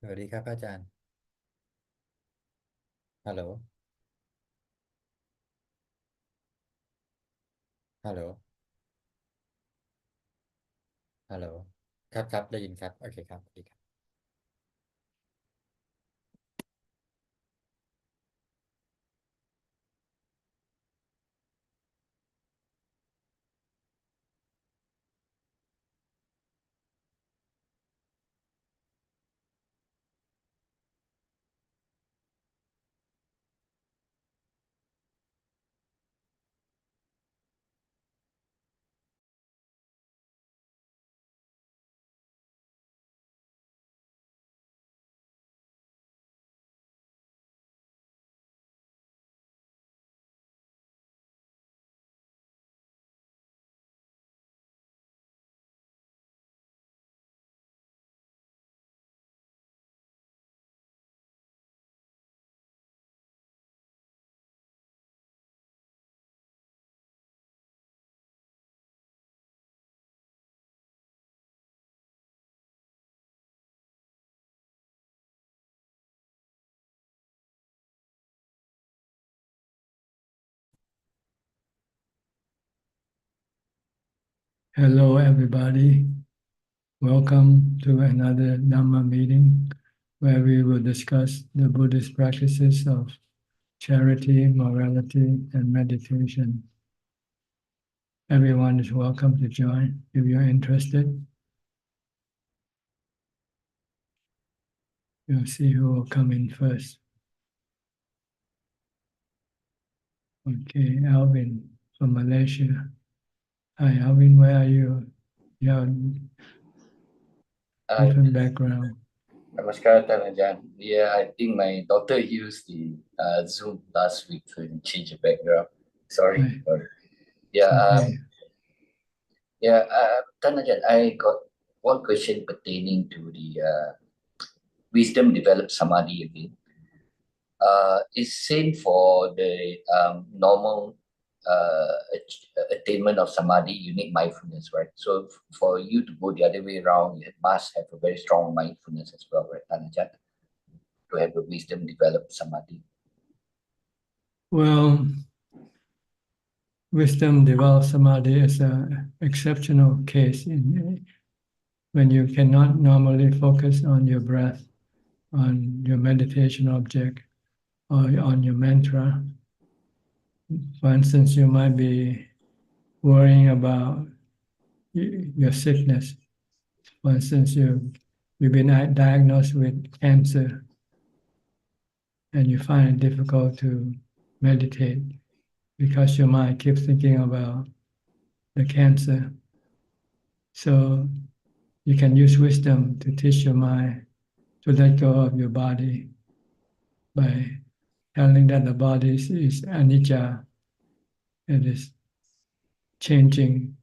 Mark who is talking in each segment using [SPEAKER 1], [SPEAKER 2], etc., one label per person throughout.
[SPEAKER 1] สวัสดีครับอาจารย์ฮัลโหลฮัลโหลฮัลโหลครับครับได้ยินครับโอเคครับสวัสดีครับ
[SPEAKER 2] Hello, everybody. Welcome to another Dhamma meeting where we will discuss the Buddhist practices of charity, morality, and meditation. Everyone is welcome to join if you're interested. We'll see who will come in first. Okay, Alvin from Malaysia. Hi, Alvin, where are you? You have
[SPEAKER 3] Uh,
[SPEAKER 2] different background.
[SPEAKER 3] Namaskar, Ajaan. Yeah, I think my daughter used the Zoom last week, so it changed the background. Sorry.
[SPEAKER 2] Hi,
[SPEAKER 3] Yeah,
[SPEAKER 2] okay.
[SPEAKER 3] Ajaan, I got one question pertaining to the wisdom developed samadhi again. Is same for the normal attainment of samadhi, you need mindfulness, right? So for you to go the other way around, you must have a very strong mindfulness as well, right, Ajaan, to have the wisdom developed samadhi.
[SPEAKER 2] Well, wisdom developed samadhi is an exceptional case when you cannot normally focus on your breath, on your meditation object, or on your mantra. For instance, you might be worrying about your sickness. For instance, you've been diagnosed with cancer and you find it difficult to meditate because your mind keeps thinking about the cancer. So you can use wisdom to teach your mind to let go of your body by telling that the body is anicca, it is changing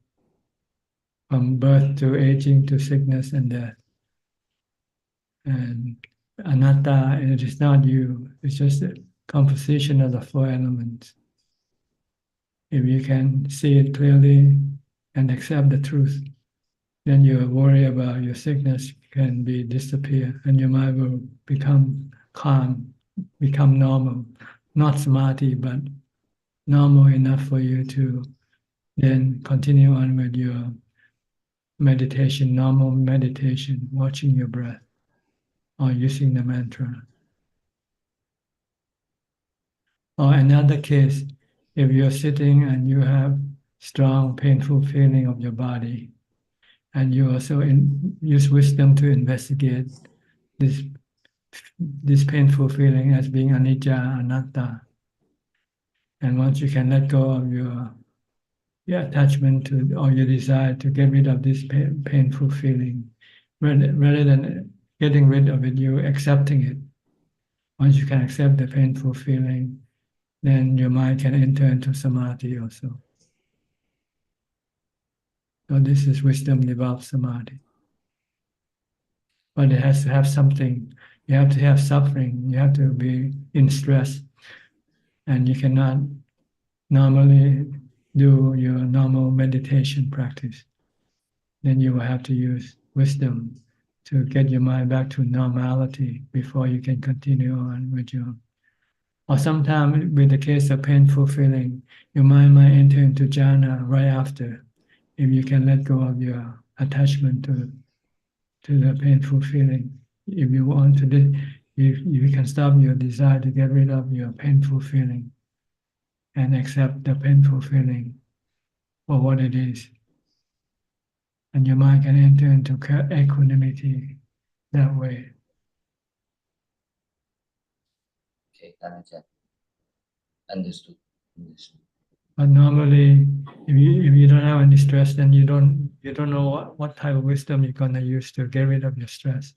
[SPEAKER 2] from birth to aging to sickness and death. And anatta, it is not you, it's just a composition of the four elements. If you can see it clearly and accept the truth, then your worry about your sickness can be disappear and your mind will become calm, become normal, not samadhi, but normal enough for you to then continue on with your meditation, normal meditation, watching your breath or using the mantra. Or another case, if you're sitting and you have strong painful feeling of your body, and you also use wisdom to investigate this this painful feeling as being anicca, anatta. And once you can let go of your attachment to or your desire to get rid of this painful feeling, rather than getting rid of it, you accepting it. Once you can accept the painful feeling, then your mind can enter into samadhi also. So this is wisdom developed samadhi. But it has to have something. You have to have suffering. You have to be in stress. And you cannot normally do your normal meditation practice. Then you will have to use wisdom to get your mind back to normality before you can continue on with your. Or sometimes, with the case of painful feeling, your mind might enter into jhana right after, if you can let go of your attachment to the painful feeling. If you want to, if you can stop your desire to get rid of your painful feeling and accept the painful feeling for what it is, and your mind can enter into equanimity that way.
[SPEAKER 3] Okay, Ajahn. Understood. Understood.
[SPEAKER 2] But normally, if you don't have any stress, then you don't know what type of wisdom you're gonna use to get rid of your stress.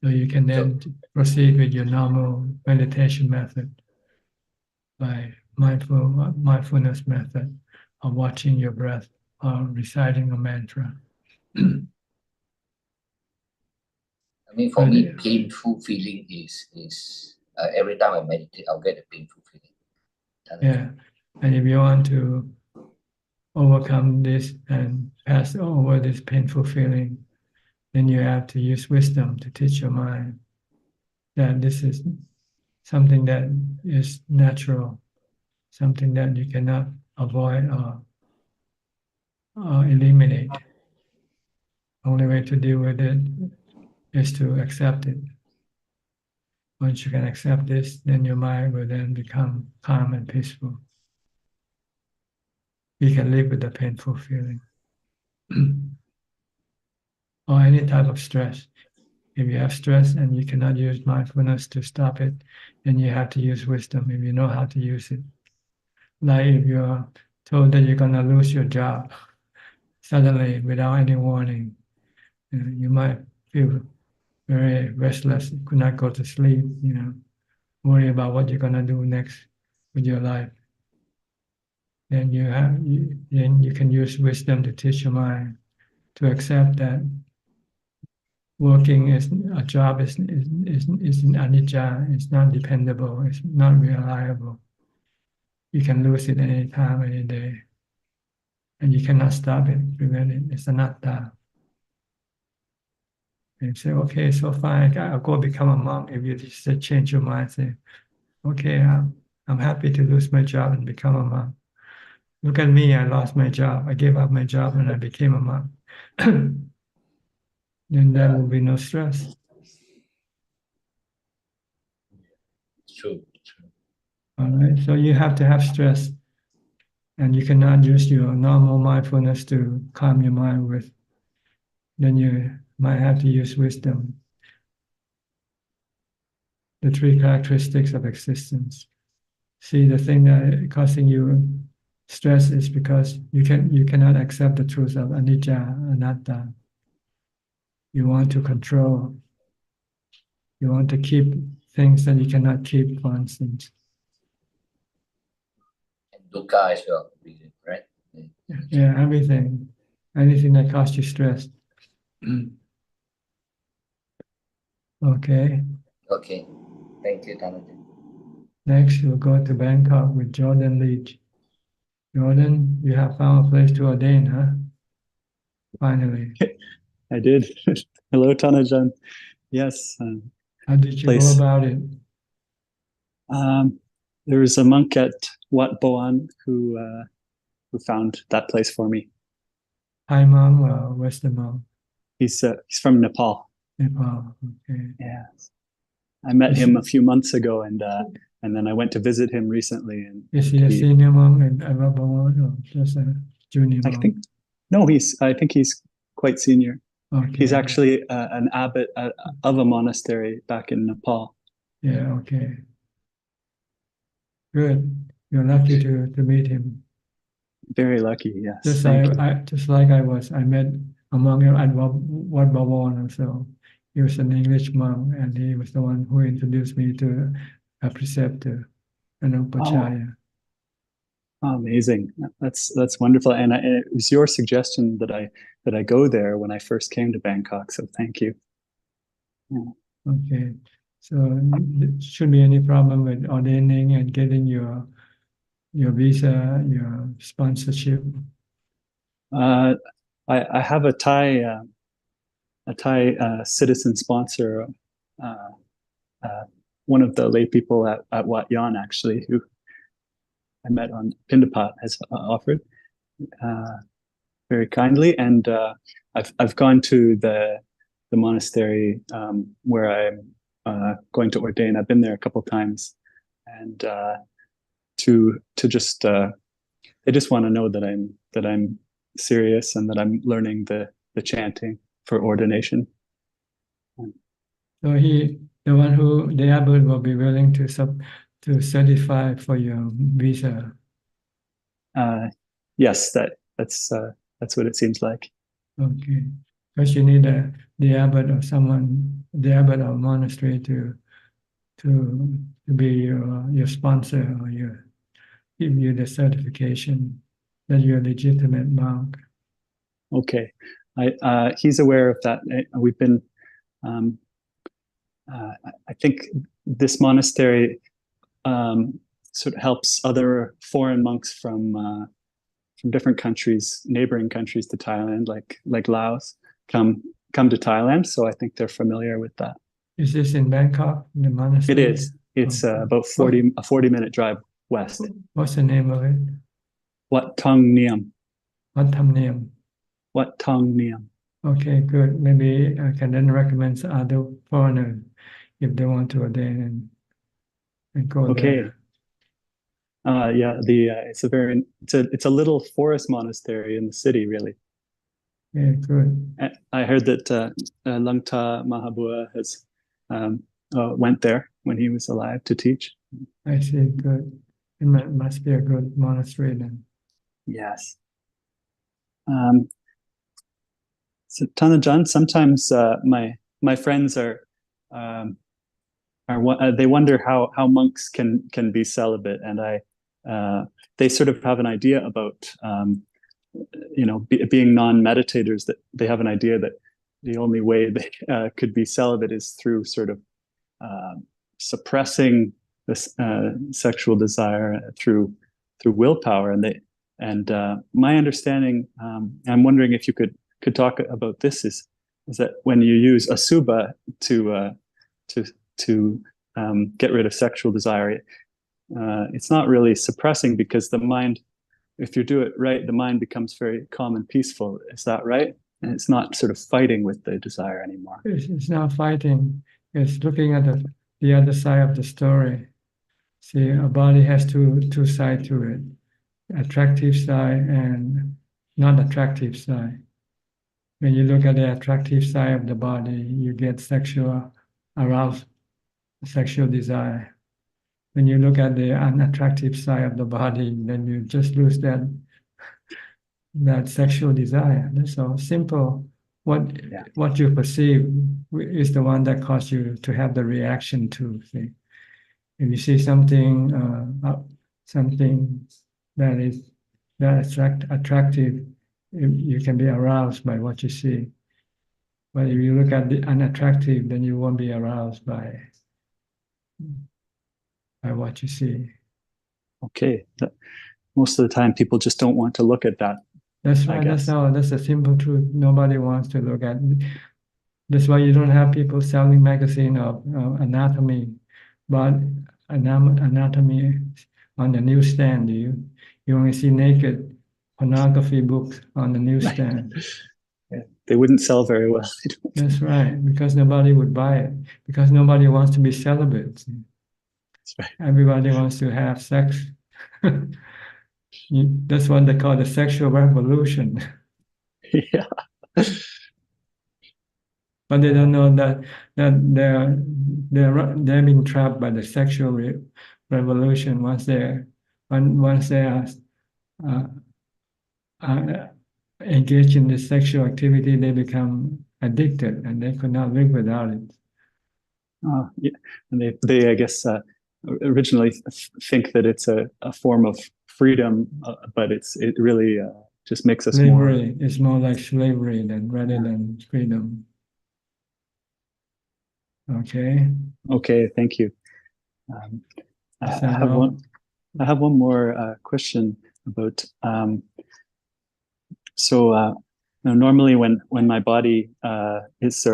[SPEAKER 2] So you can then proceed with your normal meditation method by mindfulness method of watching your breath or reciting a mantra.
[SPEAKER 3] I mean, for me, painful feeling is every time I meditate, I'll get a painful feeling.
[SPEAKER 2] Yeah, and if you want to overcome this and pass over this painful feeling, then you have to use wisdom to teach your mind that this is something that is natural, something that you cannot avoid or eliminate. Only way to deal with it is to accept it. Once you can accept this, then your mind will then become calm and peaceful. You can live with the painful feeling or any type of stress. If you have stress and you cannot use mindfulness to stop it, then you have to use wisdom if you know how to use it. Like if you're told that you're going to lose your job suddenly without any warning, you might feel very restless, could not go to sleep, worry about what you're going to do next with your life. Then then you can use wisdom to teach your mind to accept that working is a job is anicca, it's not dependable, it's not reliable. You can lose it any time, any day, and you cannot stop it, prevent it. It's anatta. And you say, okay, so fine, I'll go become a monk. If you just change your mind, say, okay, I'm happy to lose my job and become a monk. Look at me, I lost my job. I gave up my job and I became a monk. Then there will be no stress.
[SPEAKER 3] True.
[SPEAKER 2] All right, so you have to have stress, and you cannot use your normal mindfulness to calm your mind with. Then you might have to use wisdom. The three characteristics of existence. See, the thing that causing you stress is because you cannot accept the truth of anicca, anatta. You want to control. You want to keep things that you cannot keep, for instance.
[SPEAKER 3] And dukkha as well, right?
[SPEAKER 2] Yeah, anything that causes you stress. Okay.
[SPEAKER 3] Okay. Thank you, Tanajan.
[SPEAKER 2] Next, we'll go to Bangkok with Jordan Leach. Jordan, you have found a place to ordain, huh? Finally.
[SPEAKER 4] I did. Hello, Tanajan. Yes.
[SPEAKER 2] How did you go
[SPEAKER 4] Place.
[SPEAKER 2] about it?
[SPEAKER 4] There was a monk at Wat Boan who found that place for me.
[SPEAKER 2] Thai monk or Western monk?
[SPEAKER 4] He's from Nepal.
[SPEAKER 2] Nepal. Okay.
[SPEAKER 4] Yeah. I met him a few months ago, and then I went to visit him recently. And
[SPEAKER 2] is he a senior monk at Wat Boan or just a junior monk?
[SPEAKER 4] I think he's quite senior.
[SPEAKER 2] Okay.
[SPEAKER 4] He's actually an abbot of a monastery back in Nepal.
[SPEAKER 2] Yeah. Okay. Good. You're lucky to meet him.
[SPEAKER 4] Very lucky. Yes.
[SPEAKER 2] Just like I was. I met a monk at Wat Boan, so he was an English monk, and he was the one who introduced me to a preceptor, an upachaya.
[SPEAKER 4] Oh, amazing! That's wonderful, and it was your suggestion that I go there when I first came to Bangkok. So thank you.
[SPEAKER 2] Yeah. Okay, so there shouldn't be any problem with ordaining and getting your visa, your sponsorship.
[SPEAKER 4] I have a Thai citizen sponsor, uh, uh, one of the lay people at Wat Yan, actually, who I met on Pindapat, has offered uh, very kindly, and I've gone to the monastery where I'm going to ordain. I've been there a couple times, and to just they just want to know that I'm serious and that I'm learning the chanting for ordination.
[SPEAKER 2] So the one who the abbot will be willing to certify for your visa.
[SPEAKER 4] Yes, that's what it seems like.
[SPEAKER 2] Okay, because you need the abbot or someone, the abbot or monastery to be your sponsor or give you the certification that you're a legitimate monk.
[SPEAKER 4] Okay, he's aware of that. We've been. I think this monastery sort of helps other foreign monks from different countries, neighboring countries to Thailand, like Laos, come to Thailand. So I think they're familiar with that.
[SPEAKER 2] Is this in Bangkok, the monastery?
[SPEAKER 4] It is. It's
[SPEAKER 2] Okay.
[SPEAKER 4] about 40-minute drive west.
[SPEAKER 2] What's the name of it?
[SPEAKER 4] Wat Thong Niam.
[SPEAKER 2] What Tham Niam?
[SPEAKER 4] Wat Thong Niam.
[SPEAKER 2] Okay, good. Maybe I can then recommend other foreigners if they want to ordain and go
[SPEAKER 4] Okay.
[SPEAKER 2] there.
[SPEAKER 4] Yeah, it's a little forest monastery in the city, really.
[SPEAKER 2] Yeah, good.
[SPEAKER 4] I heard that Langta Mahabua has went there when he was alive to teach.
[SPEAKER 2] I see, good. It must be a good monastery then.
[SPEAKER 4] Yes. So Tanajan, sometimes my friends they wonder how monks can be celibate, and they sort of have an idea about being non-meditators, that they have an idea that the only way they could be celibate is through sort of suppressing this sexual desire through willpower, and my understanding, I'm wondering if you could talk about this, is that when you use Asubha to get rid of sexual desire, it's not really suppressing, because the mind, if you do it right, the mind becomes very calm and peaceful. Is that right? And it's not sort of fighting with the desire anymore.
[SPEAKER 2] It's not fighting. It's looking at the other side of the story. See, a body has two sides to it: attractive side and not attractive side. When you look at the attractive side of the body, you get sexual arousal, sexual desire. When you look at the unattractive side of the body, then you just lose that sexual desire. That's all. Simple. What you perceive is the one that causes you to have the reaction to. See, if you see something that is attractive, you can be aroused by what you see. But if you look at the unattractive, then you won't be aroused by what you see.
[SPEAKER 4] Okay. Most of the time, people just don't want to look at that.
[SPEAKER 2] That's right. That's a simple truth. Nobody wants to look at. That's why you don't have people selling magazine of anatomy, but anatomy on the newsstand. You only see naked pornography books on the newsstand.
[SPEAKER 4] Yeah, they wouldn't sell very well.
[SPEAKER 2] That's right, because nobody would buy it, because nobody wants to be celibate.
[SPEAKER 4] That's right.
[SPEAKER 2] Everybody wants to have sex. That's what they call the sexual revolution.
[SPEAKER 4] Yeah.
[SPEAKER 2] But they don't know that they're being trapped by the sexual revolution. Once they are engaged in this sexual activity, they become addicted, and they could not live without it.
[SPEAKER 4] Yeah. And they I guess originally think that it's a form of freedom, but it really just makes us
[SPEAKER 2] slavery. It's more like slavery rather than freedom. Okay.
[SPEAKER 4] Okay, thank you. I have one more question about. So Now, normally when my body is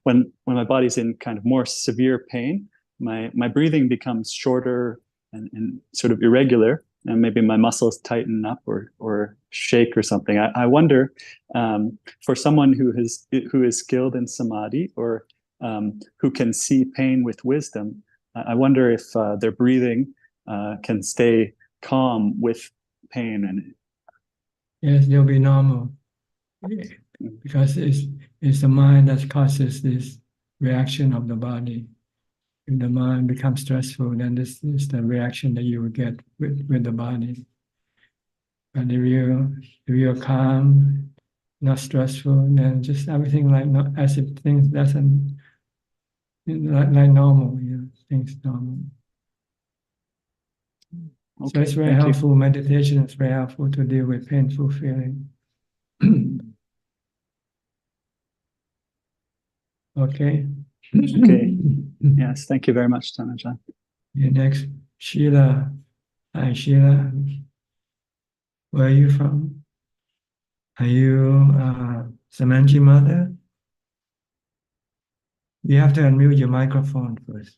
[SPEAKER 4] when my body's in kind of more severe pain, my breathing becomes shorter and sort of irregular, and maybe my muscles tighten up or shake or something. I wonder, for someone who is skilled in samadhi, or who can see pain with wisdom, I wonder if their breathing can stay calm with pain. And
[SPEAKER 2] Yes, they'll be normal. Because it's the mind that causes this reaction of the body. If the mind becomes stressful, then this is the reaction that you will get with the body. But if you're calm, not stressful, then just everything like not as if things doesn't like normal, things normal. So
[SPEAKER 4] okay,
[SPEAKER 2] it's very
[SPEAKER 4] thank you.
[SPEAKER 2] helpful. Meditation is very helpful to deal with painful feeling. Okay.
[SPEAKER 4] Okay. Yes, thank you very much, Ajaan.
[SPEAKER 2] Yeah, next, Sheila. Hi, Sheila. Where are you from? Are you Samanji mother? You have to unmute your microphone first.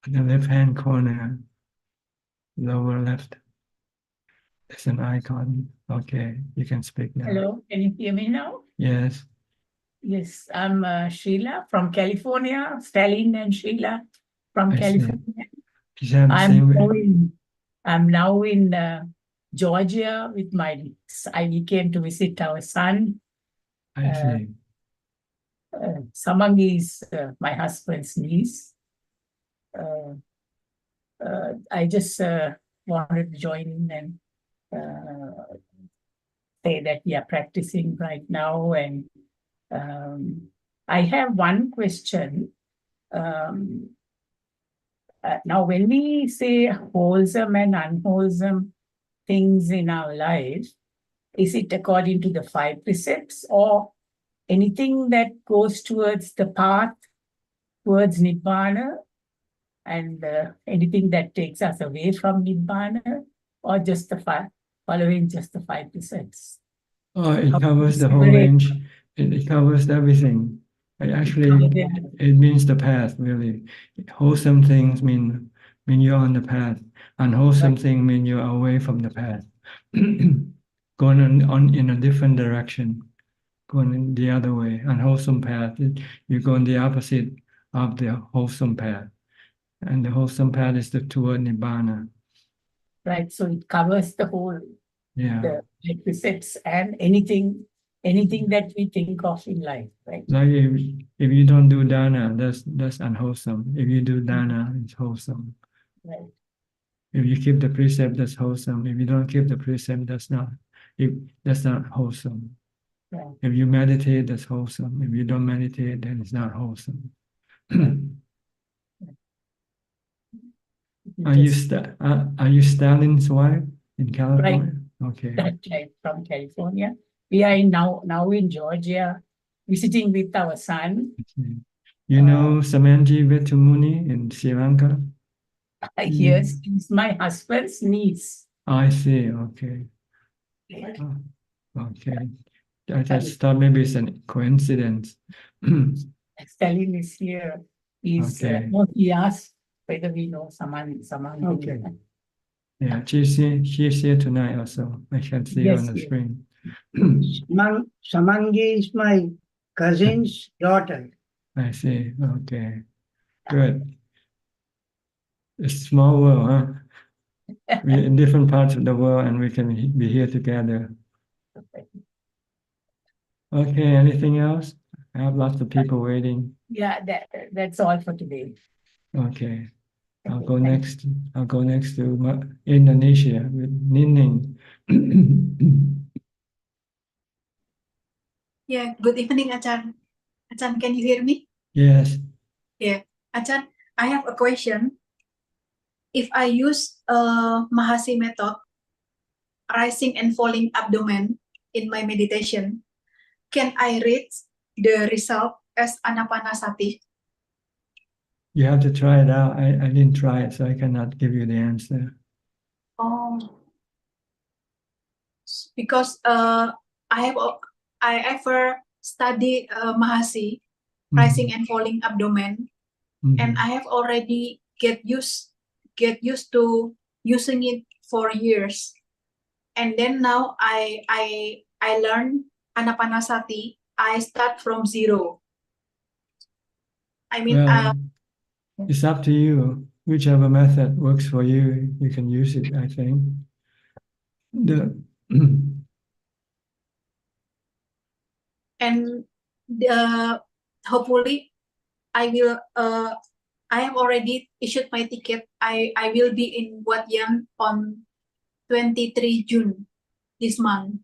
[SPEAKER 2] In the left-hand corner, lower left, there's an icon. Okay, you can speak now.
[SPEAKER 5] Hello, can you hear me now?
[SPEAKER 2] Yes.
[SPEAKER 5] Yes, I'm Sheila from California, Stalin and Sheila from
[SPEAKER 2] I see.
[SPEAKER 5] California.
[SPEAKER 2] Is that the
[SPEAKER 5] I'm
[SPEAKER 2] same
[SPEAKER 5] now
[SPEAKER 2] way?
[SPEAKER 5] in Georgia with we came to visit our son.
[SPEAKER 2] I see.
[SPEAKER 5] Samangi is my husband's niece. I just wanted to join in and say that we are practicing right now. And I have one question. Now, when we say wholesome and unwholesome things in our life, is it according to the 5 precepts, or anything that goes towards the path, towards Nibbana, and anything that takes us away from Nibbana, or just following just the 5 precepts?
[SPEAKER 2] Oh, it
[SPEAKER 5] How
[SPEAKER 2] covers
[SPEAKER 5] to
[SPEAKER 2] the whole
[SPEAKER 5] separate-
[SPEAKER 2] range. It covers everything. It means the path, really. Wholesome things mean you're on the path. Unwholesome things mean you're away from the path. Going on in a different direction, going in the other way. Unwholesome path, you go in the opposite of the wholesome path. And the wholesome path is toward Nibbana.
[SPEAKER 5] Right, so it covers the whole,
[SPEAKER 2] Yeah.
[SPEAKER 5] the 5 precepts and anything that we think of in life, right?
[SPEAKER 2] Like if you don't do dana, that's unwholesome. If you do dana, it's wholesome.
[SPEAKER 5] Right.
[SPEAKER 2] If you keep the precept, that's wholesome. If you don't keep the precept, that's not wholesome.
[SPEAKER 5] Right.
[SPEAKER 2] If you meditate, that's wholesome. If you don't meditate, then it's not wholesome. Are you Stalin's wife in California? Okay.
[SPEAKER 5] That's right, from California. We are now in Georgia, visiting with our son.
[SPEAKER 2] You know Samanji Vetumuni in Sri Lanka?
[SPEAKER 5] Yes, he's my husband's niece.
[SPEAKER 2] I see. Okay. Oh, okay. I just thought maybe it's a coincidence.
[SPEAKER 5] Stalin is here. He's
[SPEAKER 2] Okay.
[SPEAKER 5] he asked whether we know someone.
[SPEAKER 2] Okay. Yeah, she's here tonight also. I can see her on the
[SPEAKER 5] Yes.
[SPEAKER 2] screen.
[SPEAKER 6] Samangi is my cousin's daughter.
[SPEAKER 2] I see. Okay. Good. It's a small world, huh? We're in different parts of the world and we can be here together. Okay, anything else? I have lots of people waiting.
[SPEAKER 5] Yeah, that's all for today.
[SPEAKER 2] Okay. I'll
[SPEAKER 5] Okay,
[SPEAKER 2] go
[SPEAKER 5] thank you.
[SPEAKER 2] next. I'll go next to Indonesia with Nining.
[SPEAKER 7] Yeah, good evening, Ajaan. Ajaan, can you hear me?
[SPEAKER 2] Yes.
[SPEAKER 7] Yeah, Ajaan, I have a question. If I use Mahasi method, rising and falling abdomen in my meditation, can I reach the result as Anapanasati?
[SPEAKER 2] You have to try it out. I didn't try it, so I cannot give you the answer.
[SPEAKER 7] Oh, because I have I ever study Mahasi, rising and falling abdomen, and I have already get used to using it for years. And then now I learn Anapanasati. I start from zero. I mean,
[SPEAKER 2] Well, it's up to you. Whichever method works for you, you can use it, I think.
[SPEAKER 7] and hopefully I will. I have already issued my ticket. I will be in Wat Yan on 23 June this month.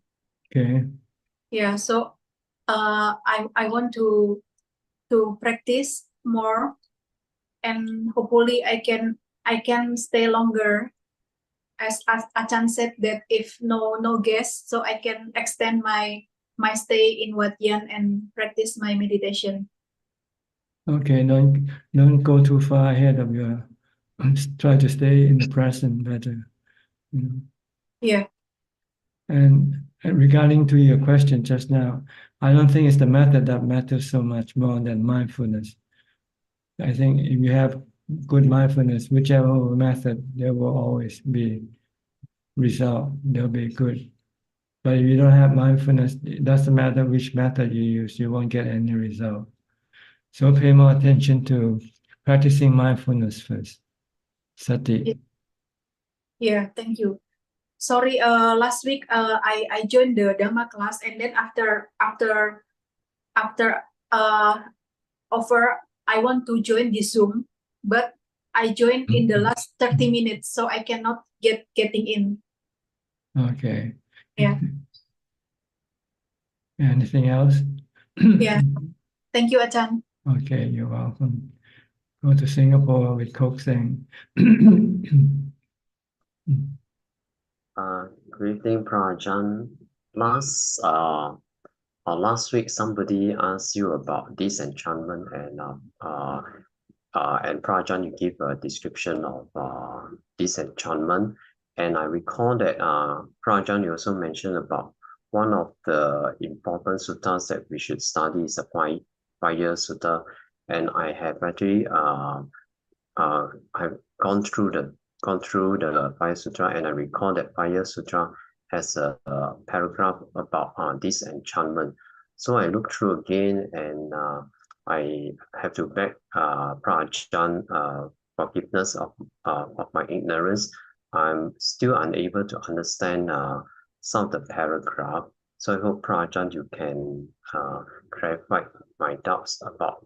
[SPEAKER 2] Okay.
[SPEAKER 7] Yeah, so I want to practice more, and hopefully I can stay longer. As Ajaan said that if no guests, so I can extend my stay in Wat Yan and practice my meditation.
[SPEAKER 2] Okay, don't go too far ahead of your. Try to stay in the present better. You know.
[SPEAKER 7] Yeah.
[SPEAKER 2] And regarding to your question just now, I don't think it's the method that matters so much more than mindfulness. I think if you have good mindfulness, whichever method, there will always be result. They'll be good. But if you don't have mindfulness, it doesn't matter which method you use, you won't get any result. So pay more attention to practicing mindfulness first. Sati.
[SPEAKER 7] Yeah, thank you. Sorry, last week I joined the Dhamma class, and then after offer I want to join the Zoom, but I joined in the last 30 minutes, so I cannot getting in.
[SPEAKER 2] Okay.
[SPEAKER 7] Yeah.
[SPEAKER 2] Anything else?
[SPEAKER 7] Yeah. Thank you, Ajaan.
[SPEAKER 2] Okay, you're welcome. Go to Singapore with Coke saying.
[SPEAKER 8] Good evening, Prajan. Last week somebody asked you about disenchantment, and Prajan, you give a description of disenchantment, and I recall that Prajan, you also mentioned about one of the important suttas that we should study is the Fire Sutta, and I have actually I've gone through the Fire Sutra, and I recall that Fire Sutra has a paragraph about disenchantment. So I looked through again, and I have to beg Prajan forgiveness of my ignorance. I'm still unable to understand some of the paragraph. So I hope Prajan, you can clarify my doubts about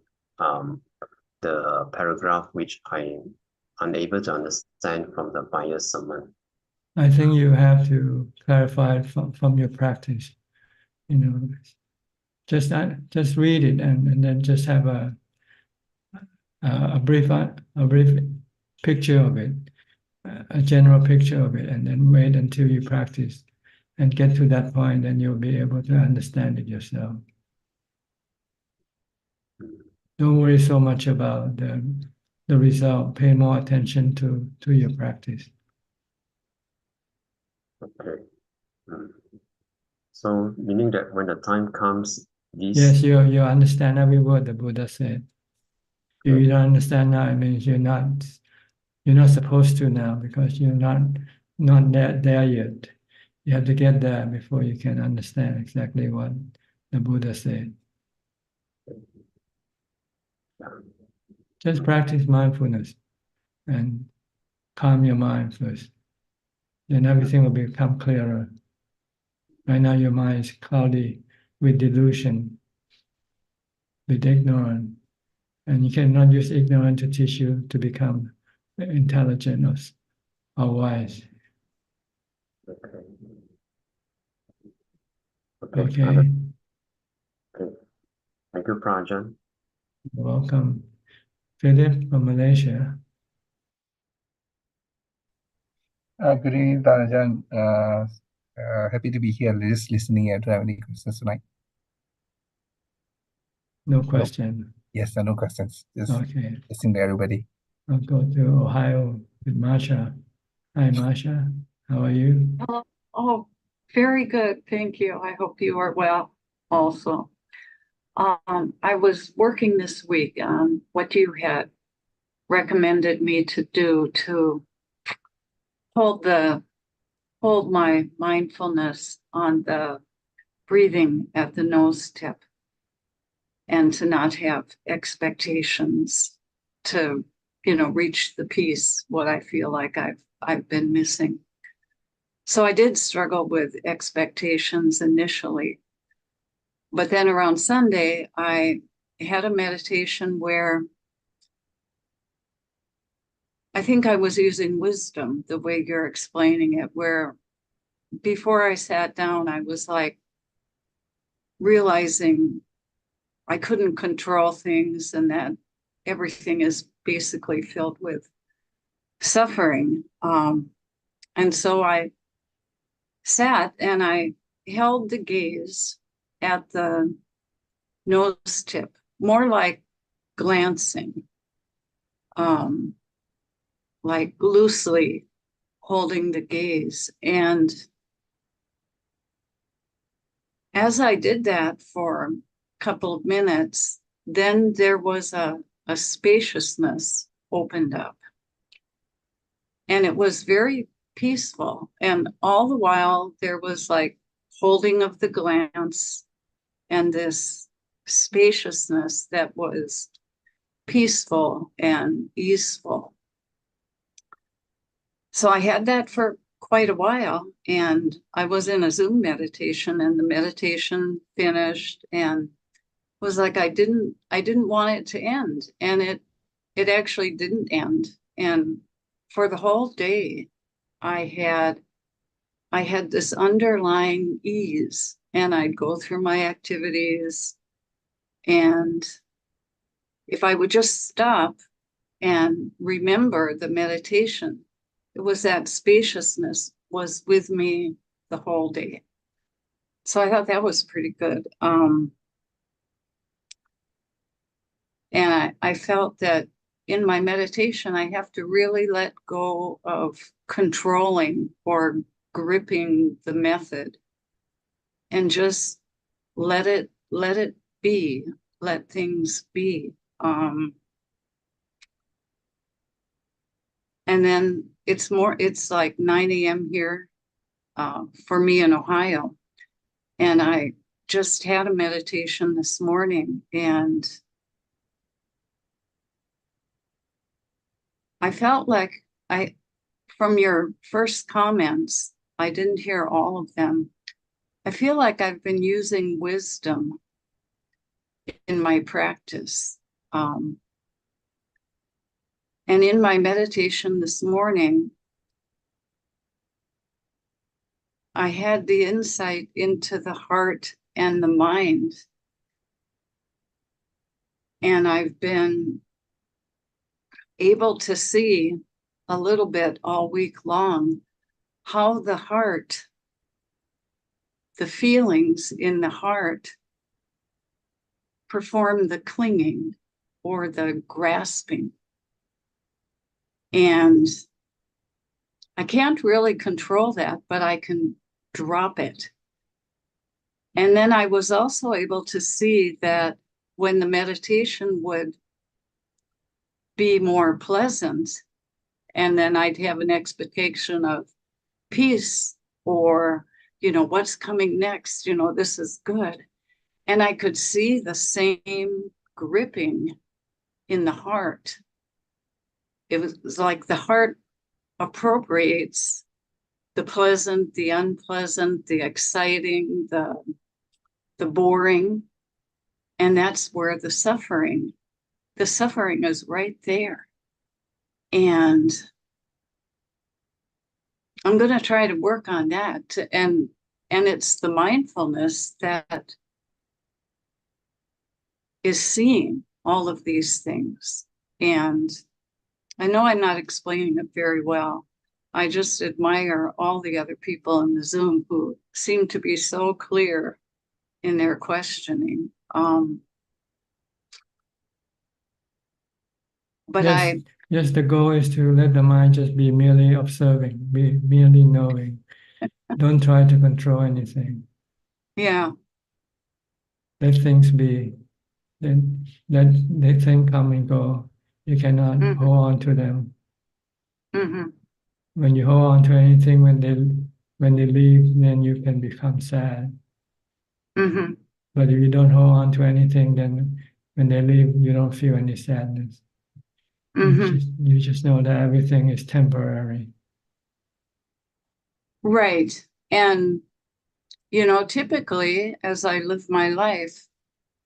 [SPEAKER 8] the paragraph which I'm unable to understand from the Fire sermon.
[SPEAKER 2] I think you have to clarify it from your practice. You know, just read it and then just have a brief picture of it, a general picture of it, and then wait until you practice and get to that point, and you'll be able to understand it yourself. Don't worry so much about the result. Pay more attention to your practice.
[SPEAKER 8] Okay. So meaning that when the time comes,
[SPEAKER 2] Yes, you understand every word the Buddha said. If you don't understand now, it means you're not supposed to now, because you're not there yet. You have to get there before you can understand exactly what the Buddha said. Just practice mindfulness and calm your mind first. Then everything will become clearer. Right now your mind is cloudy with delusion, with ignorance. And you cannot use ignorance to teach you to become intelligent or wise.
[SPEAKER 8] Okay.
[SPEAKER 2] Okay.
[SPEAKER 8] Thank you, Prajan.
[SPEAKER 2] You're welcome. Philip from Malaysia.
[SPEAKER 9] Good evening, Ajaan. Happy to be here, just listening. Do you have any questions tonight?
[SPEAKER 2] No question.
[SPEAKER 9] Yes, no questions. Just
[SPEAKER 2] Okay.
[SPEAKER 9] listening to everybody.
[SPEAKER 2] I'll go to Ohio with Marsha. Hi, Marsha. How are you?
[SPEAKER 10] Oh, very good. Thank you. I hope you are well. also. I was working this week on what you had recommended me to do to hold my mindfulness on the breathing at the nose tip, and to not have expectations to, reach the peace, what I feel like I've been missing. So I did struggle with expectations initially. But then around Sunday, I had a meditation where I think I was using wisdom, the way you're explaining it, where before I sat down, I was like realizing I couldn't control things and that everything is basically filled with suffering. And so I sat and I held the gaze at the nose tip, more like glancing, like loosely holding the gaze. And as I did that for a couple of minutes, then there was a spaciousness opened up. And it was very peaceful. And all the while there was like holding of the glance and this spaciousness that was peaceful and easeful. So I had that for quite a while, and I was in a Zoom meditation, and the meditation finished and was like, I didn't want it to end. And it actually didn't end. And for the whole day, I had this underlying ease, and I'd go through my activities, and if I would just stop and remember the meditation, it was that spaciousness was with me the whole day. So I thought that was pretty good. And I felt that in my meditation, I have to really let go of controlling or gripping the method and just let it be, let things be. And then it's like 9 a.m. here for me in Ohio. And I just had a meditation this morning, and I felt like from your first comments, I didn't hear all of them. I feel like I've been using wisdom in my practice. And in my meditation this morning, I had the insight into the heart and the mind. And I've been able to see a little bit all week long how the heart, the feelings in the heart, perform the clinging or the grasping. And I can't really control that, but I can drop it. And then I was also able to see that when the meditation would be more pleasant, and then I'd have an expectation of peace or, what's coming next, this is good. And I could see the same gripping in the heart. It was like the heart appropriates the pleasant, the unpleasant, the exciting, the boring. And that's where the suffering is right there. And I'm going to try to work on that. And it's the mindfulness that is seeing all of these things. And I know I'm not explaining it very well. I just admire all the other people in the Zoom who seem to be so clear in their questioning. But
[SPEAKER 2] yes, the goal is to let the mind just be merely observing, be merely knowing. Don't try to control anything.
[SPEAKER 10] Yeah.
[SPEAKER 2] let things be. Then let things come and go. You cannot hold on to them. When you hold on to anything, when they leave, then you can become sad. But if you don't hold on to anything, then when they leave, you don't feel any sadness. You just know that everything is temporary.
[SPEAKER 10] Right. And, you know, typically as I live my life,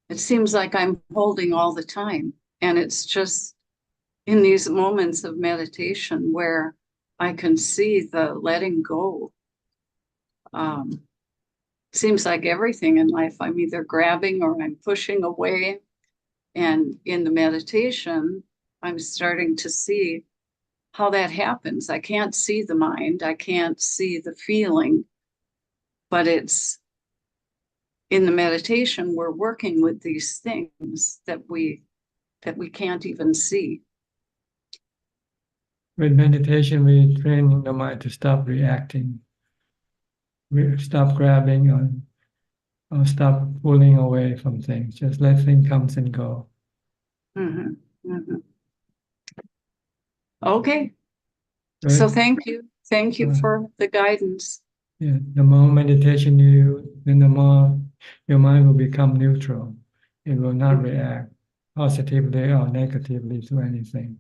[SPEAKER 10] it seems like I'm holding all the time. And it's just in these moments of meditation where I can see the letting go. Seems like everything in life, I'm either grabbing or I'm pushing away. And in the meditation, I'm starting to see how that happens. I can't see the mind, I can't see the feeling, but it's in the meditation, we're working with these things that we can't even see.
[SPEAKER 2] With meditation, we train the mind to stop reacting. We stop grabbing or stop pulling away from things. Just let things come and go.
[SPEAKER 10] Okay.
[SPEAKER 2] Right?
[SPEAKER 10] So thank you. Thank you for the guidance.
[SPEAKER 2] Yeah, the more meditation you use, then the more your mind will become neutral. It will not react positively or negatively to anything.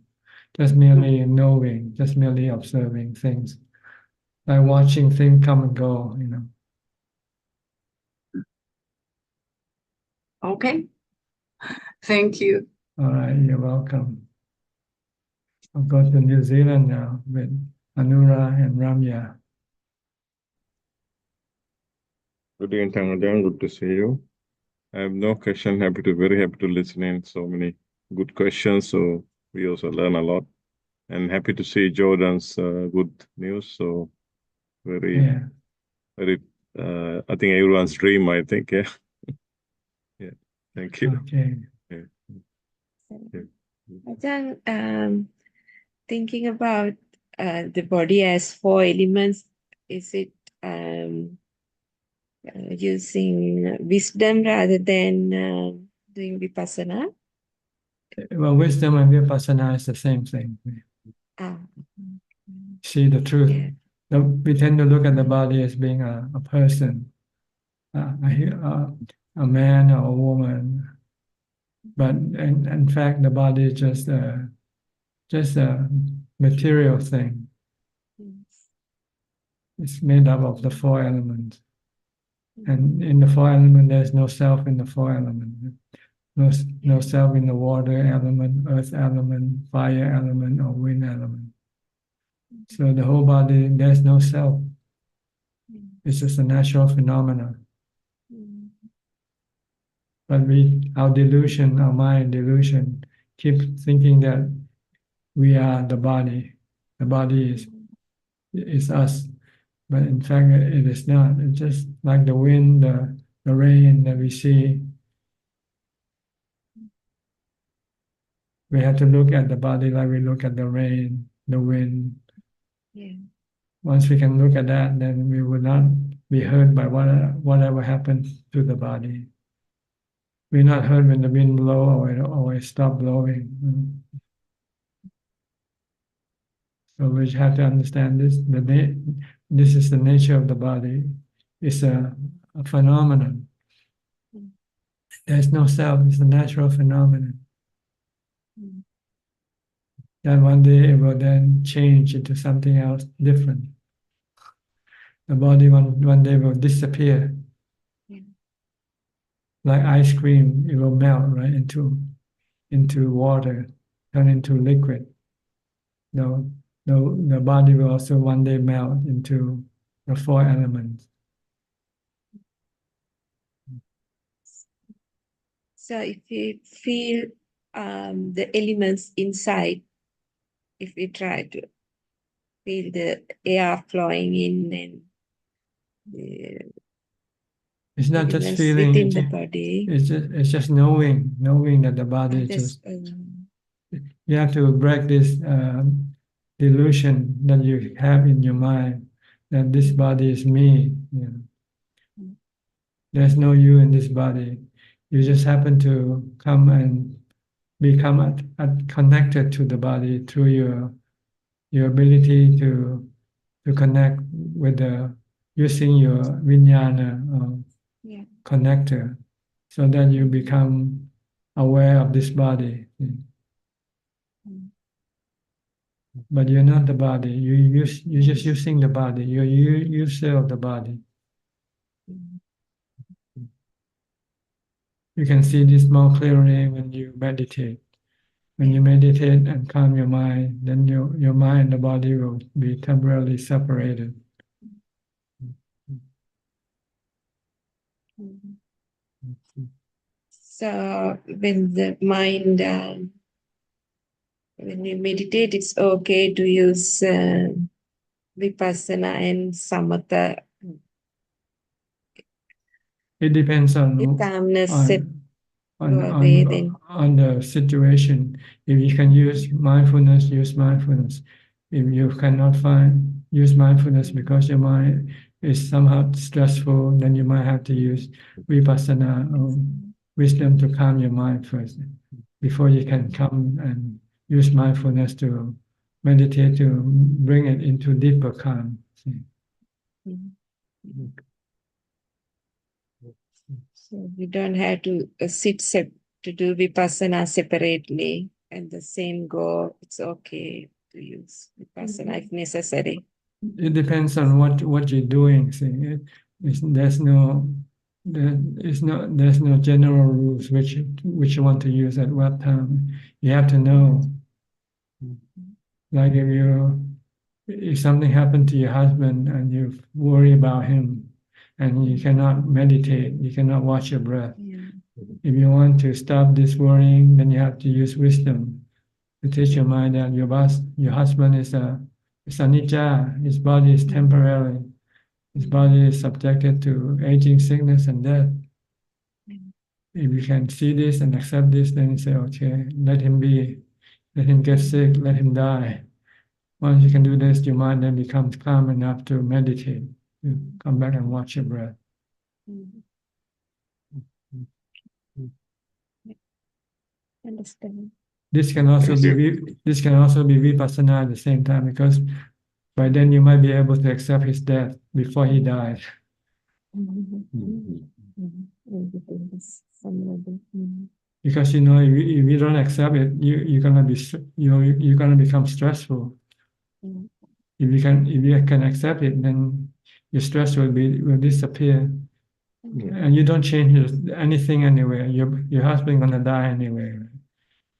[SPEAKER 2] Just merely knowing, just merely observing things, like watching things come and go, you know.
[SPEAKER 10] Okay. Thank you.
[SPEAKER 2] All right, you're welcome. I'll go to New Zealand now with Anura and Ramya.
[SPEAKER 11] Good evening, Ajaan. Good to see you. I have no question. Very happy to listen in. So many good questions. So we also learn a lot. And happy to see Jordan's good news. So very, I think everyone's dream, I think. Yeah. Yeah. Thank you.
[SPEAKER 2] Okay.
[SPEAKER 11] Yeah.
[SPEAKER 12] Ajaan, thinking about the body as 4 elements, is it using wisdom rather than doing vipassana?
[SPEAKER 2] Well, wisdom and vipassana is the same thing. See the truth. Yeah. We tend to look at the body as being a person, a man or a woman. But in fact, the body is just a material thing. It's made up of the 4 elements. And in the 4 elements, there's no self in the 4 elements. No self in the water element, earth element, fire element, or wind element. So the whole body, there's no self. It's just a natural phenomenon. But our delusion, our mind delusion, keep thinking that we are the body. The body is us. But in fact, it is not. It's just like the wind, the rain that we see. We have to look at the body like we look at the rain, the wind. Yeah. Once we can look at that, then we will not be hurt by whatever happens to the body. We're not hurt when the wind blows or it stops blowing. So we have to understand this. This is the nature of the body. It's a phenomenon. There's no self. It's a natural phenomenon. Then one day it will then change into something else different. The body one day will disappear. Like ice cream, it will melt right into water, turn into liquid. The body will also one day melt into the 4 elements.
[SPEAKER 12] So if we feel the elements inside, if we try to feel the air flowing in and
[SPEAKER 2] it's not just feeling
[SPEAKER 12] within the body.
[SPEAKER 2] It's just knowing that the body is just. You have to break this delusion that you have in your mind that this body is me. You know. There's no you in this body. You just happen to come and become connected to the body through your ability to connect with using your vijnana
[SPEAKER 12] Yeah.
[SPEAKER 2] connector, so that you become aware of this body.
[SPEAKER 12] Mm.
[SPEAKER 2] But you're not the body. You're just using the body. You're user of the body.
[SPEAKER 12] Mm.
[SPEAKER 2] You can see this more clearly when you meditate. When you meditate and calm your mind, then your mind and the body will be temporarily separated.
[SPEAKER 12] Mm. So when the mind, when you meditate, it's okay to use vipassana and samatha.
[SPEAKER 2] It depends on
[SPEAKER 12] Calmness set
[SPEAKER 2] on,
[SPEAKER 12] go away then.
[SPEAKER 2] on the situation. If you can use mindfulness, use mindfulness. If you cannot use mindfulness because your mind is somehow stressful, then you might have to use vipassana or wisdom to calm your mind first, before you can come and use mindfulness to meditate to bring it into deeper calm.
[SPEAKER 12] Mm. So we don't have to to do vipassana separately, and the same go. It's okay to use vipassana if necessary.
[SPEAKER 2] It depends on what you're doing. See, there's no general rules which you want to use at what time. You have to know. Like if something happened to your husband and you worry about him, and you cannot meditate, you cannot watch your breath.
[SPEAKER 12] Yeah.
[SPEAKER 2] If you want to stop this worrying, then you have to use wisdom to teach your mind that your husband is anicca. His body is temporary. His body is subjected to aging, sickness, and death. If you can see this and accept this, then you say, okay, let him be, let him get sick, let him die. Once you can do this, your mind then becomes calm enough to meditate. You come back and watch your breath.
[SPEAKER 12] Mm. Understand.
[SPEAKER 2] This can also be vipassana at the same time, because by then you might be able to accept his death before he dies. Because if you don't accept it, you're gonna become stressful. If you can accept it, then your stress will disappear, and you don't change anything anyway. Your husband gonna die anyway,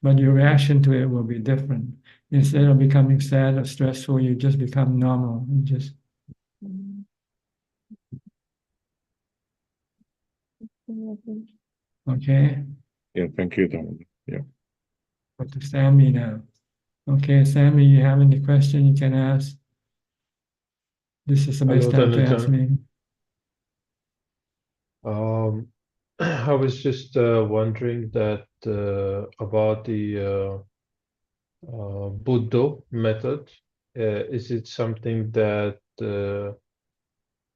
[SPEAKER 2] but your reaction to it will be different. Instead of becoming sad or stressful, you just become normal. You just okay.
[SPEAKER 11] Yeah, thank you, Dharma. Yeah.
[SPEAKER 2] Go to Sammy now. Okay, Sammy, you have any question you can ask? This is the best
[SPEAKER 13] Hello,
[SPEAKER 2] time to ask me.
[SPEAKER 13] I was just wondering that about the Buddha method. Is it something that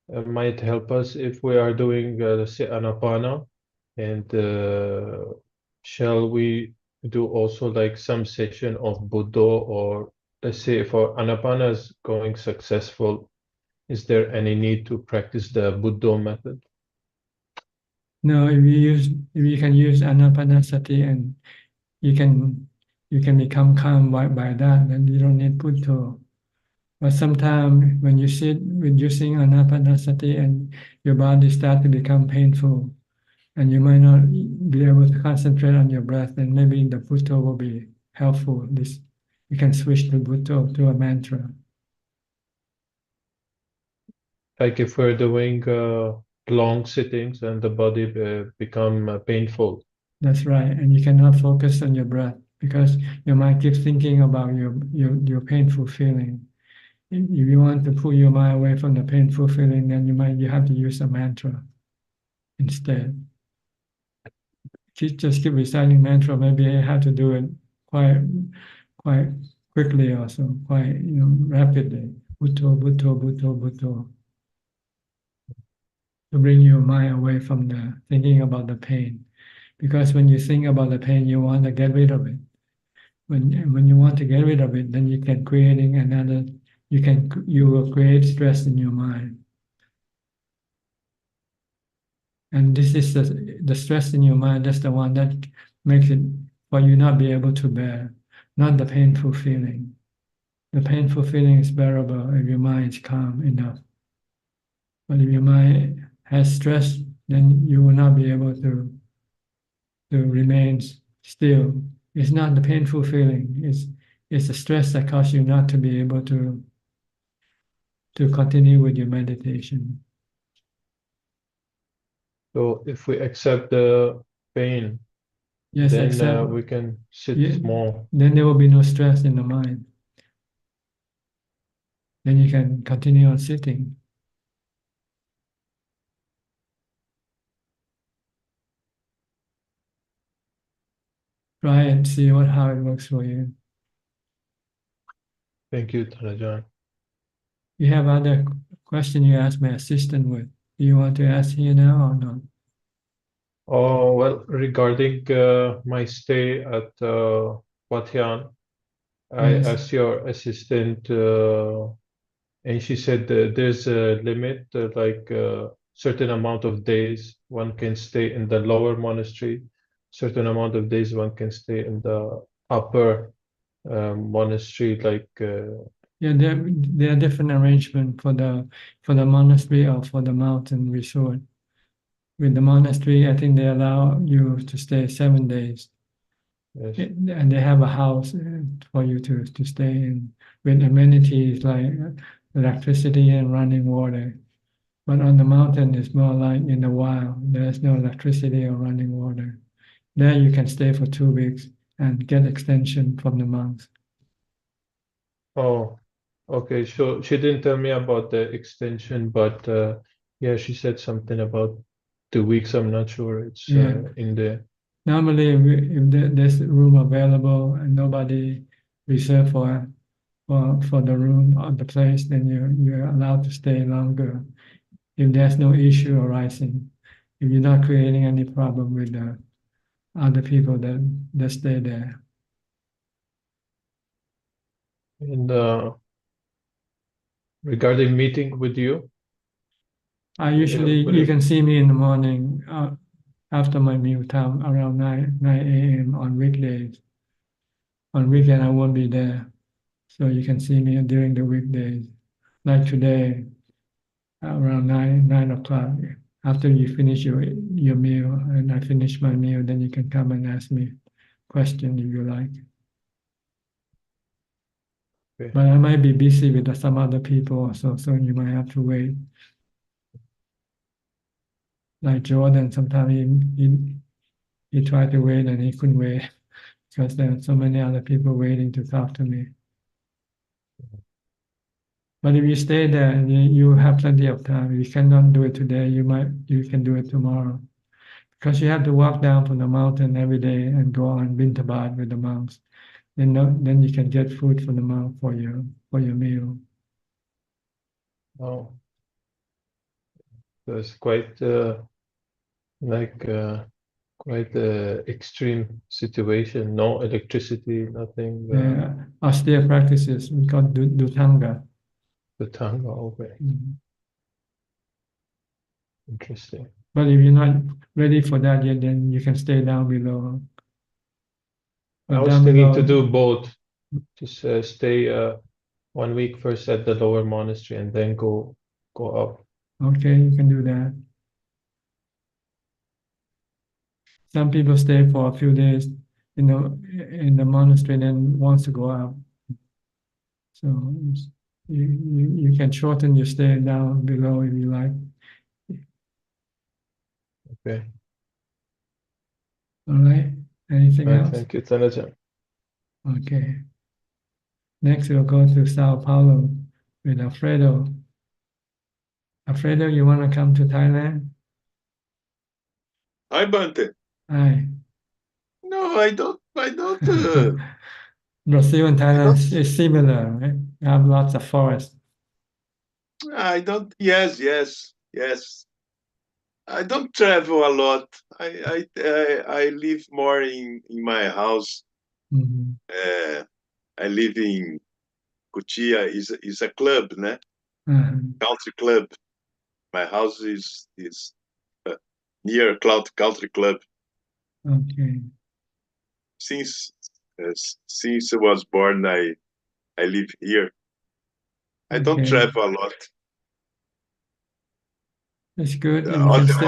[SPEAKER 13] might help us if we are doing, let's say, Anapana? And shall we do also like some session of Buddha, or let's say if our Anapana is going successful, is there any need to practice the Buddha method?
[SPEAKER 2] No, if you can use anapanasati and you can become calm by that, then you don't need Buddha. But sometimes when you sit with using anapanasati and your body starts to become painful, and you might not be able to concentrate on your breath, then maybe the Buddha will be helpful. You can switch the Buddha to a mantra.
[SPEAKER 13] Like if we're doing long sittings and the body become painful.
[SPEAKER 2] That's right, and you cannot focus on your breath because your mind keeps thinking about your painful feeling. If you want to pull your mind away from the painful feeling, then you have to use a mantra instead. Just keep reciting mantra. Maybe you have to do it quite quickly, also quite rapidly. Bhutto, bhutto, bhutto, bhutto, to bring your mind away from the thinking about the pain. Because when you think about the pain, you want to get rid of it. When you want to get rid of it, then you can creating another. You will create stress in your mind, and this is the stress in your mind. That's the one that makes it for you not be able to bear, not the painful feeling. The painful feeling is bearable if your mind is calm enough. But if your mind has stress, then you will not be able to remain still. It's not the painful feeling. It's the stress that causes you not to be able to continue with your meditation.
[SPEAKER 13] So if we accept the pain,
[SPEAKER 2] Yes,
[SPEAKER 13] then
[SPEAKER 2] accept.
[SPEAKER 13] we can sit
[SPEAKER 2] Yeah,
[SPEAKER 13] more.
[SPEAKER 2] then there will be no stress in the mind. Then you can continue on sitting. Try and see how it works for you.
[SPEAKER 13] Thank you, Ajaan.
[SPEAKER 2] You have other question you ask my assistant with. Do you want to ask here now or not?
[SPEAKER 13] Oh, well, regarding my stay at Wat Yan, I
[SPEAKER 2] Yes.
[SPEAKER 13] asked your assistant, and she said there's a limit, like a certain amount of days one can stay in the lower monastery, certain amount of days one can stay in the upper monastery, like
[SPEAKER 2] Yeah, there are different arrangement for the monastery or for the mountain resort. With the monastery, I think they allow you to stay 7 days.
[SPEAKER 13] yes.
[SPEAKER 2] And they have a house for you to stay in with amenities like electricity and running water. But on the mountain, it's more like in the wild. There's no electricity or running water. There you can stay for 2 weeks and get extension from the monks.
[SPEAKER 13] Oh, okay. So she didn't tell me about the extension, but yeah, she said something about 2 weeks. I'm not sure it's
[SPEAKER 2] Yeah.
[SPEAKER 13] in there.
[SPEAKER 2] Normally, if there's room available and nobody reserved for the room or the place, then you're allowed to stay longer. If there's no issue arising, if you're not creating any problem with the other people that stay there.
[SPEAKER 13] And regarding meeting with you,
[SPEAKER 2] I usually
[SPEAKER 13] would
[SPEAKER 2] you
[SPEAKER 13] it-
[SPEAKER 2] can see me in the morning after my meal time around 9 a.m. on weekdays. On weekend I won't be there, so you can see me during the weekdays. Like today, around 9 o'clock. After you finish your meal and I finish my meal, then you can come and ask me question if you like.
[SPEAKER 13] Okay.
[SPEAKER 2] But I might be busy with some other people, so you might have to wait. Like Jordan, sometimes he tried to wait and he couldn't wait because there are so many other people waiting to talk to me. But if you stay there, you have plenty of time. If you cannot do it today, you can do it tomorrow. Because you have to walk down from the mountain every day and go on Bintabat with the monks. Then you can get food from the monk for your meal.
[SPEAKER 13] Oh, so it's quite like quite extreme situation. No electricity, nothing.
[SPEAKER 2] Austere practices we call Dutanga.
[SPEAKER 13] The tongue. Okay.
[SPEAKER 2] Mhm.
[SPEAKER 13] Interesting.
[SPEAKER 2] But if you're not ready for that yet, then you can stay down below.
[SPEAKER 13] I
[SPEAKER 2] But
[SPEAKER 13] was
[SPEAKER 2] down
[SPEAKER 13] thinking
[SPEAKER 2] below,
[SPEAKER 13] to do both. Just stay 1 week first at the lower monastery and then go up.
[SPEAKER 2] okay, you can do that. Some people stay for a few days in the monastery, then wants to go out. So you can shorten your stay down below if you like.
[SPEAKER 13] Okay.
[SPEAKER 2] All right. Anything
[SPEAKER 13] Right.
[SPEAKER 2] else?
[SPEAKER 13] Thank you, Tanajan.
[SPEAKER 2] Okay. Next, we'll go to Sao Paulo with Alfredo. Alfredo, you want to come to Thailand?
[SPEAKER 14] Hi, Bante.
[SPEAKER 2] Hi.
[SPEAKER 14] No, I don't.
[SPEAKER 2] Brazil and Thailand is similar, right? We have lots of forests.
[SPEAKER 14] I don't. Yes, yes, yes. I don't travel a lot. I live more in my house.
[SPEAKER 2] Mhm.
[SPEAKER 14] I live in Cutia is a club, né? Country club. My house is near country club.
[SPEAKER 2] Okay.
[SPEAKER 14] Since I was born, I live here. I don't
[SPEAKER 2] Okay.
[SPEAKER 14] travel a lot.
[SPEAKER 2] That's good. And you can stay.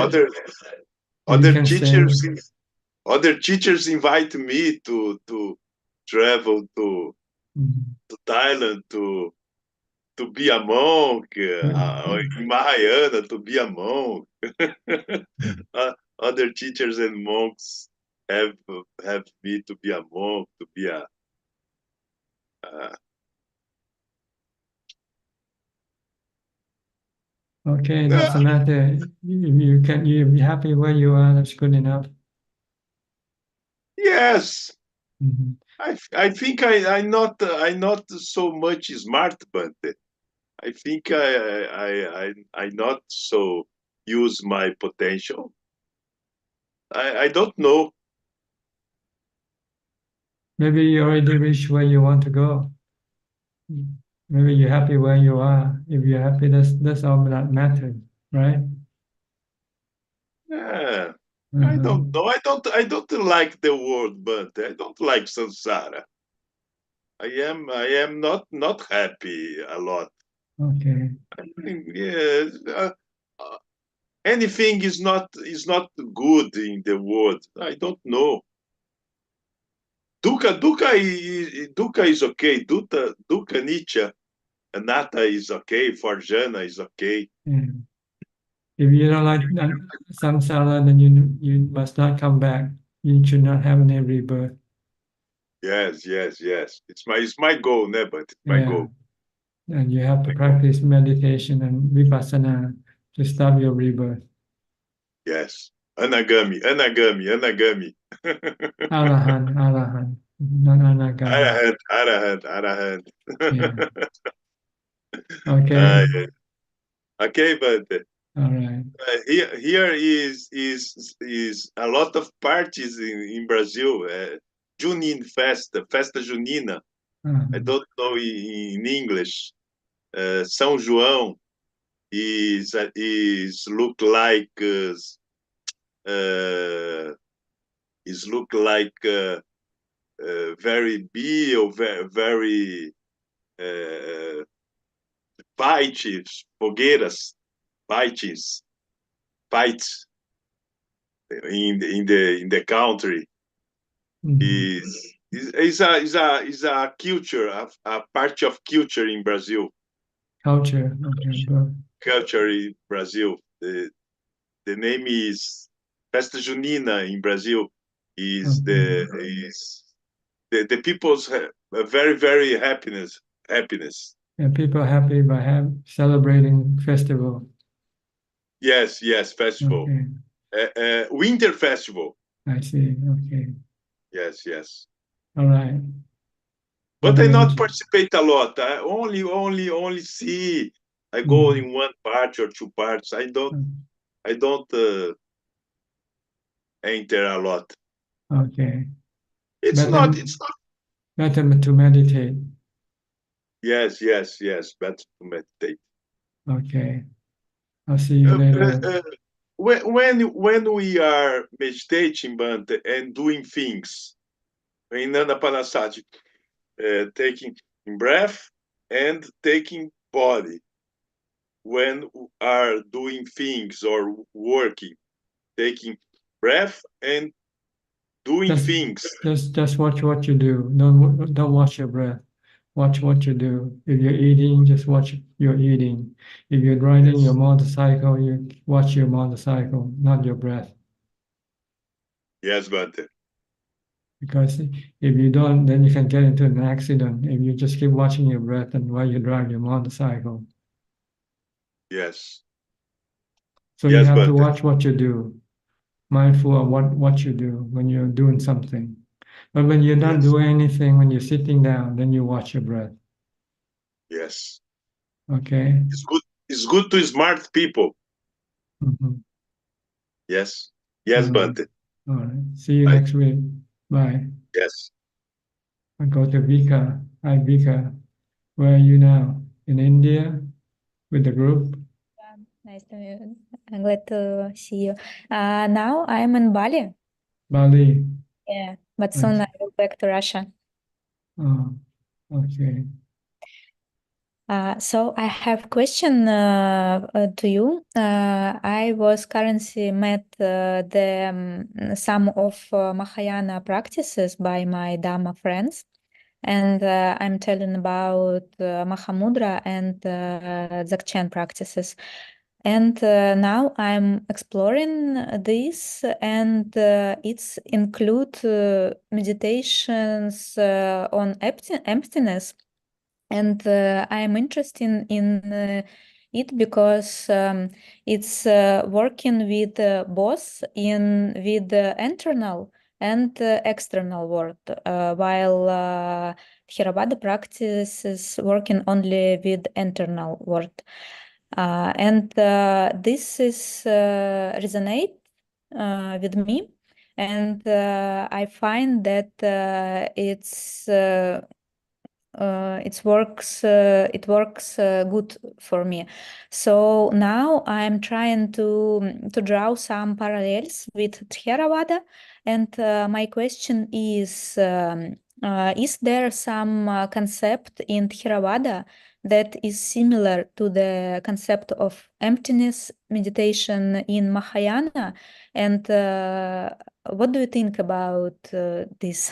[SPEAKER 14] Other
[SPEAKER 2] And you can stay.
[SPEAKER 14] other teachers invite me to travel to
[SPEAKER 2] Mhm.
[SPEAKER 14] Thailand to be a monk, in Mahayana to be a monk. Other teachers and monks have me to be a monk, to be a
[SPEAKER 2] Okay, doesn't matter. You be happy where you are. That's good enough.
[SPEAKER 14] yes.
[SPEAKER 2] Mhm.
[SPEAKER 14] I think I'm not so much smart, but I think I not so use my potential. I don't know.
[SPEAKER 2] Maybe you already reached where you want to go. Maybe you're happy where you are. If you're happy, that's all that matters, right?
[SPEAKER 14] Yeah. I don't know. I don't like the world, but I don't like samsara. I am not happy a lot.
[SPEAKER 2] Okay.
[SPEAKER 14] Yes. Anything is not good in the world. I don't know. Dukkha is okay. Dukkha Nitya, Anatta is okay. For Jhana is okay.
[SPEAKER 2] Yeah. If you don't like samsara, then you must not come back. You should not have any rebirth.
[SPEAKER 14] Yes. It's my goal, ne? But it's my
[SPEAKER 2] Yeah.
[SPEAKER 14] goal.
[SPEAKER 2] And you have to practice meditation and vipassana to stop your rebirth.
[SPEAKER 14] Yes. Anagami.
[SPEAKER 2] Arahant, not anagami.
[SPEAKER 14] Arahant.
[SPEAKER 2] Yeah. Okay.
[SPEAKER 14] Yeah. Okay, but
[SPEAKER 2] All right.
[SPEAKER 14] here is a lot of parties in Brazil. Junine Festa Junina. I don't know in English. São João is look like very big or very fights, fogueiras, fights in the country. Is a culture, a part of culture in Brazil.
[SPEAKER 2] Culture. Okay, good.
[SPEAKER 14] Culture in Brazil. The name is Festa Junina in Brazil. Is the people's very happiness.
[SPEAKER 2] And people are happy by celebrating festival.
[SPEAKER 14] Yes, festival.
[SPEAKER 2] Okay.
[SPEAKER 14] Winter festival.
[SPEAKER 2] I see. Okay.
[SPEAKER 14] Yes.
[SPEAKER 2] All right.
[SPEAKER 14] But I not participate a lot. I only see. I go in one part or two parts. I don't enter a lot.
[SPEAKER 2] Okay.
[SPEAKER 14] It's
[SPEAKER 2] better,
[SPEAKER 14] not.
[SPEAKER 2] Better to meditate.
[SPEAKER 14] Yes. Better to meditate.
[SPEAKER 2] Okay. I'll see you later.
[SPEAKER 14] When we are meditating, Bante, and doing things in Anapanasati, taking breath and taking body, when we are doing things or working, taking breath and doing things.
[SPEAKER 2] Just watch what you do. Don't watch your breath. Watch what you do. If you're eating, just watch your eating. If you're riding your motorcycle, you watch your motorcycle, not your breath.
[SPEAKER 14] Yes, Bante.
[SPEAKER 2] Because if you don't, then you can get into an accident if you just keep watching your breath and while you drive your motorcycle.
[SPEAKER 14] Yes.
[SPEAKER 2] So you have to watch what you do, mindful of what you do when you're doing something. But when you're not doing anything, when you're sitting down, then you watch your breath.
[SPEAKER 14] Yes.
[SPEAKER 2] Okay.
[SPEAKER 14] It's good to smart people.
[SPEAKER 2] Mm-hmm.
[SPEAKER 14] Yes. Yes, Bante.
[SPEAKER 2] All right. See you
[SPEAKER 14] Bye.
[SPEAKER 2] next week. Bye.
[SPEAKER 14] Yes.
[SPEAKER 2] I go to Vika. Hi, Vika. Where are you now? In India with the group?
[SPEAKER 15] Nice to meet you. I'm glad to see you. Now I'm in Bali.
[SPEAKER 2] Bali.
[SPEAKER 15] Yeah, but soon I will back to Russia.
[SPEAKER 2] Oh, okay.
[SPEAKER 15] So I have question to you. I was currently met some of Mahayana practices by my Dhamma friends, and I'm telling about Mahamudra and Dzogchen practices. And now I'm exploring this, and it's include meditations on emptiness. And I am interested in it because it's working with both with the internal and external world, while Theravada practice is working only with internal world. And this is resonate with me, and I find that it works good for me. So now I'm trying to draw some parallels with Theravada, and my question is there some concept in Theravada that is similar to the concept of emptiness meditation in Mahayana? And what do you think about this?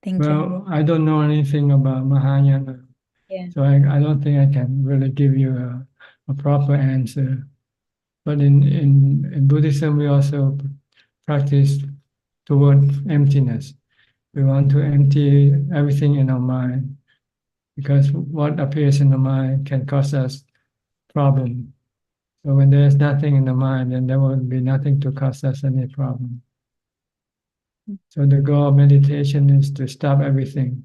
[SPEAKER 15] Thank you.
[SPEAKER 2] Well, I don't know anything about Mahayana,
[SPEAKER 15] Yeah.
[SPEAKER 2] so I don't think I can really give you a proper answer. But in Buddhism, we also practice toward emptiness. We want to empty everything in our mind, because what appears in the mind can cause us problem. So when there's nothing in the mind, then there will be nothing to cause us any problem. So the goal of meditation is to stop everything.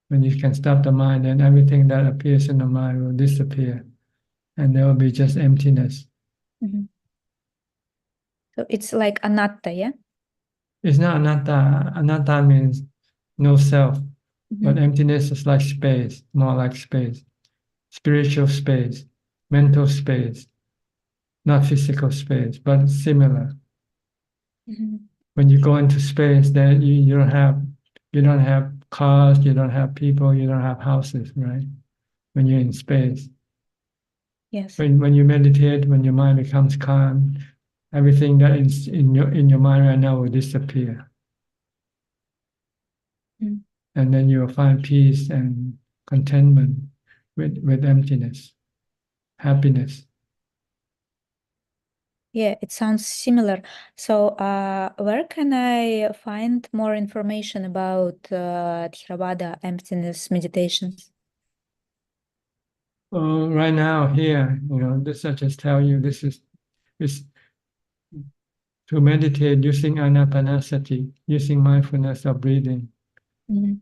[SPEAKER 2] When you can stop the mind, then everything that appears in the mind will disappear, and there will be just emptiness.
[SPEAKER 15] Mhm. So it's like anatta, yeah?
[SPEAKER 2] It's not anatta. Anatta means no self, but emptiness is like space, more like space, spiritual space, mental space, not physical space, but similar. When you go into space, then you don't have cars, you don't have people, you don't have houses, right? When you're in space.
[SPEAKER 15] Yes.
[SPEAKER 2] When you meditate, when your mind becomes calm, everything that is in your mind right now will disappear.
[SPEAKER 15] Mm.
[SPEAKER 2] And then you'll find peace and contentment with emptiness, happiness.
[SPEAKER 15] Yeah, it sounds similar. So, where can I find more information about Theravada emptiness meditations?
[SPEAKER 2] Right now, here, this I just tell you, this is to meditate using anapanasati, using mindfulness of breathing.
[SPEAKER 15] Mhm.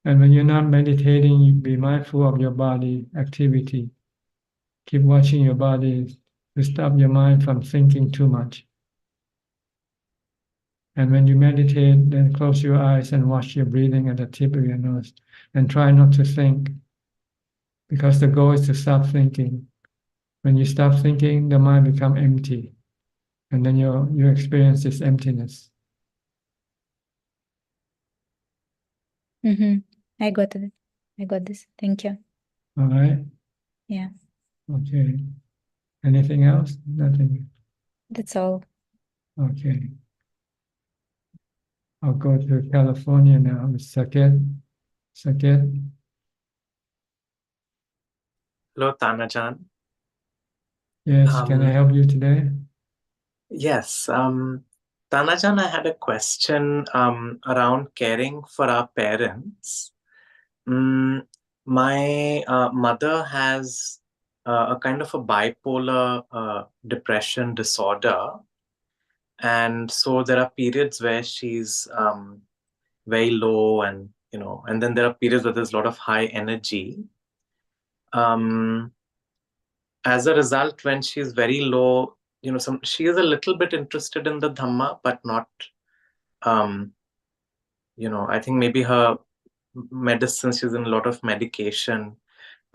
[SPEAKER 2] And when you're not meditating, you be mindful of your body activity. Keep watching your body to stop your mind from thinking too much. And when you meditate, then close your eyes and watch your breathing at the tip of your nose. And try not to think, because the goal is to stop thinking. When you stop thinking, the mind becomes empty. And then you experience this emptiness.
[SPEAKER 15] I got it. I got this. Thank you.
[SPEAKER 2] All right?
[SPEAKER 15] Yeah,
[SPEAKER 2] Okay. Anything else? Nothing.
[SPEAKER 15] that's all.
[SPEAKER 2] Okay. I'll go to California now with Saket. Saket.
[SPEAKER 16] Hello, Tanajan.
[SPEAKER 2] Yes, can I help you today?
[SPEAKER 16] Yes, Tanajan, I had a question around caring for our parents. My mother has a kind of a bipolar depression disorder. And so there are periods where she's very low, and and then there are periods where there's a lot of high energy. As a result, when she's very low, she is a little bit interested in the Dhamma, but not, I think maybe her medicine, she's in a lot of medication,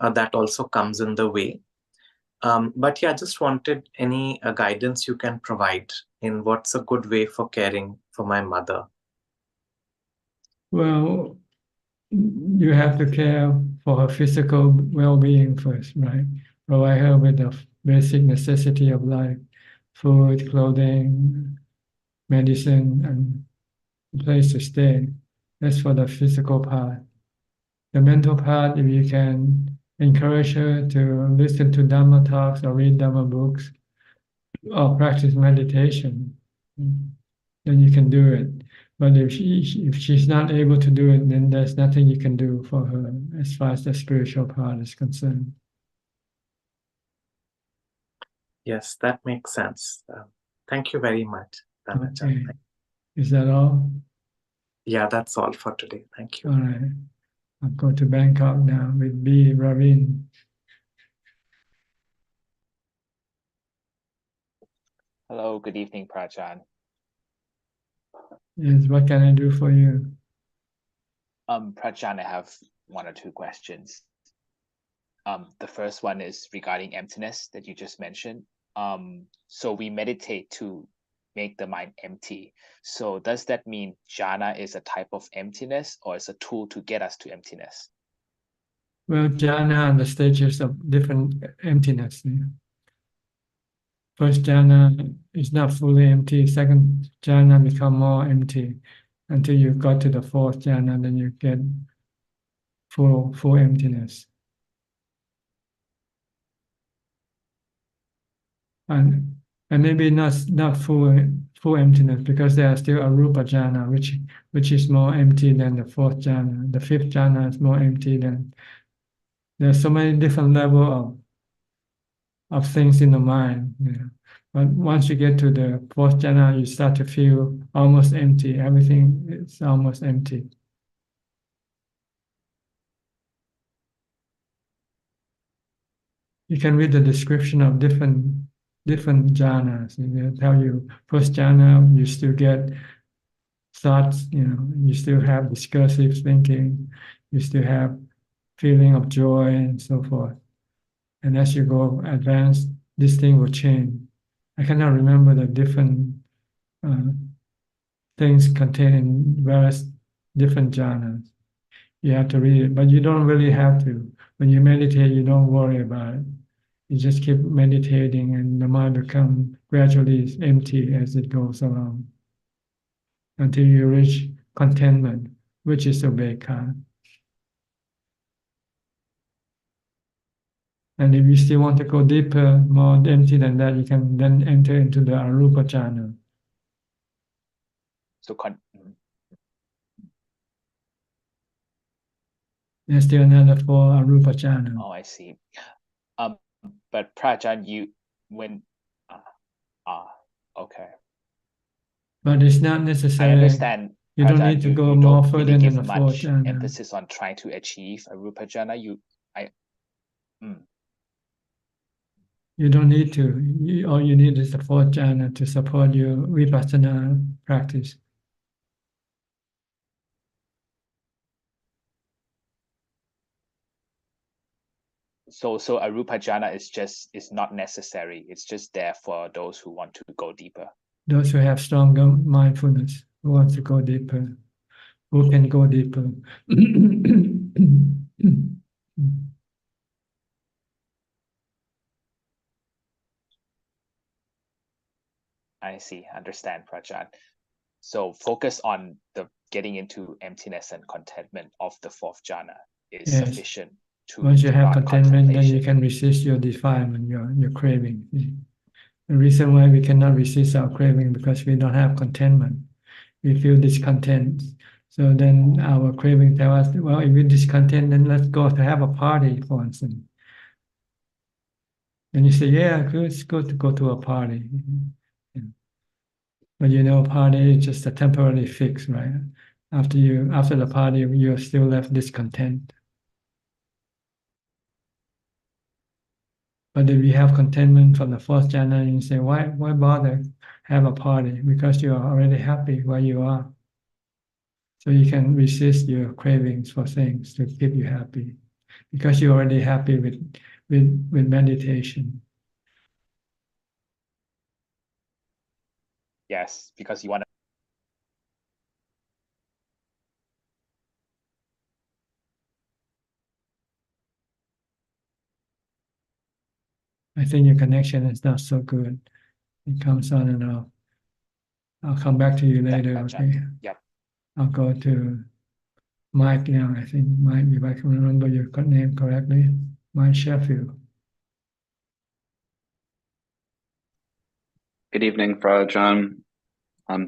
[SPEAKER 16] that also comes in the way. But yeah, I just wanted any guidance you can provide in what's a good way for caring for my mother.
[SPEAKER 2] Well, you have to care for her physical well-being first, right? Provide her with the basic necessity of life, food, clothing, medicine, and a place to stay. That's for the physical part. The mental part, if you can encourage her to listen to Dhamma talks or read Dhamma books or practice meditation, then you can do it. But if she's not able to do it, then there's nothing you can do for her as far as the spiritual part is concerned.
[SPEAKER 16] Yes, that makes sense. Thank you very much, Ajaan.
[SPEAKER 2] Okay. Is that all?
[SPEAKER 16] Yeah, that's all for today. Thank you.
[SPEAKER 2] All right. I'll go to Bangkok now with B. Ravin.
[SPEAKER 17] Hello, good evening, Prajan.
[SPEAKER 2] Yes, what can I do for you?
[SPEAKER 17] Prajan, I have one or two questions. The first one is regarding emptiness that you just mentioned. So we meditate to make the mind empty. So does that mean jhana is a type of emptiness or is a tool to get us to emptiness?
[SPEAKER 2] Well, jhana and the stages of different emptiness. First jhana is not fully empty. Second jhana become more empty until you got to the fourth jhana, then you get full emptiness. And maybe not full emptiness because there are still arupa jhana, which is more empty than the fourth jhana. The fifth jhana is more empty than. There's so many different level of things in the mind. But once you get to the fourth jhana, you start to feel almost empty. Everything is almost empty. You can read the description of different jhanas. They tell you first jhana, you still get thoughts. You still have discursive thinking. You still have feeling of joy and so forth. And as you go advanced, this thing will change. I cannot remember the different things contained in various different jhanas. You have to read it, but you don't really have to. When you meditate, you don't worry about it. You just keep meditating and the mind becomes gradually empty as it goes along until you reach contentment, which is upekkha. And if you still want to go deeper, more empty than that, you can then enter into the arupa jhana.
[SPEAKER 17] So
[SPEAKER 2] There's still another four arupa jhana.
[SPEAKER 17] Oh, I see. But Prajan, okay.
[SPEAKER 2] But it's not necessary.
[SPEAKER 17] I understand.
[SPEAKER 2] You don't need to go more further
[SPEAKER 17] really
[SPEAKER 2] than
[SPEAKER 17] give
[SPEAKER 2] the fourth
[SPEAKER 17] much
[SPEAKER 2] jhana.
[SPEAKER 17] emphasis on trying to achieve a rupa jhana.
[SPEAKER 2] You don't need to. All you need is the fourth jhana to support your vipassana practice.
[SPEAKER 17] So a rupa jhana is not necessary. It's just there for those who want to go deeper.
[SPEAKER 2] Those who have stronger mindfulness, who want to go deeper, who can go deeper.
[SPEAKER 17] I see, understand, Prajan. So focus on the getting into emptiness and contentment of the fourth jhana is
[SPEAKER 2] Yes.
[SPEAKER 17] sufficient to
[SPEAKER 2] Once you have
[SPEAKER 17] start
[SPEAKER 2] contentment, then you can resist your defilement, your craving. The reason why we cannot resist our craving because we don't have contentment. We feel discontent. So then our craving tells us, well, if we're discontent, then let's go to have a party, for instance. And you say, yeah, it's good to go to a party. But party is just a temporary fix, right? After the party, you're still left discontent. But if you have contentment from the fourth jhana, you say, why bother have a party? Because you are already happy where you are. So you can resist your cravings for things to keep you happy, because you're already happy with meditation.
[SPEAKER 17] Yes, because you want to.
[SPEAKER 2] I think your connection is not so good. It comes on and off. I'll come back to you later, okay?
[SPEAKER 17] Yep.
[SPEAKER 2] I'll go to Mike now. I think Mike, if I can remember your name correctly, Mike Sheffield.
[SPEAKER 18] Good evening, Fra Ajaan.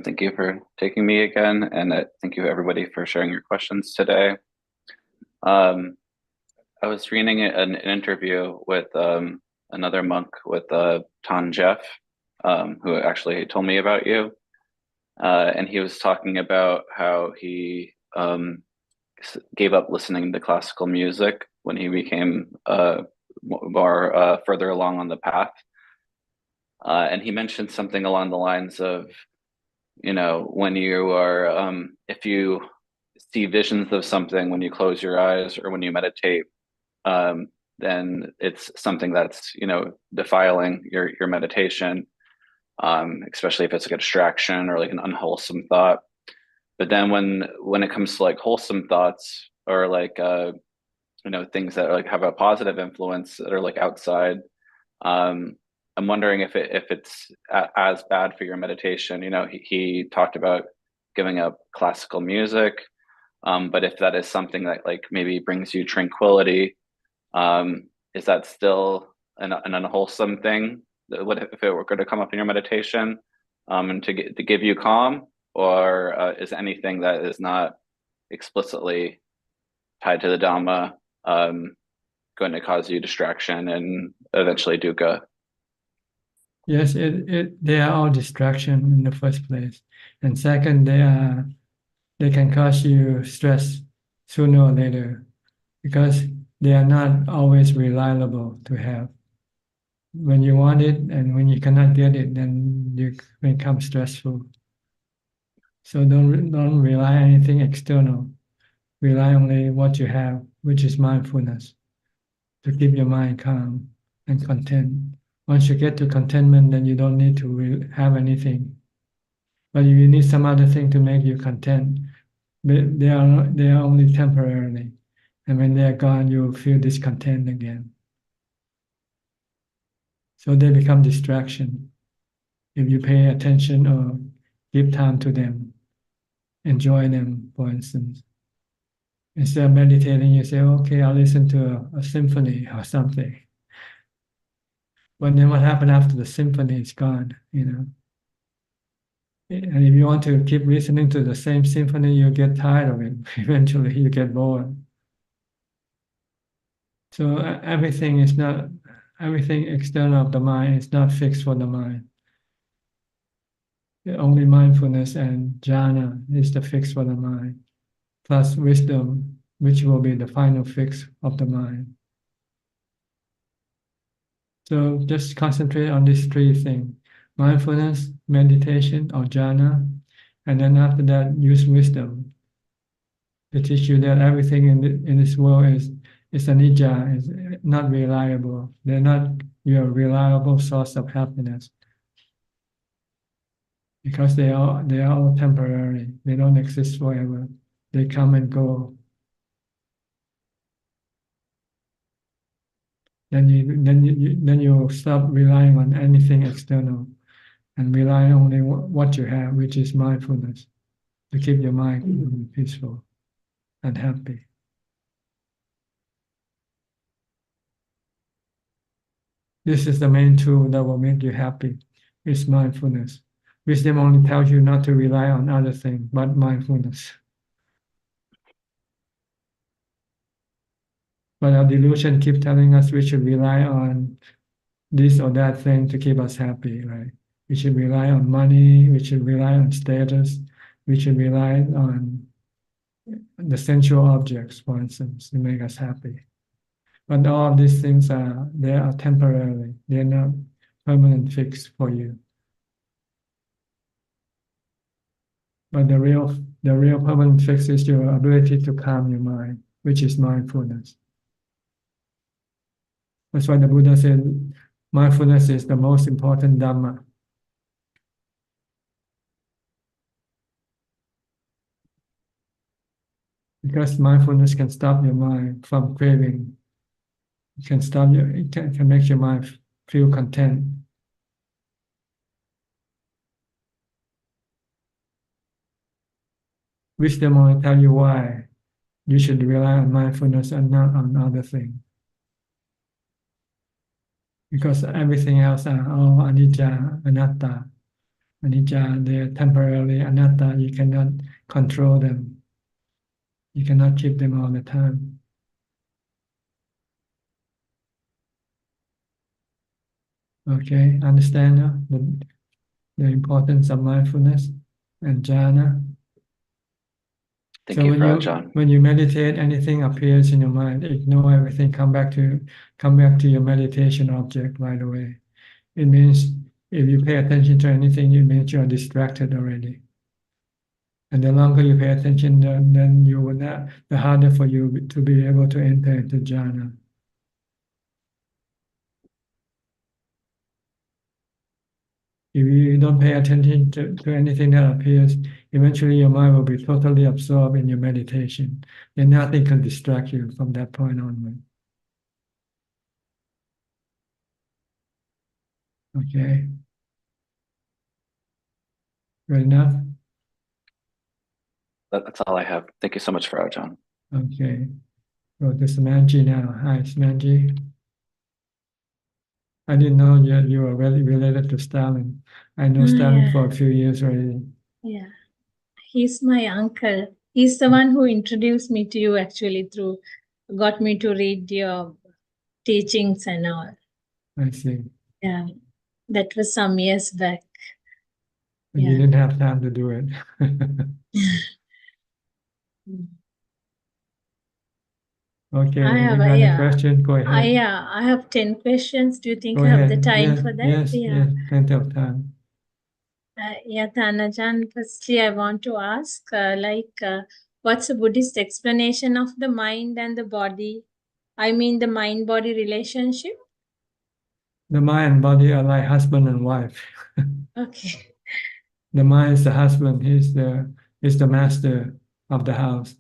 [SPEAKER 18] Thank you for taking me again, and thank you everybody for sharing your questions today. I was reading an interview with another monk with Tan Jeff, who actually told me about you, and he was talking about how he gave up listening to classical music when he became more further along on the path. And he mentioned something along the lines of, when you are, if you see visions of something when you close your eyes or when you meditate, then it's something that's, defiling your meditation, especially if it's like a distraction or like an unwholesome thought. But then when it comes to like wholesome thoughts or like, things that like have a positive influence that are like outside, I'm wondering if it's as bad for your meditation. He talked about giving up classical music, but if that is something that like maybe brings you tranquility, is that still an unwholesome thing? What if it were going to come up in your meditation, and to give you calm, or is anything that is not explicitly tied to the Dhamma going to cause you distraction and eventually dukkha?
[SPEAKER 2] Yes, they are all distraction in the first place, and second, they can cause you stress sooner or later, because they are not always reliable to have. When you want it and when you cannot get it, then you become stressful. So don't rely on anything external. Rely only what you have, which is mindfulness, to keep your mind calm and content. Once you get to contentment, then you don't need to have anything. But you need some other thing to make you content. But they are only temporarily, and when they are gone, you will feel discontent again. So they become distraction. If you pay attention or give time to them, enjoy them, for instance. Instead of meditating, you say, okay, I'll listen to a symphony or something. But then what happened after the symphony is gone, And if you want to keep listening to the same symphony, you get tired of it. Eventually, you get bored. So everything external of the mind is not fixed for the mind. Only mindfulness and jhana is the fix for the mind, plus wisdom, which will be the final fix of the mind. So just concentrate on these three things: mindfulness, meditation, or jhana, and then after that, use wisdom to teach you that everything in this world is anicca, is not reliable. They're not your reliable source of happiness, because they are all temporary. They don't exist forever. They come and go. Then you stop relying on anything external and rely only what you have, which is mindfulness, to keep your mind peaceful and happy. This is the main tool that will make you happy, is mindfulness. Wisdom only tells you not to rely on other things but mindfulness. But our delusion keep telling us we should rely on this or that thing to keep us happy, right? We should rely on money, we should rely on status, we should rely on the sensual objects, for instance, to make us happy. But all these things they are temporary. They're not permanent fix for you. But the real permanent fix is your ability to calm your mind, which is mindfulness. That's why the Buddha said mindfulness is the most important Dhamma. Because mindfulness can stop your mind from craving. It can make your mind feel content. Wisdom will tell you why you should rely on mindfulness and not on other things. Because everything else are all anicca, anatta. Anicca, they're temporarily, anatta, you cannot control them. You cannot keep them all the time. Okay, understand the importance of mindfulness and jhana.
[SPEAKER 18] Thank
[SPEAKER 2] So
[SPEAKER 18] you for Ajaan.
[SPEAKER 2] when you meditate, anything appears in your mind, ignore everything, come back to your meditation object right away. It means if you pay attention to anything, it means you are distracted already. And the longer you pay attention, then you will not, the harder for you to be able to enter into jhana. If you don't pay attention to anything that appears, eventually your mind will be totally absorbed in your meditation. And nothing can distract you from that point onward. Okay. Good enough?
[SPEAKER 18] That's all I have. Thank you so much for Ajaan.
[SPEAKER 2] Okay. Go to Samanji now. Hi, Samanji. I didn't know you were really related to Stalin. I know Stalin
[SPEAKER 19] Yeah,
[SPEAKER 2] for a few years already.
[SPEAKER 19] yeah. He's my uncle. He's the one who introduced me to you actually got me to read your teachings and all.
[SPEAKER 2] I see.
[SPEAKER 19] Yeah, that was some years back.
[SPEAKER 2] But you didn't have time to do it. Okay,
[SPEAKER 19] I have
[SPEAKER 2] any other question? Go ahead.
[SPEAKER 19] I have 10 questions. Do you think
[SPEAKER 2] Go
[SPEAKER 19] I have the
[SPEAKER 2] ahead.
[SPEAKER 19] time
[SPEAKER 2] Yes,
[SPEAKER 19] for that?
[SPEAKER 2] yes, yes, plenty of time.
[SPEAKER 19] Tanajan, firstly, I want to ask, what's a Buddhist explanation of the mind and the body? I mean, the mind-body relationship.
[SPEAKER 2] The mind and body are like husband and wife.
[SPEAKER 19] Okay.
[SPEAKER 2] The mind is the husband. He's the master of the house.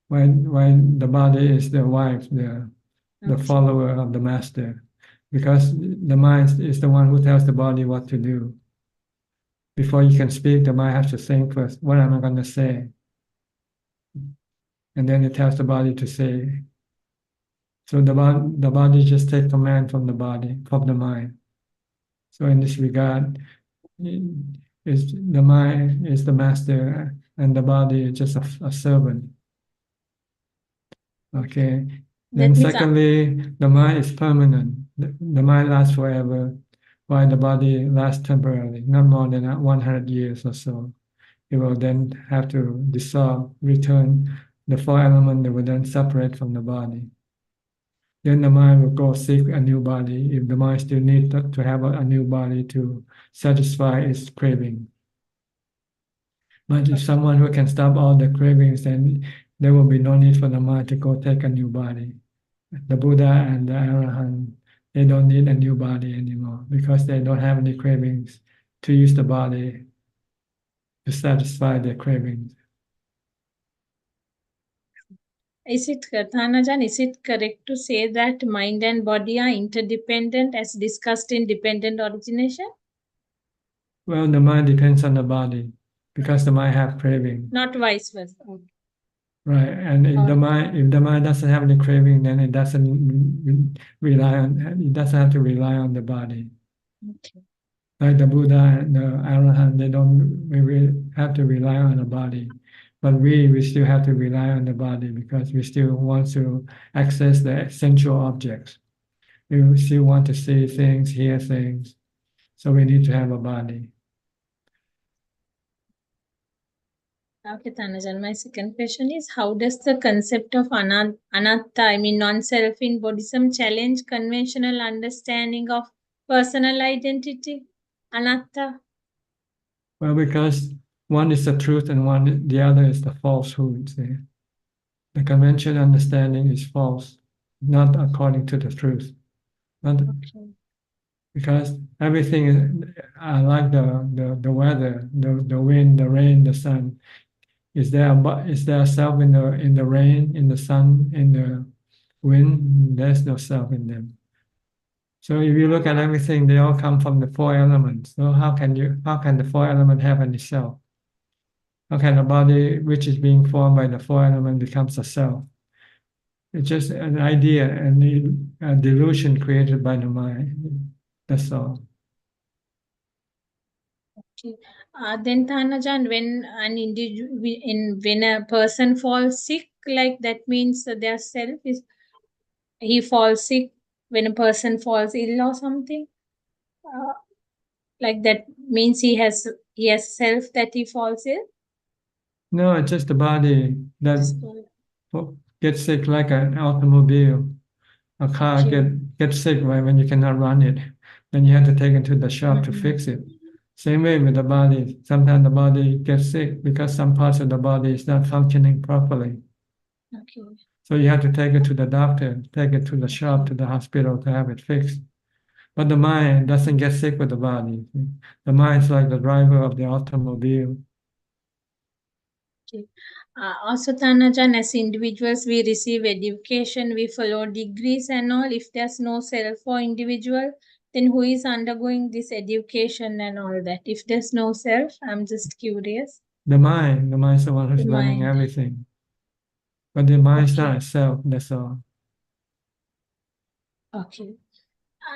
[SPEAKER 2] When the body is the wife, the follower of the master. Because the mind is the one who tells the body what to do. Before you can speak, the mind has to think first, what am I going to say? And then it tells the body to say. So the body just takes command from the mind. So in this regard, the mind is the master and the body is just a servant. Okay. Then secondly, the mind is permanent. The mind lasts forever, while the body lasts temporarily, not more than 100 years or so. It will then have to dissolve, return. The four elements will then separate from the body. Then the mind will go seek a new body if the mind still needs to have a new body to satisfy its craving. But if someone who can stop all the cravings, then there will be no need for the mind to go take a new body. The Buddha and the Arahant, they don't need a new body anymore because they don't have any cravings to use the body to satisfy their cravings.
[SPEAKER 19] Is it, Thanajan, is it correct to say that mind and body are interdependent as discussed in dependent origination?
[SPEAKER 2] Well, the mind depends on the body because the mind have craving.
[SPEAKER 19] Not vice versa. Okay.
[SPEAKER 2] Right, and if the mind doesn't have any craving, then it doesn't rely on. It doesn't have to rely on the body.
[SPEAKER 19] Okay.
[SPEAKER 2] Like the Buddha and the Arahant, they don't really have to rely on the body, but we still have to rely on the body because we still want to access the essential objects. We still want to see things, hear things, so we need to have a body.
[SPEAKER 19] Okay, Tanajan, my second question is, how does the concept of anatta, I mean non-self in Buddhism, challenge conventional understanding of personal identity? Anatta.
[SPEAKER 2] Well, because one is the truth and the other is the falsehood. See? The conventional understanding is false, not according to the truth. Not because everything is like the weather, the wind, the rain, the sun. Is there self in the rain, in the sun, in the wind? There's no self in them. So if you look at everything, they all come from the four elements. So how can the four elements have any self? How can a body which is being formed by the four elements becomes a self? It's just an idea and a delusion created by the mind. That's all.
[SPEAKER 19] Okay. Then Tanajan, when an when a person falls sick, like that means that their self is, he falls sick when a person falls ill or something. Like that means he has self that he falls ill.
[SPEAKER 2] No, it's just the body that gets sick like an automobile. A car gets sick when you cannot run it. Then you have to take it to the shop to fix it. Same way with the body. Sometimes the body gets sick because some parts of the body is not functioning properly.
[SPEAKER 19] Okay.
[SPEAKER 2] So you have to take it to the doctor, take it to the shop, to the hospital to have it fixed. But the mind doesn't get sick with the body. The mind is like the driver of the automobile.
[SPEAKER 19] Okay. Also, Tanajan, as individuals, we receive education, we follow degrees and all. If there's no self for individual, then who is undergoing this education and all that? If there's no self, I'm just curious.
[SPEAKER 2] The mind is the one who's learning everything. But the mind is not a self, that's all.
[SPEAKER 19] Okay.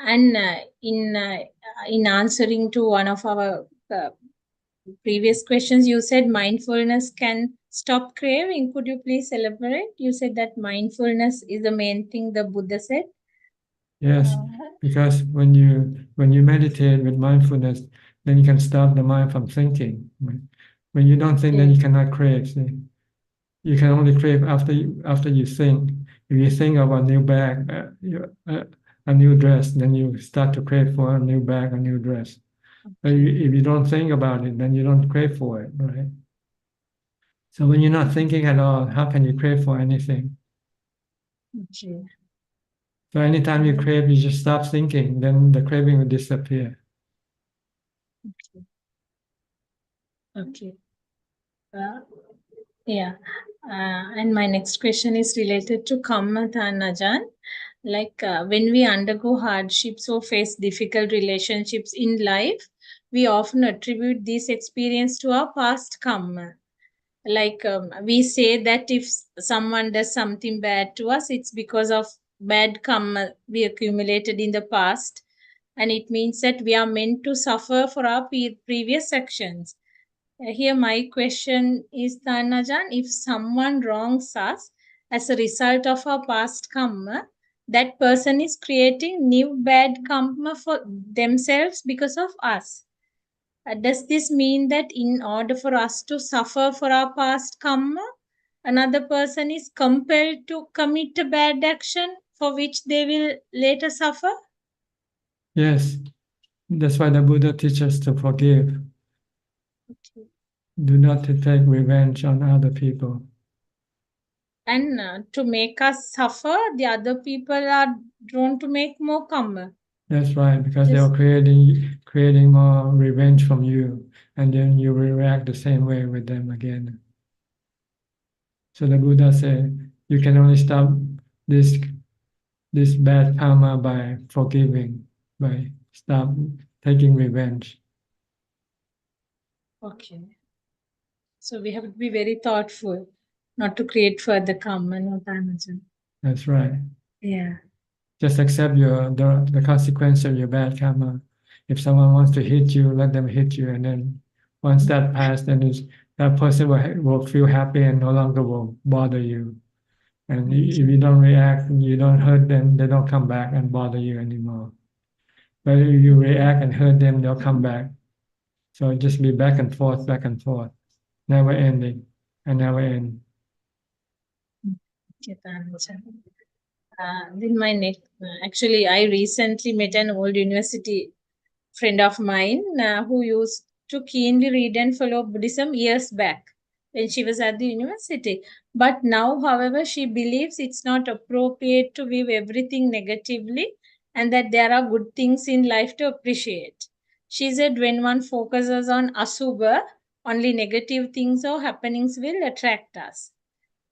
[SPEAKER 19] And in answering to one of our previous questions, you said mindfulness can stop craving. Could you please elaborate? You said that mindfulness is the main thing the Buddha said.
[SPEAKER 2] Yes, because when you meditate with mindfulness, then you can stop the mind from thinking. When you don't think, then you cannot crave. See? You can only crave after you think. If you think of a new bag, a new dress, then you start to crave for a new bag, a new dress. But if you don't think about it, then you don't crave for it, right? So when you're not thinking at all, how can you crave for anything?
[SPEAKER 19] Okay.
[SPEAKER 2] So anytime you crave, you just stop thinking, then the craving will disappear.
[SPEAKER 19] Okay. Yeah. And my next question is related to Kamma Ajaan. Like when we undergo hardships or face difficult relationships in life, we often attribute this experience to our past karma. Like we say that if someone does something bad to us, it's because of bad karma we accumulated in the past. And it means that we are meant to suffer for our previous actions. Here my question is, Tanajan, if someone wrongs us as a result of our past karma, that person is creating new bad karma for themselves because of us. Does this mean that in order for us to suffer for our past karma, another person is compelled to commit a bad action for which they will later suffer?
[SPEAKER 2] Yes, that's why the Buddha teaches us to forgive.
[SPEAKER 19] Okay.
[SPEAKER 2] Do not to take revenge on other people.
[SPEAKER 19] And to make us suffer, the other people are drawn to make more karma.
[SPEAKER 2] That's right, because they are creating more revenge from you, and then you will react the same way with them again. So the Buddha said, you can only stop this bad karma by forgiving, by stop taking revenge.
[SPEAKER 19] Okay. So we have to be very thoughtful not to create further karma, no Tanajan.
[SPEAKER 2] That's right.
[SPEAKER 19] Yeah.
[SPEAKER 2] Just accept the consequence of your bad karma. If someone wants to hit you, let them hit you, and then once that passes, then that person will feel happy and no longer will bother you. And if you don't react, you don't hurt them, they don't come back and bother you anymore. But if you react and hurt them, they'll come back. So just be back and forth, never ending. and never end.
[SPEAKER 19] Okay, Tanajan. Then my next, actually, I recently met an old university friend of mine who used to keenly read and follow Buddhism years back when she was at the university. But now, however, she believes it's not appropriate to view everything negatively and that there are good things in life to appreciate. She said when one focuses on Asubha, only negative things or happenings will attract us.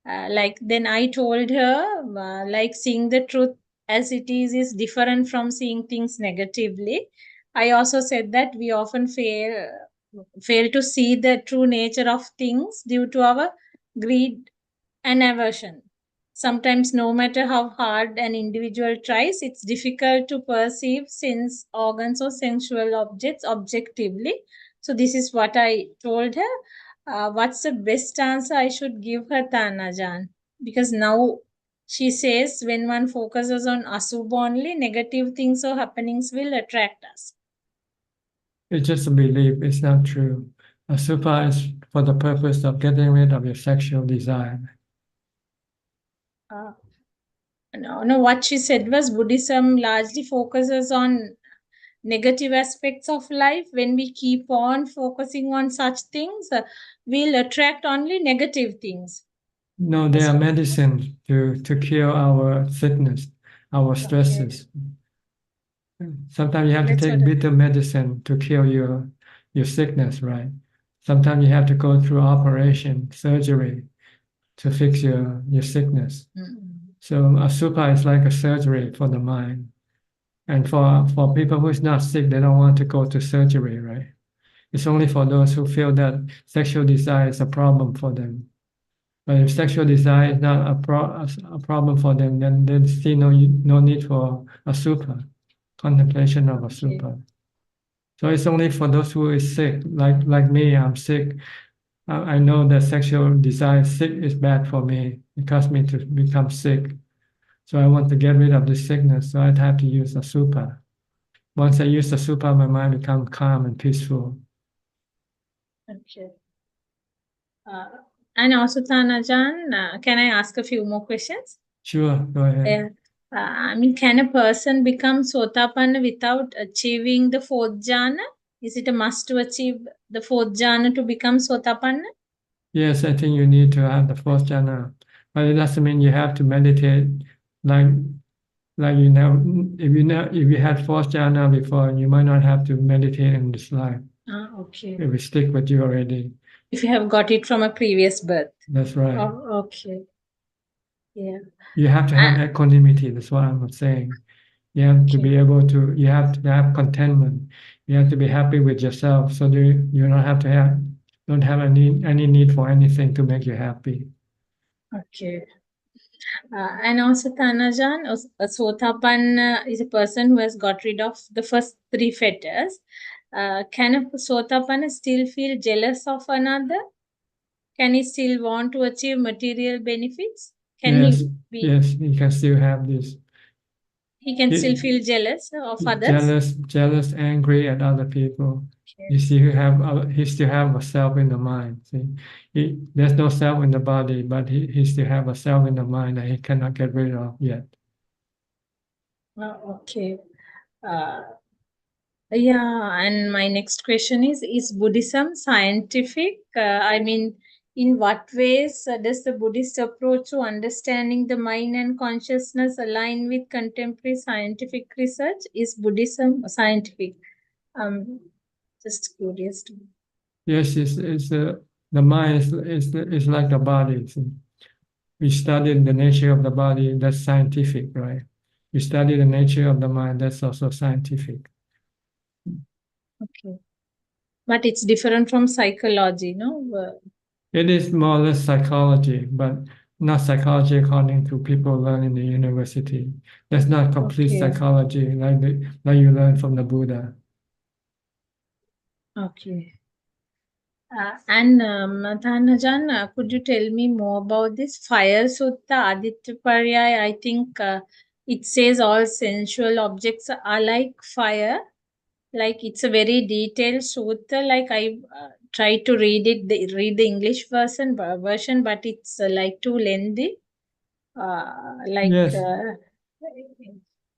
[SPEAKER 19] Like then I told her like seeing the truth as it is different from seeing things negatively. I also said that we often fail to see the true nature of things due to our greed and aversion. Sometimes no matter how hard an individual tries, it's difficult to perceive sense organs or sensual objects objectively. So this is what I told her. What's the best answer I should give her, Tanajan? Because now she says when one focuses on Asubha only, negative things or happenings will attract us.
[SPEAKER 2] It's just a belief, it's not true. Asubha is for the purpose of getting rid of your sexual desire.
[SPEAKER 19] No, what she said was Buddhism largely focuses on negative aspects of life. When we keep on focusing on such things, we'll attract only negative things.
[SPEAKER 2] No, they are medicine to cure our sickness, our stresses. Sometimes you have to take bitter medicine to cure your sickness, right? Sometimes you have to go through operation, surgery to fix your sickness. So Asubha is like a surgery for the mind. And for people who is not sick, they don't want to go to surgery, right? It's only for those who feel that sexual desire is a problem for them. But if sexual desire is not a problem for them, then they see no need for Asubha, contemplation of Asubha. So it's only for those who is sick, like me, I'm sick. I know that sexual desire is bad for me. It caused me to become sick. So I want to get rid of this sickness, so I'd have to use Asubha. Once I use Asubha, my mind becomes calm and peaceful.
[SPEAKER 19] Okay. And also, Tanajan, can I ask a few more questions?
[SPEAKER 2] Sure, go ahead.
[SPEAKER 19] I mean, can a person become Sotapanna without achieving the fourth jhana? Is it a must to achieve the fourth jhana to become Sotapanna?
[SPEAKER 2] Yes, I think you need to have the fourth jhana, but it doesn't mean you have to meditate like you know. If you had fourth jhana before, you might not have to meditate in this life.
[SPEAKER 19] Okay.
[SPEAKER 2] It will stick with you already.
[SPEAKER 19] If you have got it from a previous birth.
[SPEAKER 2] That's right.
[SPEAKER 19] Oh, okay. Yeah.
[SPEAKER 2] You have to have equanimity. That's what I'm saying. You have to be able to. You have to have contentment. You have to be happy with yourself, so you don't have any need for anything to make you happy.
[SPEAKER 19] Okay. And also, Tanajan, a Sotapanna is a person who has got rid of the first three fetters. Can a Sotapanna still feel jealous of another? Can he still want to achieve material benefits?
[SPEAKER 2] Yes, he can still have this.
[SPEAKER 19] He can still feel jealous of others?
[SPEAKER 2] Jealous, angry at other people. He still have a self in the mind. See, there's no self in the body, but he still have a self in the mind that he cannot get rid of yet.
[SPEAKER 19] Okay. Yeah, and my next question is Buddhism scientific? I mean, in what ways does the Buddhist approach to understanding the mind and consciousness align with contemporary scientific research? Is Buddhism scientific? Just curious to.
[SPEAKER 2] Yes, the mind is like the body. See? We study the nature of the body, that's scientific, right? We study the nature of the mind, that's also scientific.
[SPEAKER 19] Okay. But it's different from psychology, no?
[SPEAKER 2] It is more or less psychology, but not psychology according to people learn in the university. That's not complete psychology like you learn from the Buddha.
[SPEAKER 19] Okay. And Dhanajan, could you tell me more about this Fire Sutta Aditya Pariyaya? I think it says all sensual objects are like fire. Like it's a very detailed sutta. Like I try to read read the English version, but it's like too lengthy.
[SPEAKER 2] Yes.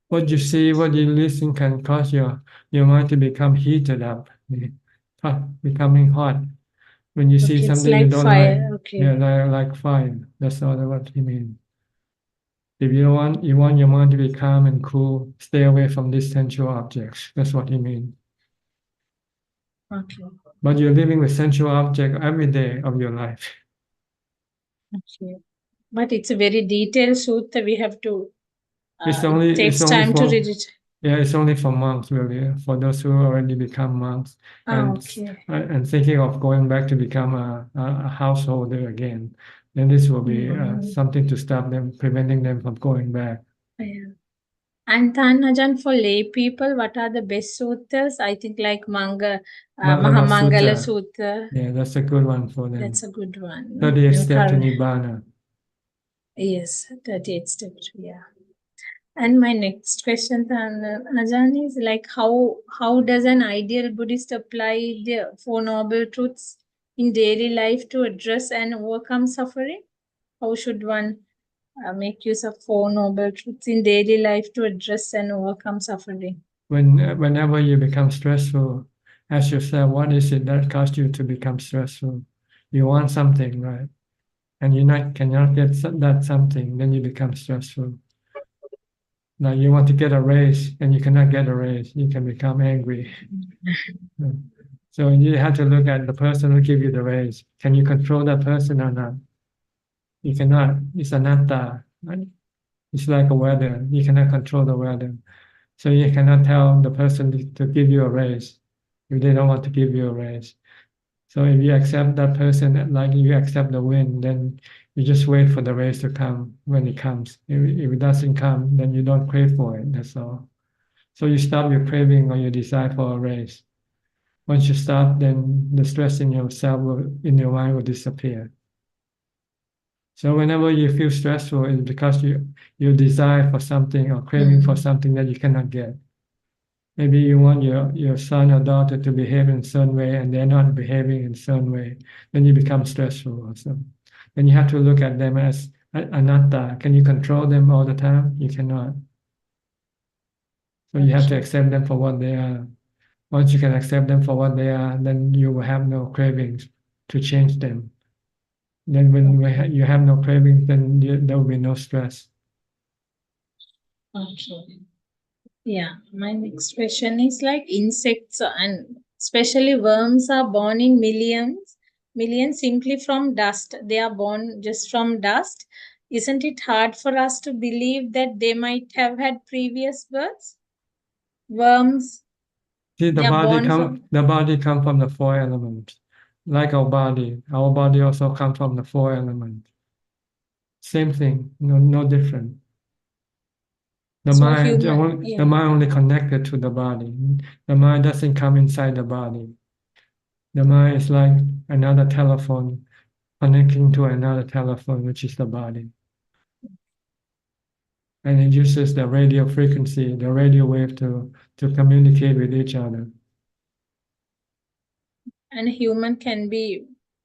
[SPEAKER 2] What you see, what you listen can cause your mind to become heated up, becoming hot. When you see
[SPEAKER 19] Okay, it's
[SPEAKER 2] something you
[SPEAKER 19] like
[SPEAKER 2] don't
[SPEAKER 19] fire.
[SPEAKER 2] like,
[SPEAKER 19] Okay.
[SPEAKER 2] yeah, like fire. That's all what he means. If you want your mind to be calm and cool, stay away from these sensual objects. That's what he means.
[SPEAKER 19] Okay.
[SPEAKER 2] But you're living with sensual object every day of your life.
[SPEAKER 19] Okay. But it's a very detailed sutta. We have to.
[SPEAKER 2] It's
[SPEAKER 19] It
[SPEAKER 2] only
[SPEAKER 19] takes time to read it.
[SPEAKER 2] Yeah, it's only for monks really. For those who already become monks
[SPEAKER 19] Okay.
[SPEAKER 2] and thinking of going back to become a householder again, then this will be something to stop them, preventing them from going back.
[SPEAKER 19] Yeah. And then, Ajahn, for lay people, what are the best suttas? I think like Mahamangala Sutta.
[SPEAKER 2] Yeah, that's a good one for them.
[SPEAKER 19] That's a good one.
[SPEAKER 2] 38
[SPEAKER 19] And
[SPEAKER 2] step to Nibbana.
[SPEAKER 19] Yes, 38 steps. Yeah. And my next question, Ajahn, is like how does an ideal Buddhist apply the Four Noble Truths in daily life to address and overcome suffering? How should one make use of Four Noble Truths in daily life to address and overcome suffering?
[SPEAKER 2] Whenever you become stressful, ask yourself, what is it that caused you to become stressful? You want something, right? And you cannot get that something, then you become stressful. Now you want to get a raise and you cannot get a raise, you can become angry. So you have to look at the person who give you the raise. Can you control that person or not? You cannot. It's anatta. Right? It's like a weather. You cannot control the weather. So you cannot tell the person to give you a raise if they don't want to give you a raise. So if you accept that person like you accept the wind, then you just wait for the raise to come when it comes. If it doesn't come, then you don't crave for it. That's all. So you stop your craving or your desire for a raise. Once you stop, then the stress in yourself in your mind will disappear. So whenever you feel stressful, it's because you desire for something or craving for something that you cannot get. Maybe you want your son or daughter to behave in a certain way and they're not behaving in a certain way. Then you become stressful also. Then you have to look at them as anatta. Can you control them all the time? You cannot. So you have to accept them for what they are. Once you can accept them for what they are, then you will have no cravings to change them. Then when you have no cravings, then there will be no stress.
[SPEAKER 19] Okay. Yeah, my next question is like insects and especially worms are born in millions simply from dust. They are born just from dust. Isn't it hard for us to believe that they might have had previous births? Worms.
[SPEAKER 2] See,
[SPEAKER 19] They are born from.
[SPEAKER 2] the body come from the four elements. Like our body also come from the four elements. Same thing, no different. The
[SPEAKER 19] So
[SPEAKER 2] mind,
[SPEAKER 19] human,
[SPEAKER 2] the mind only connected to the body. The mind doesn't come inside the body. The mind is like another telephone connecting to another telephone, which is the body. And it uses the radio frequency, the radio wave to communicate with each other.
[SPEAKER 19] And human can be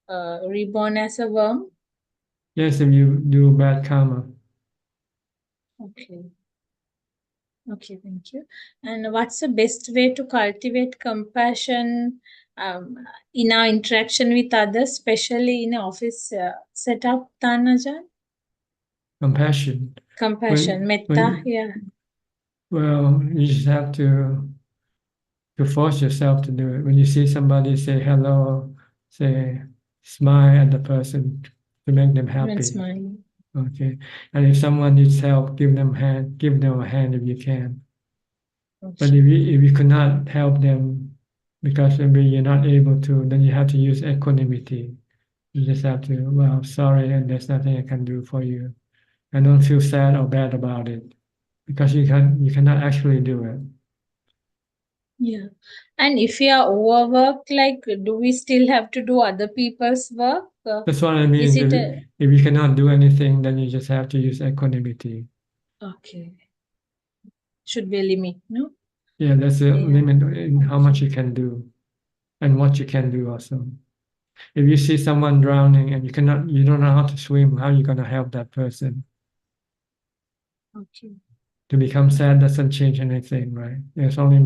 [SPEAKER 19] reborn as a worm?
[SPEAKER 2] Yes, if you do bad karma.
[SPEAKER 19] Okay. Okay, thank you. And what's the best way to cultivate compassion in our interaction with others, especially in an office setup, Tanajan?
[SPEAKER 2] Compassion.
[SPEAKER 19] Compassion, metta, yeah.
[SPEAKER 2] Well, you just have to force yourself to do it. When you see somebody, say hello, say smile at the person to make them happy.
[SPEAKER 19] When smiling.
[SPEAKER 2] Okay. And if someone needs help, give them a hand if you can.
[SPEAKER 19] Okay.
[SPEAKER 2] But if you could not help them because maybe you're not able to, then you have to use equanimity. You just have to, well, sorry, and there's nothing I can do for you. And don't feel sad or bad about it because you cannot actually do it.
[SPEAKER 19] Yeah. And if we are overworked, like, do we still have to do other people's work?
[SPEAKER 2] That's what I mean.
[SPEAKER 19] Is it
[SPEAKER 2] If you cannot do anything, then you just have to use equanimity.
[SPEAKER 19] okay. Should be a limit, no?
[SPEAKER 2] Yeah, that's a limit in how much you can do and what you can do also. If you see someone drowning and you don't know how to swim, how are you going to help that person?
[SPEAKER 19] Okay.
[SPEAKER 2] To become sad doesn't change anything, right? It's only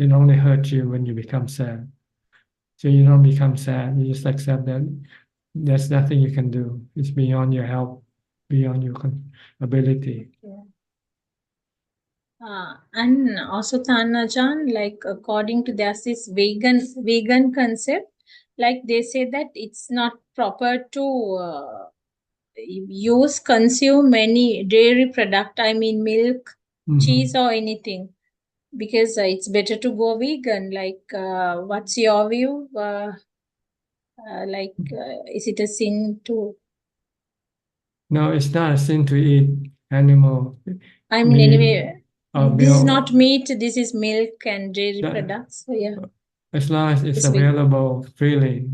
[SPEAKER 2] it only hurts you when you become sad. So you don't become sad. You just accept that there's nothing you can do. It's beyond your help, beyond your ability.
[SPEAKER 19] Yeah. And also Tanajan, like according to there's this vegan concept, like they say that it's not proper to consume any dairy product, I mean milk, cheese or anything, because it's better to go vegan. Like what's your view? Is it a sin to?
[SPEAKER 2] No, it's not a sin to eat animal.
[SPEAKER 19] I mean, anyway, this is
[SPEAKER 2] milk.
[SPEAKER 19] not meat, this is milk and dairy
[SPEAKER 2] That-
[SPEAKER 19] products. So yeah.
[SPEAKER 2] As long as it's
[SPEAKER 19] It's vegan.
[SPEAKER 2] available freely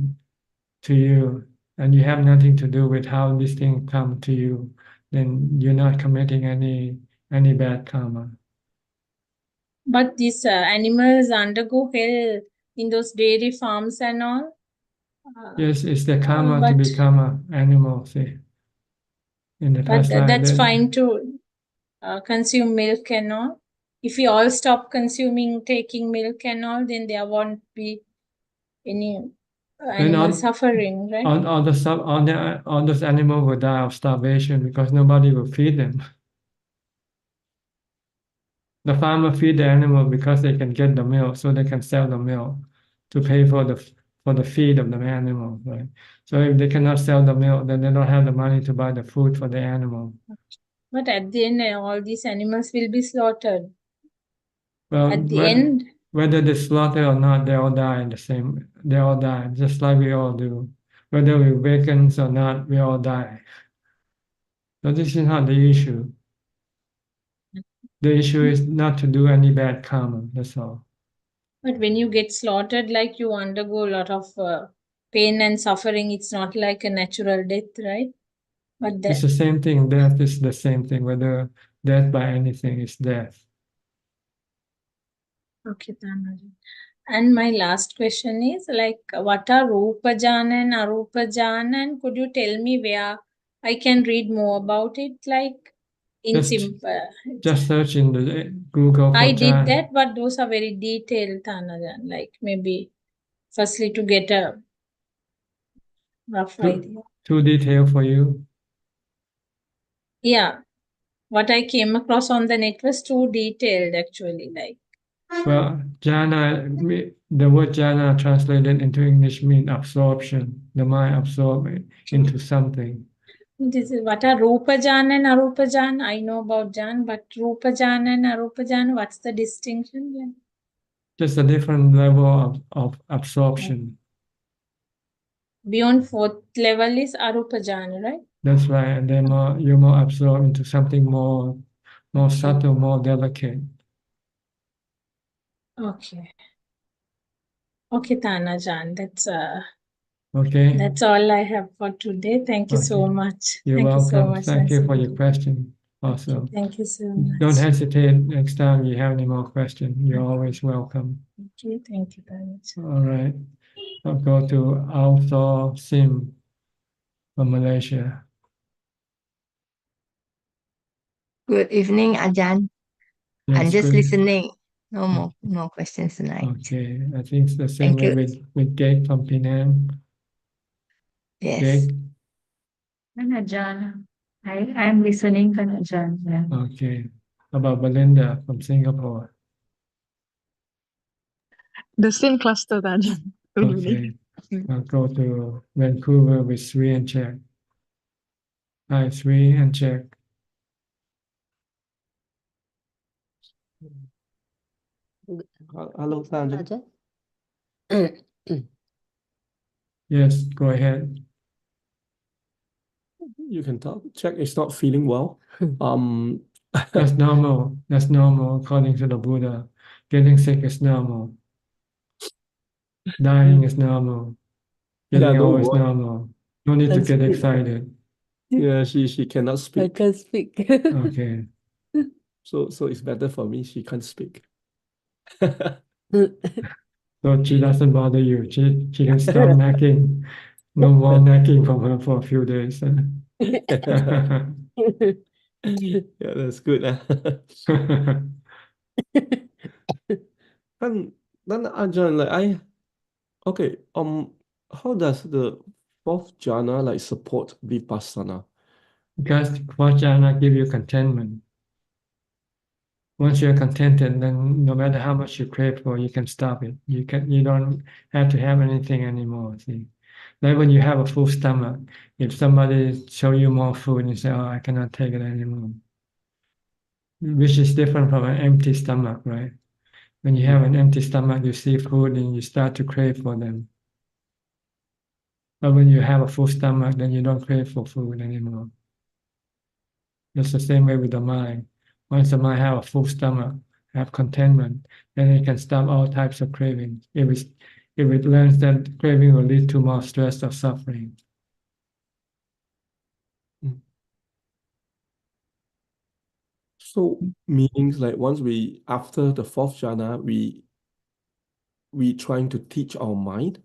[SPEAKER 2] to you, and you have nothing to do with how this thing come to you, then you're not committing any bad karma.
[SPEAKER 19] But these animals undergo hell in those dairy farms and all.
[SPEAKER 2] Yes, it's the karma to
[SPEAKER 19] but
[SPEAKER 2] become an animal, see. In the
[SPEAKER 19] but
[SPEAKER 2] past life,
[SPEAKER 19] that's fine to consume milk and all. If we all stop taking milk and all, then there won't be any animal suffering, right?
[SPEAKER 2] all those animals will die of starvation because nobody will feed them. The farmer feed the animal because they can get the milk, so they can sell the milk to pay for the feed of the animal, right? So if they cannot sell the milk, then they don't have the money to buy the food for the animal.
[SPEAKER 19] But at the end, all these animals will be slaughtered.
[SPEAKER 2] Well,
[SPEAKER 19] At the end,
[SPEAKER 2] whether they slaughter or not, they all die they all die, just like we all do. Whether we're vegans or not, we all die. So this is not the issue. The issue is not to do any bad karma, that's all.
[SPEAKER 19] but when you get slaughtered, like you undergo a lot of pain and suffering, it's not like a natural death, right? But
[SPEAKER 2] It's the same thing. Death is the same thing. Whether death by anything is death.
[SPEAKER 19] Okay, Tanaji. And my last question is like, what are Rupa Jhana and Arupa Jhana? And could you tell me where I can read more about it? Like in simple.
[SPEAKER 2] Just search in the Google for
[SPEAKER 19] I did
[SPEAKER 2] Jhana.
[SPEAKER 19] that, but those are very detailed, Tanajan. Like maybe firstly to get a rough idea.
[SPEAKER 2] Too detailed for you?
[SPEAKER 19] Yeah. What I came across on the net was too detailed actually. Like
[SPEAKER 2] Well, jhana, the word jhana translated into English means absorption. The mind absorbs into something.
[SPEAKER 19] this is what are Rupa Jhana and Arupa Jhana. I know about Jhana, but Rupa Jhana and Arupa Jhana, what's the distinction?
[SPEAKER 2] Just a different level of absorption.
[SPEAKER 19] Beyond fourth level is Arupa Jhana, right?
[SPEAKER 2] That's right, and then you're more absorbed into something more subtle, more delicate.
[SPEAKER 19] Okay. Okay, Tanajan,
[SPEAKER 2] Okay.
[SPEAKER 19] That's all I have for today. Thank you so much.
[SPEAKER 2] You're
[SPEAKER 19] Thank
[SPEAKER 2] welcome.
[SPEAKER 19] you so much.
[SPEAKER 2] Thank you for your question also.
[SPEAKER 19] Okay, thank you so much.
[SPEAKER 2] Don't hesitate next time you have any more questions. You're always welcome.
[SPEAKER 19] Okay, thank you very much.
[SPEAKER 2] All right. I'll go to Althor Sim from Malaysia.
[SPEAKER 20] Good evening, Ajaan.
[SPEAKER 2] Yes,
[SPEAKER 20] I'm just
[SPEAKER 2] good.
[SPEAKER 20] listening. No more questions tonight.
[SPEAKER 2] Okay, I think it's the same
[SPEAKER 20] Thank
[SPEAKER 2] way
[SPEAKER 20] you.
[SPEAKER 2] with Gate from Penang.
[SPEAKER 20] Yes.
[SPEAKER 2] Gate?
[SPEAKER 21] Ajaan, I'm listening, Ajaan. Yeah.
[SPEAKER 2] Okay. How about Belinda from Singapore?
[SPEAKER 22] The same cluster, Ajaan.
[SPEAKER 2] Okay. I'll go to Vancouver with Sri and check. Hi, Sri and check.
[SPEAKER 23] Hello, Ajaan.
[SPEAKER 2] Yes, go ahead.
[SPEAKER 23] You can talk. Check is not feeling well.
[SPEAKER 2] That's normal. That's normal according to the Buddha. Getting sick is normal. Dying is normal. Getting
[SPEAKER 23] Yeah,
[SPEAKER 2] old is
[SPEAKER 23] worry.
[SPEAKER 2] normal. No need to
[SPEAKER 23] Can't
[SPEAKER 2] get
[SPEAKER 23] speak.
[SPEAKER 2] excited.
[SPEAKER 23] Yeah, she cannot speak.
[SPEAKER 20] I can't speak.
[SPEAKER 2] Okay.
[SPEAKER 23] So it's better for me. She can't speak.
[SPEAKER 2] So she doesn't bother you. She can stop nagging. No more nagging from her for a few days.
[SPEAKER 23] Yeah, that's good. And then Ajahn, okay, how does the fourth jhana support vipassana?
[SPEAKER 2] Because fourth jhana give you contentment. Once you're contented, then no matter how much you crave for, you can stop it. You don't have to have anything anymore. See, like when you have a full stomach, if somebody show you more food, and you say, "Oh, I cannot take it anymore," which is different from an empty stomach, right? When you have an empty stomach, you see food and you start to crave for them. But when you have a full stomach, then you don't crave for food anymore. It's the same way with the mind. Once the mind have a full stomach, have contentment, then it can stop all types of cravings. If it learns that craving will lead to more stress or suffering.
[SPEAKER 23] So meanings once we after the fourth jhana, we trying to teach our mind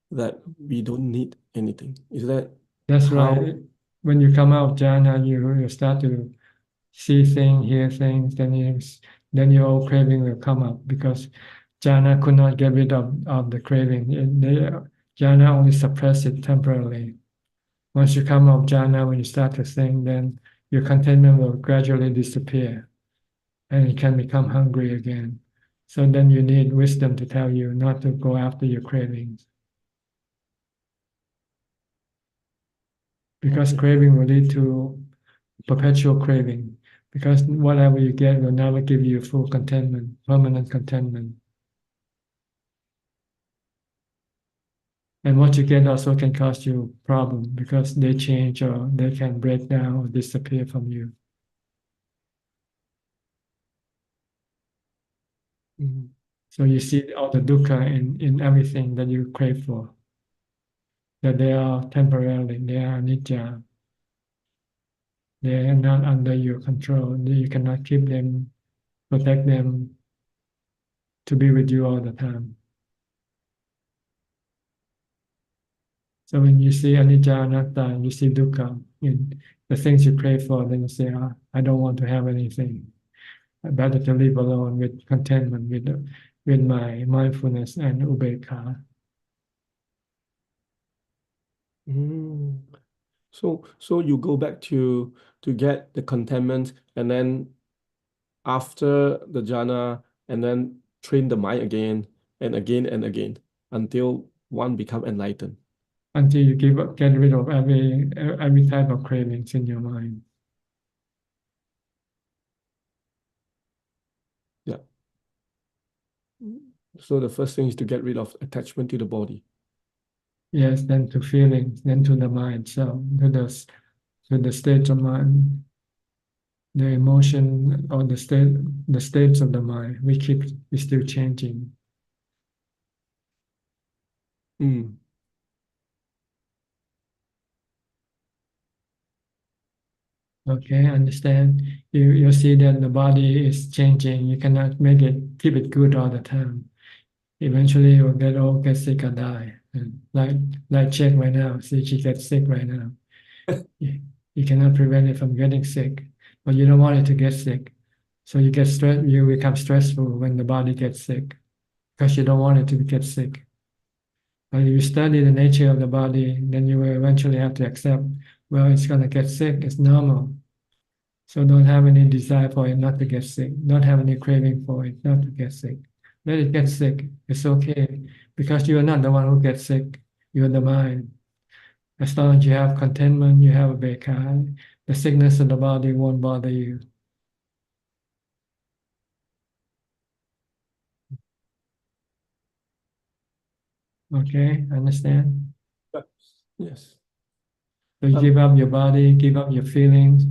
[SPEAKER 23] that we don't need anything. Is that
[SPEAKER 2] That's
[SPEAKER 23] how?
[SPEAKER 2] right. When you come out of jhana, you start to see things, hear things, then your old craving will come up because jhana could not get rid of the craving. Jhana only suppress it temporarily. Once you come out of jhana, when you start to think, then your contentment will gradually disappear and you can become hungry again. So then you need wisdom to tell you not to go after your cravings. Because craving will lead to perpetual craving. Because whatever you get will never give you full contentment, permanent contentment. And what you get also can cause you problem because they change or they can break down or disappear from you. So you see all the dukkha in everything that you crave for. That they are temporarily, they are anicca. They are not under your control. You cannot keep them, protect them to be with you all the time. So when you see anicca, anatta, you see dukkha, in the things you crave for, then you say, I don't want to have anything. Better to live alone with contentment, with my mindfulness and upekkha.
[SPEAKER 23] So you go back to get the contentment, and then after the jhana, and then train the mind again and again and again until one become enlightened.
[SPEAKER 2] Until you get rid of every type of cravings in your mind.
[SPEAKER 23] Yeah. So the first thing is to get rid of attachment to the body.
[SPEAKER 2] Yes, then to feelings, then to the mind, so to the states of mind, the emotion or the states of the mind. We still changing. Okay, understand. You see that the body is changing. You cannot keep it good all the time. Eventually, you'll get old, get sick, or die. And like Chen right now. See, she gets sick right now. You cannot prevent it from getting sick, but you don't want it to get sick. So you get stressed. You become stressful when the body gets sick because you don't want it to get sick. But if you study the nature of the body, then you will eventually have to accept, well, it's going to get sick. It's normal. So don't have any desire for it not to get sick. Don't have any craving for it not to get sick. Let it get sick. It's okay because you are not the one who gets sick. You are the mind. As long as you have contentment, you have a upekkha, the sickness of the body won't bother you. Okay, understand?
[SPEAKER 23] Yes.
[SPEAKER 2] So you give up your body, give up your feelings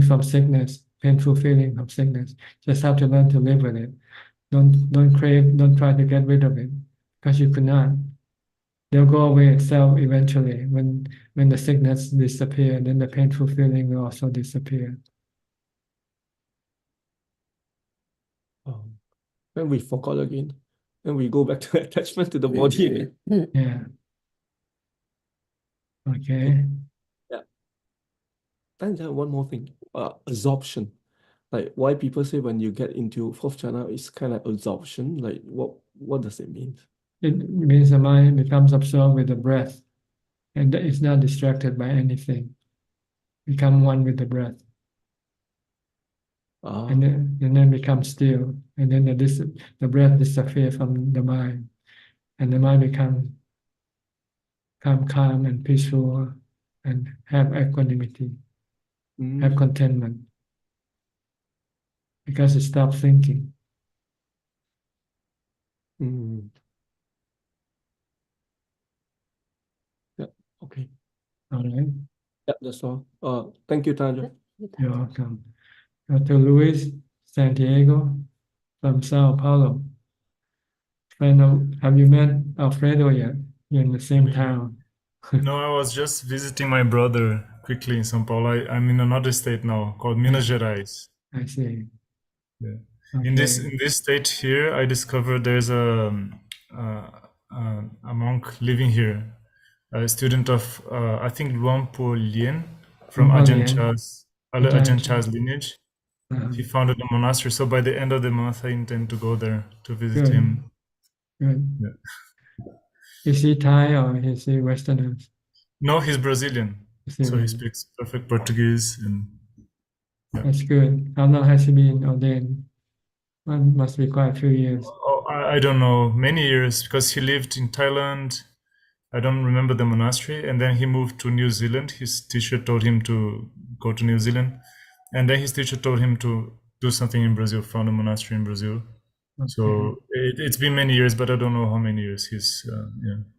[SPEAKER 2] from sickness, painful feeling from sickness. Just have to learn to live with it. Don't crave, don't try to get rid of it because you could not. They'll go away itself eventually. When the sickness disappears, then the painful feeling will also disappear.
[SPEAKER 23] Then we forgot again. and we go back to attachment to the body again.
[SPEAKER 2] Yeah. Okay.
[SPEAKER 23] Yeah. And one more thing, absorption. Like why people say when you get into fourth jhana, it's kind of absorption. Like what does it mean?
[SPEAKER 2] It means the mind becomes absorbed with the breath, and it's not distracted by anything. Become one with the breath, and then become still, and then the breath disappears from the mind, and the mind becomes calm and peaceful, and have equanimity, have contentment, because it stops thinking.
[SPEAKER 23] Yeah. Okay.
[SPEAKER 2] All right.
[SPEAKER 23] Yeah, that's all. Thank you, Tanja.
[SPEAKER 2] You're welcome. Dr. Luis Santiago from Sao Paulo. Have you met Alfredo yet? You're in the same town.
[SPEAKER 1] No, I was just visiting my brother quickly in São Paulo. I'm in another state now called Minas Gerais.
[SPEAKER 2] I see.
[SPEAKER 1] Yeah.
[SPEAKER 2] Okay.
[SPEAKER 1] In this state here, I discovered there's a monk living here, a student of I think Luang Por Lien from Ajaan Chah's lineage. He founded a monastery. So by the end of the month, I intend to go there to visit him.
[SPEAKER 2] Good.
[SPEAKER 1] Yeah.
[SPEAKER 2] Is he Thai or is he Westerner?
[SPEAKER 1] No, he's Brazilian. So he speaks perfect Portuguese. And yeah.
[SPEAKER 2] That's good. How long has he been ordained? Must be quite a few years.
[SPEAKER 1] Oh, I don't know, many years, because he lived in Thailand. I don't remember the monastery. And then he moved to New Zealand. His teacher told him to go to New Zealand. And then his teacher told him to do something in Brazil, found a monastery in Brazil. Okay. So it's been many years, but I don't know how many years he's,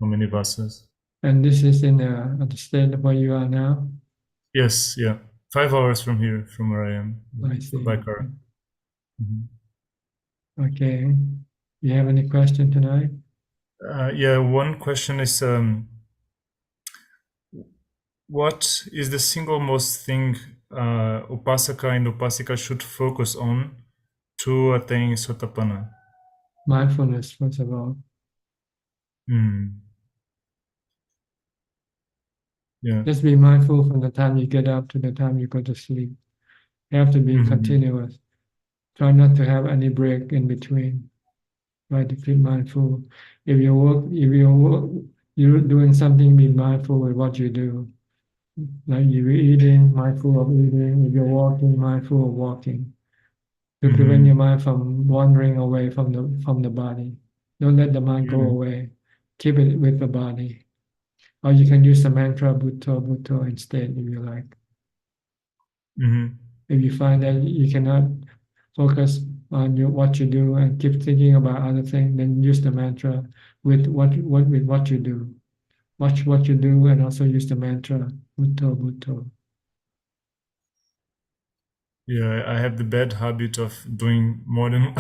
[SPEAKER 1] how many vasas.
[SPEAKER 2] And this is in the state where you are now?
[SPEAKER 1] Yes, yeah. 5 hours from here, from where I am, by car.
[SPEAKER 2] Okay. You have any question tonight?
[SPEAKER 1] Yeah, one question is, what is the single most thing Upasaka and Upasika should focus on to attain Sotapanna?
[SPEAKER 2] Mindfulness, first of all.
[SPEAKER 1] Yeah.
[SPEAKER 2] Just be mindful from the time you get up to the time you go to sleep. You have to be continuous. Try not to have any break in between. Try to be mindful. If you're doing something, be mindful with what you do. Like if you're eating, mindful of eating. If you're walking, mindful of walking. To prevent your mind from wandering away from the body. Don't let the mind go away. Keep it with the body. Or you can use the mantra Bhutto Bhutto instead if you like. If you find that you cannot focus on what you do and keep thinking about other things, then use the mantra with what you do. Watch what you do and also use the mantra Bhutto Bhutto.
[SPEAKER 1] Yeah, I have the bad habit of doing more than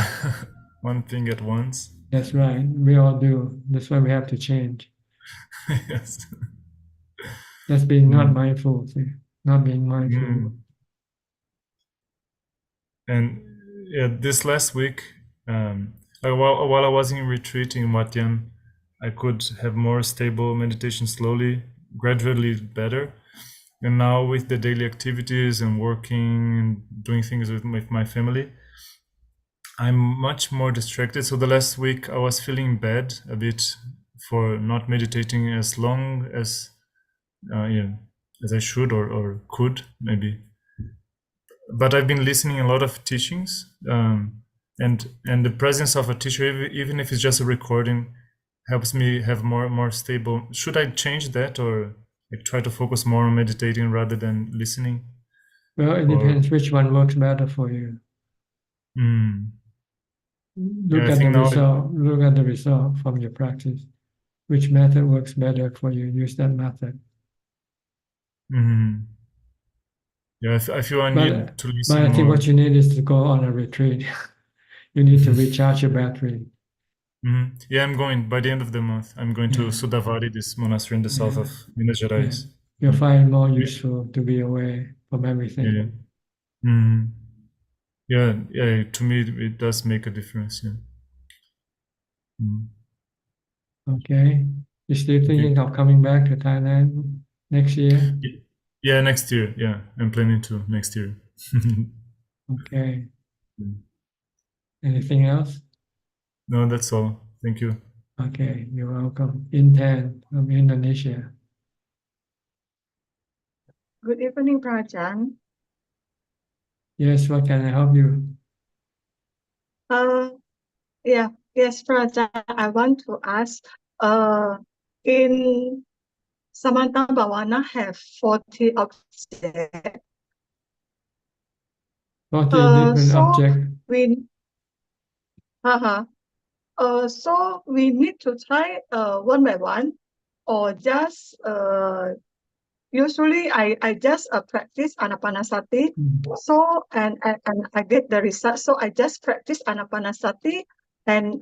[SPEAKER 1] one thing at once.
[SPEAKER 2] That's right. We all do. That's why we have to change.
[SPEAKER 1] Yes.
[SPEAKER 2] That's being not mindful. See? Not being mindful.
[SPEAKER 1] And yeah, this last week, while I was in retreat in Wat Yan, I could have more stable meditation slowly, gradually better. And now with the daily activities and working and doing things with my family, I'm much more distracted. So the last week I was feeling bad a bit for not meditating as long as as I should or could maybe. But I've been listening a lot of teachings, and the presence of a teacher, even if it's just a recording, helps me have more stable. Should I change that or like try to focus more on meditating rather than listening?
[SPEAKER 2] Well, it depends which one works better for you. Look at the result from your practice. Which method works better for you? Use that method.
[SPEAKER 1] Yeah, I feel I need to listen
[SPEAKER 2] But I think
[SPEAKER 1] more.
[SPEAKER 2] what you need is to go on a retreat. You need to recharge your battery.
[SPEAKER 1] Yeah, I'm going by the end of the month. I'm going to Sudavari, this monastery in the south of Minas Gerais.
[SPEAKER 2] You'll find it more useful to be away from everything.
[SPEAKER 1] Yeah, to me it does make a difference. Yeah. Mm.
[SPEAKER 2] Okay. You still thinking of coming back to Thailand next year?
[SPEAKER 1] Yeah, next year. Yeah, I'm planning to next year.
[SPEAKER 2] Okay.
[SPEAKER 1] Mm.
[SPEAKER 2] Anything else?
[SPEAKER 1] No, that's all. Thank you.
[SPEAKER 2] Okay, you're welcome. Intan from Indonesia.
[SPEAKER 3] Good evening, Prajan.
[SPEAKER 2] Yes, what can I help you?
[SPEAKER 3] Uh, yes, Prajan, I want to ask, in Samantha Bhavana have 40 objects.
[SPEAKER 2] 40 different
[SPEAKER 3] So
[SPEAKER 2] objects.
[SPEAKER 3] we, so we need to try one by one, or just usually I just practice Anapanasati. So and I get the result. So I just practice Anapanasati and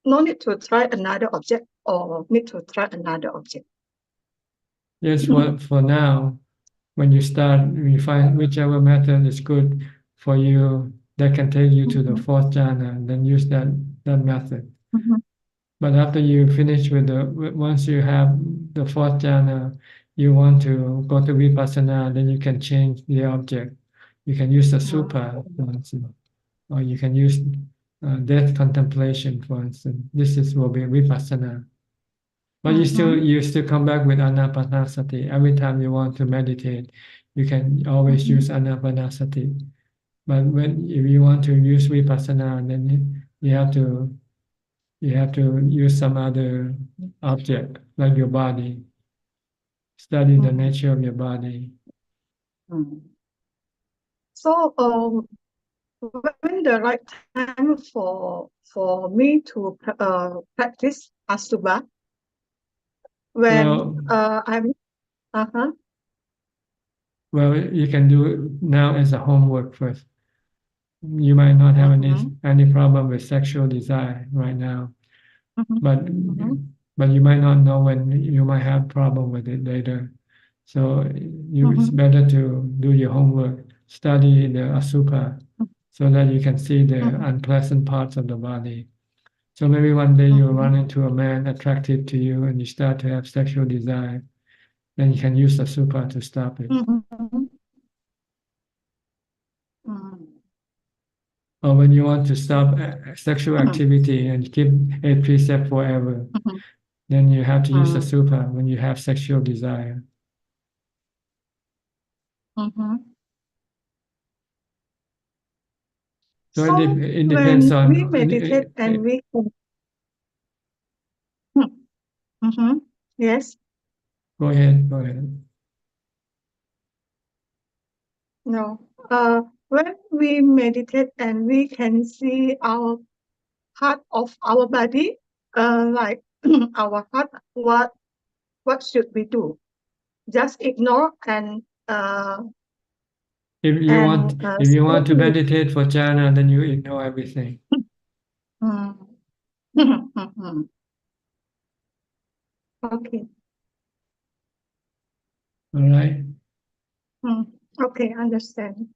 [SPEAKER 3] no need to try another object or need to try another object.
[SPEAKER 2] Yes, for now, when you start, you find whichever method is good for you that can take you to the fourth jhana, then use that method. But after you finish with once you have the fourth jhana, you want to go to vipassana, then you can change the object. You can use the supa, for instance, or you can use death contemplation, for instance. Will be vipassana. But you still come back with anapanasati. Every time you want to meditate, you can always use anapanasati. But if you want to use vipassana, then you have to use some other object like your body. Study the nature of your body.
[SPEAKER 3] So when the right time for me to practice Asubha, when I'm
[SPEAKER 2] Well, you can do it now as a homework first. You might not have any problem with sexual desire right now, but you might not know when you might have problem with it later. So it's better to do your homework, study the Asubha, so that you can see the unpleasant parts of the body. So maybe one day you run into a man attractive to you and you start to have sexual desire, then you can use the Asubha to stop it. Or when you want to stop sexual activity and keep a precept forever, then you have to use the Asubha when you have sexual desire. So it depends
[SPEAKER 3] when
[SPEAKER 2] on.
[SPEAKER 3] we meditate and we yes.
[SPEAKER 2] Go ahead.
[SPEAKER 3] No. When we meditate and we can see our heart of our body, like our heart, what should we do? Just ignore and
[SPEAKER 2] if you want to meditate for jhana, then you ignore everything.
[SPEAKER 3] Okay.
[SPEAKER 2] All right.
[SPEAKER 3] Okay, understand.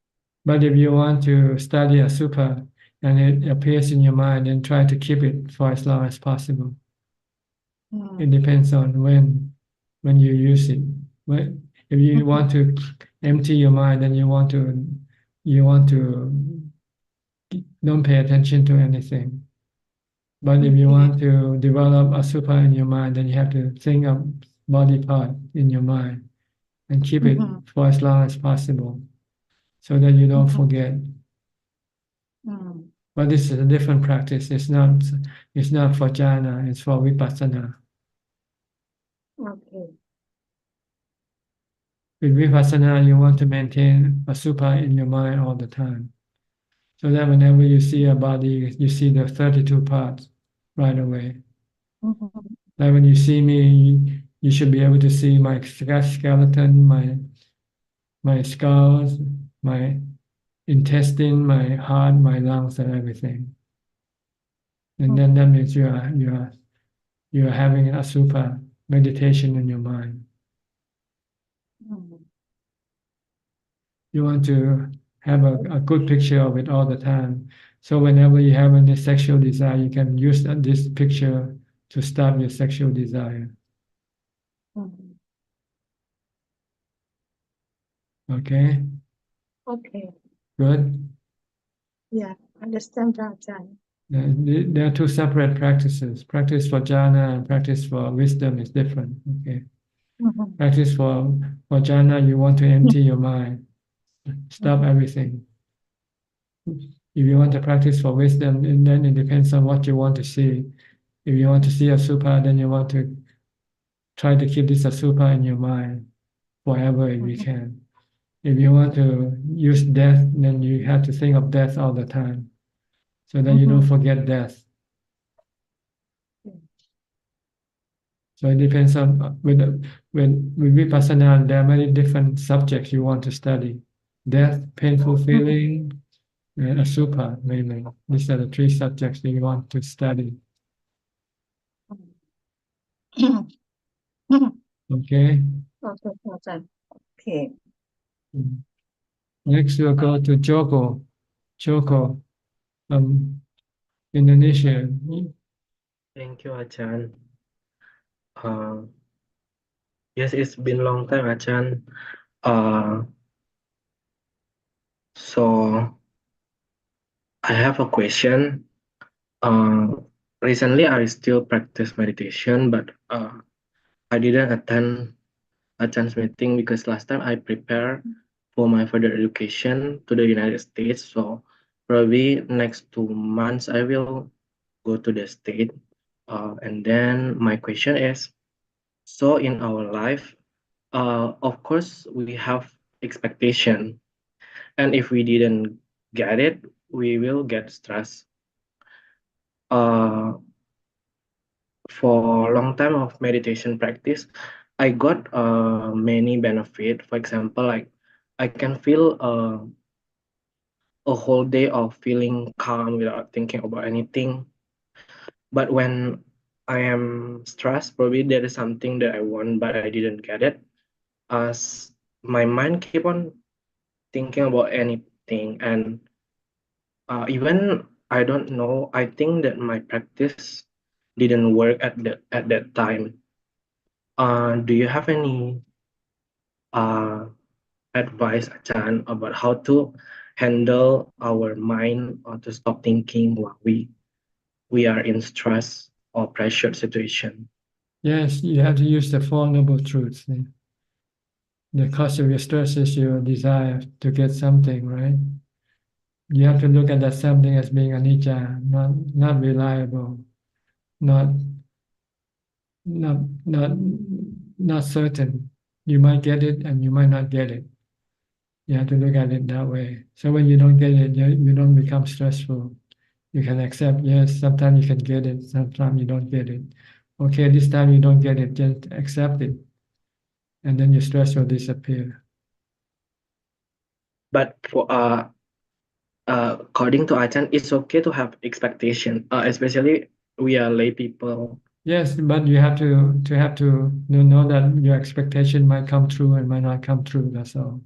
[SPEAKER 2] But if you want to study Asubha and it appears in your mind, then try to keep it for as long as possible. It depends on when you use it. If you want to empty your mind, then you want to don't pay attention to anything. But if you want to develop Asubha in your mind, then you have to think of body part in your mind and keep it for as long as possible, so that you don't forget. But this is a different practice. It's not for jhana. It's for vipassana.
[SPEAKER 3] Okay.
[SPEAKER 2] With vipassana, you want to maintain Asubha in your mind all the time, so that whenever you see a body, you see the 32 parts right away. Like when you see me, you should be able to see my skeleton, my skulls, my intestine, my heart, my lungs, and everything. And then that means you are having an Asubha meditation in your mind. You want to have a good picture of it all the time, So whenever you have any sexual desire, you can use this picture to stop your sexual desire. Okay,
[SPEAKER 3] Okay.
[SPEAKER 2] good.
[SPEAKER 3] Yeah, understand, Ajahn.
[SPEAKER 2] There are two separate practices. Practice for jhana and practice for wisdom is different. Okay.
[SPEAKER 3] Mhm.
[SPEAKER 2] Practice for jhana, you want to empty your mind, stop everything. If you want to practice for wisdom, then it depends on what you want to see. If you want to see Asubha, then you want to try to keep this Asubha in your mind forever if you can. If you want to use death, then you have to think of death all the time, so that you don't forget death. So it depends on with vipassana, there are many different subjects you want to study: death, painful feeling, and Asubha mainly. These are the three subjects that you want to study. Okay.
[SPEAKER 3] Okay, Ajahn. Okay.
[SPEAKER 2] Next we'll go to Joko from Indonesia.
[SPEAKER 4] Thank you, Ajahn. Yes, it's been a long time, Ajahn. So I have a question. Recently, I still practice meditation, but I didn't attend Ajahn meeting because last time I prepared for my further education to the United States. So probably next 2 months I will go to the state. And then my question is, so in our life, of course we have expectation, and if we didn't get it, we will get stressed. Uh, for long time of meditation practice, I got many benefit. For example, like I can feel a whole day of feeling calm without thinking about anything. But when I am stressed, probably there is something that I want but I didn't get it. As my mind keep on thinking about anything, and even I don't know. I think that my practice didn't work at that time. Do you have any uh, advice, Ajahn, about how to handle our mind or to stop thinking while we are in stress or pressured situation?
[SPEAKER 2] Yes, you have to use the Four Noble Truths. The cause of your stress is your desire to get something, right? You have to look at that something as being anicca, not reliable, not not not not certain. You might get it and you might not get it. You have to look at it that way. So when you don't get it, you don't become stressful. You can accept, yes, sometimes you can get it, sometimes you don't get it. Okay, this time you don't get it, just accept it. And then your stress will disappear.
[SPEAKER 4] But for according to Ajahn, it's okay to have expectation, especially we are lay people.
[SPEAKER 2] Yes, but you have to know that your expectation might come true and might not come true. That's all.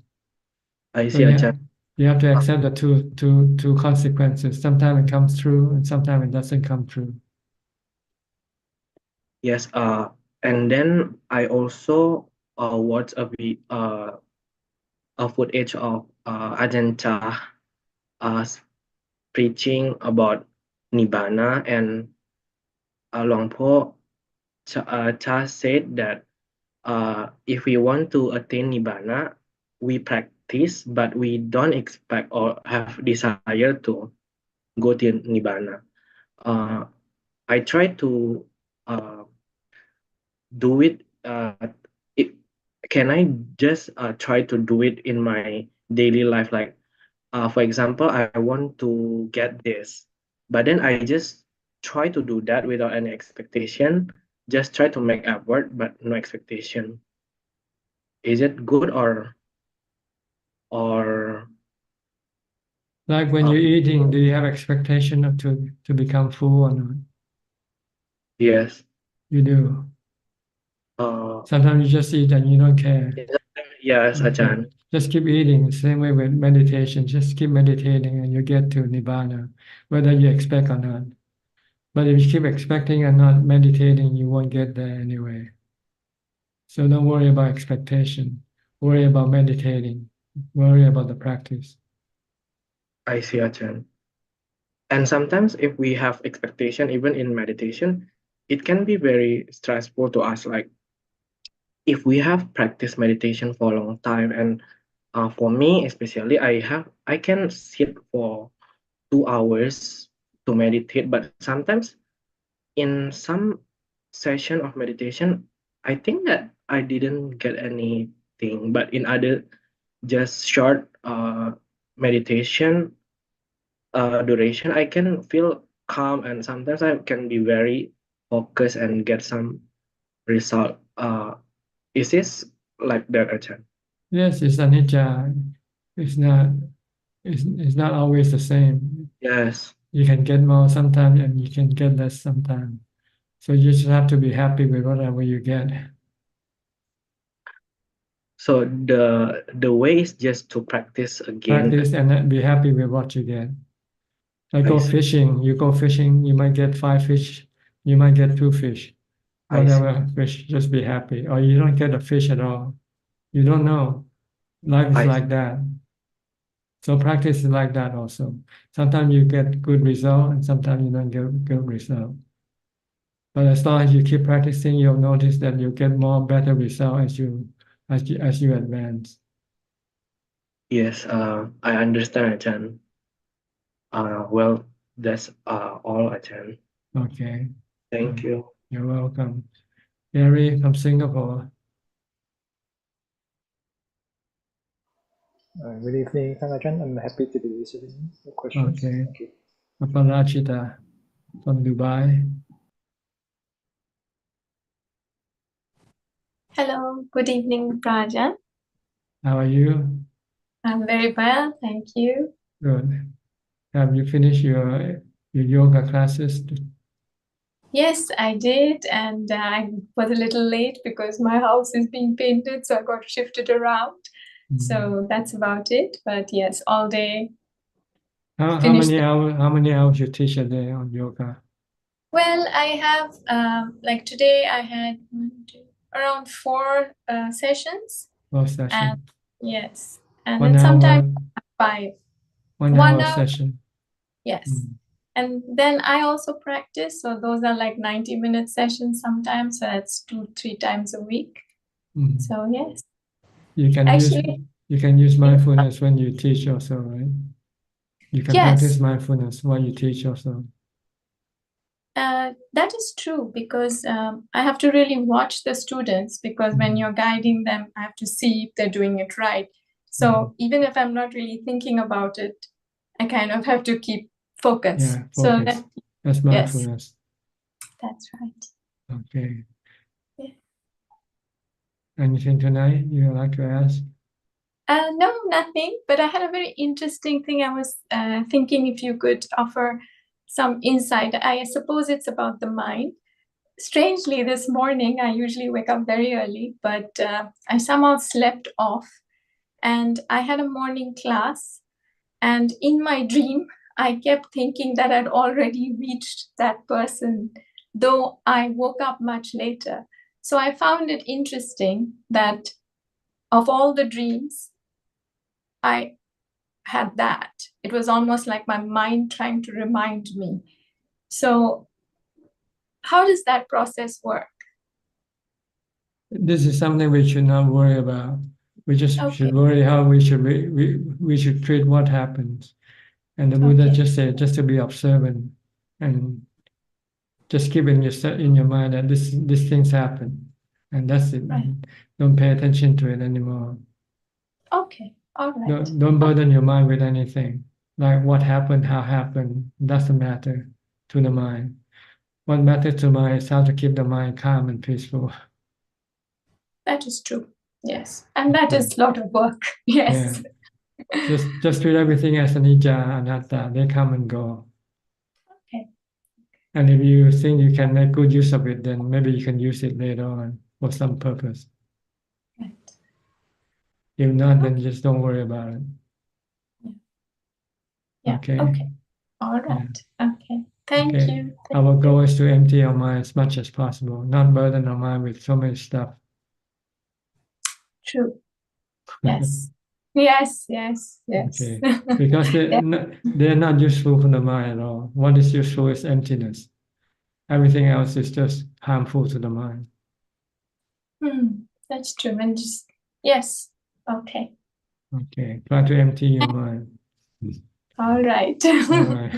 [SPEAKER 4] I
[SPEAKER 2] So
[SPEAKER 4] see, Ajahn.
[SPEAKER 2] you have to accept the two consequences. Sometimes it comes true, and sometimes it doesn't come true.
[SPEAKER 4] Yes. And then I also watch a footage of Ajahn Chah preaching about Nibbana, and Luang Por Cha said that if we want to attain Nibbana, we practice, but we don't expect or have desire to go to Nibbana. I try to uh, do it. It can I just try to do it in my daily life? Like, for example, I want to get this, but then I just try to do that without any expectation. Just try to make effort, but no expectation. Is it good or
[SPEAKER 2] Like when you're eating, do you have expectation to become full or not?
[SPEAKER 4] yes?
[SPEAKER 2] You do.
[SPEAKER 4] Uh,
[SPEAKER 2] Sometimes you just eat and you don't care.
[SPEAKER 4] yes,
[SPEAKER 2] Okay.
[SPEAKER 4] Ajahn.
[SPEAKER 2] Just keep eating. Same way with meditation. Just keep meditating and you get to Nibbana, whether you expect or not. But if you keep expecting and not meditating, you won't get there anyway. So don't worry about expectation. Worry about meditating. Worry about the practice.
[SPEAKER 4] I see, Ajahn. And sometimes if we have expectation, even in meditation, it can be very stressful to us. Like if we have practiced meditation for a long time, and for me especially, I can sit for 2 hours to meditate, but sometimes in some session of meditation, I think that I didn't get anything, but in other just short meditation duration, I can feel calm, and sometimes I can be very focused and get some result. Is this like that, Ajahn?
[SPEAKER 2] Yes, it's anicca. It's not. It's not always the same.
[SPEAKER 4] Yes.
[SPEAKER 2] You can get more sometimes, and you can get less sometimes. So you just have to be happy with whatever you get.
[SPEAKER 4] So the way is just to practice again.
[SPEAKER 2] Practice and then be happy with what you get. Like
[SPEAKER 4] I
[SPEAKER 2] go
[SPEAKER 4] see.
[SPEAKER 2] fishing. You go fishing, you might get 5 fish, you might get 2 fish.
[SPEAKER 4] I see.
[SPEAKER 2] Whatever fish, just be happy. Or you don't get a fish at all. You don't know. Life is
[SPEAKER 4] I
[SPEAKER 2] like that. So practice is like that also. Sometimes you get good result and sometimes you don't get good result. But as long as you keep practicing, you'll notice that you get more better result as you advance.
[SPEAKER 4] Yes, I understand, Ajahn. Well, that's all, Ajahn.
[SPEAKER 2] Okay.
[SPEAKER 4] Thank you.
[SPEAKER 2] You're welcome. Gary from Singapore.
[SPEAKER 5] Good evening, Ajahn. I'm happy to be listening to questions.
[SPEAKER 2] Okay.
[SPEAKER 5] Thank you.
[SPEAKER 2] Aparajita from Dubai.
[SPEAKER 6] Hello, good evening, Rajan.
[SPEAKER 2] How are you?
[SPEAKER 6] I'm very well, thank you.
[SPEAKER 2] Good. Have you finished your yoga classes?
[SPEAKER 6] Yes, I did, and I was a little late because my house is being painted, so I got shifted around. So that's about it. But yes, all day.
[SPEAKER 2] How
[SPEAKER 6] Finished
[SPEAKER 2] many
[SPEAKER 6] the-
[SPEAKER 2] hours? How many hours you teach a day on yoga?
[SPEAKER 6] Well, I have like today I had around 4 sessions,
[SPEAKER 2] 4 sessions.
[SPEAKER 6] and yes, and
[SPEAKER 2] 1
[SPEAKER 6] then sometimes
[SPEAKER 2] hour.
[SPEAKER 6] 5.
[SPEAKER 2] 1
[SPEAKER 6] 1
[SPEAKER 2] hour
[SPEAKER 6] hour,
[SPEAKER 2] session.
[SPEAKER 6] yes. And then I also practice, so those are like 90-minute sessions sometimes, so that's 2-3 times a week.
[SPEAKER 2] Mhm.
[SPEAKER 6] So yes,
[SPEAKER 2] You can
[SPEAKER 6] actually,
[SPEAKER 2] use mindfulness when you teach also, right? You can practice
[SPEAKER 6] yes,
[SPEAKER 2] mindfulness while you teach also.
[SPEAKER 6] that is true because I have to really watch the students because when you're guiding them, I have to see if they're doing it right. So even if I'm not really thinking about it, I kind of have to keep focus.
[SPEAKER 2] Yeah,
[SPEAKER 6] So
[SPEAKER 2] focus. That's
[SPEAKER 6] yes,
[SPEAKER 2] mindfulness.
[SPEAKER 6] that's right.
[SPEAKER 2] Okay.
[SPEAKER 6] Yeah.
[SPEAKER 2] Anything tonight you would like to ask?
[SPEAKER 6] No, nothing. But I had a very interesting thing. I was thinking if you could offer some insight. I suppose it's about the mind. Strangely, this morning, I usually wake up very early, but I somehow slept off. And I had a morning class. And in my dream, I kept thinking that I'd already reached that person, though I woke up much later. So I found it interesting that of all the dreams, I had that. It was almost like my mind trying to remind me. So, how does that process work?
[SPEAKER 2] This is something we should not worry about. We just should worry how we should treat what happens. And the Buddha just said just to be observant and just keep in your mind that these things happen, and that's it.
[SPEAKER 6] Right.
[SPEAKER 2] Don't pay attention to it anymore.
[SPEAKER 6] Okay, all right.
[SPEAKER 2] Don't burden your mind with anything like what happened, how happened. Doesn't matter to the mind. What matters to mind is how to keep the mind calm and peaceful.
[SPEAKER 6] That is true. Yes, and that is a lot of work. Yes.
[SPEAKER 2] Yeah. Just treat everything as anicca, anatta. They come and go.
[SPEAKER 6] Okay.
[SPEAKER 2] And if you think you can make good use of it, then maybe you can use it later on for some purpose.
[SPEAKER 6] Right.
[SPEAKER 2] If not, then just don't worry about it.
[SPEAKER 6] Yeah.
[SPEAKER 2] Okay.
[SPEAKER 6] Okay. All right. Okay. Thank
[SPEAKER 2] Okay.
[SPEAKER 6] you.
[SPEAKER 2] Our goal is to empty our mind as much as possible, not burden our mind with so many stuff.
[SPEAKER 6] True. Yes. Yes. Yes. Yes.
[SPEAKER 2] Okay. Because they're not useful for the mind at all. What is useful is emptiness. Everything else is just harmful to the mind.
[SPEAKER 6] That's true. And just yes. Okay.
[SPEAKER 2] Okay. Try to empty your mind.
[SPEAKER 6] All right.
[SPEAKER 2] All right.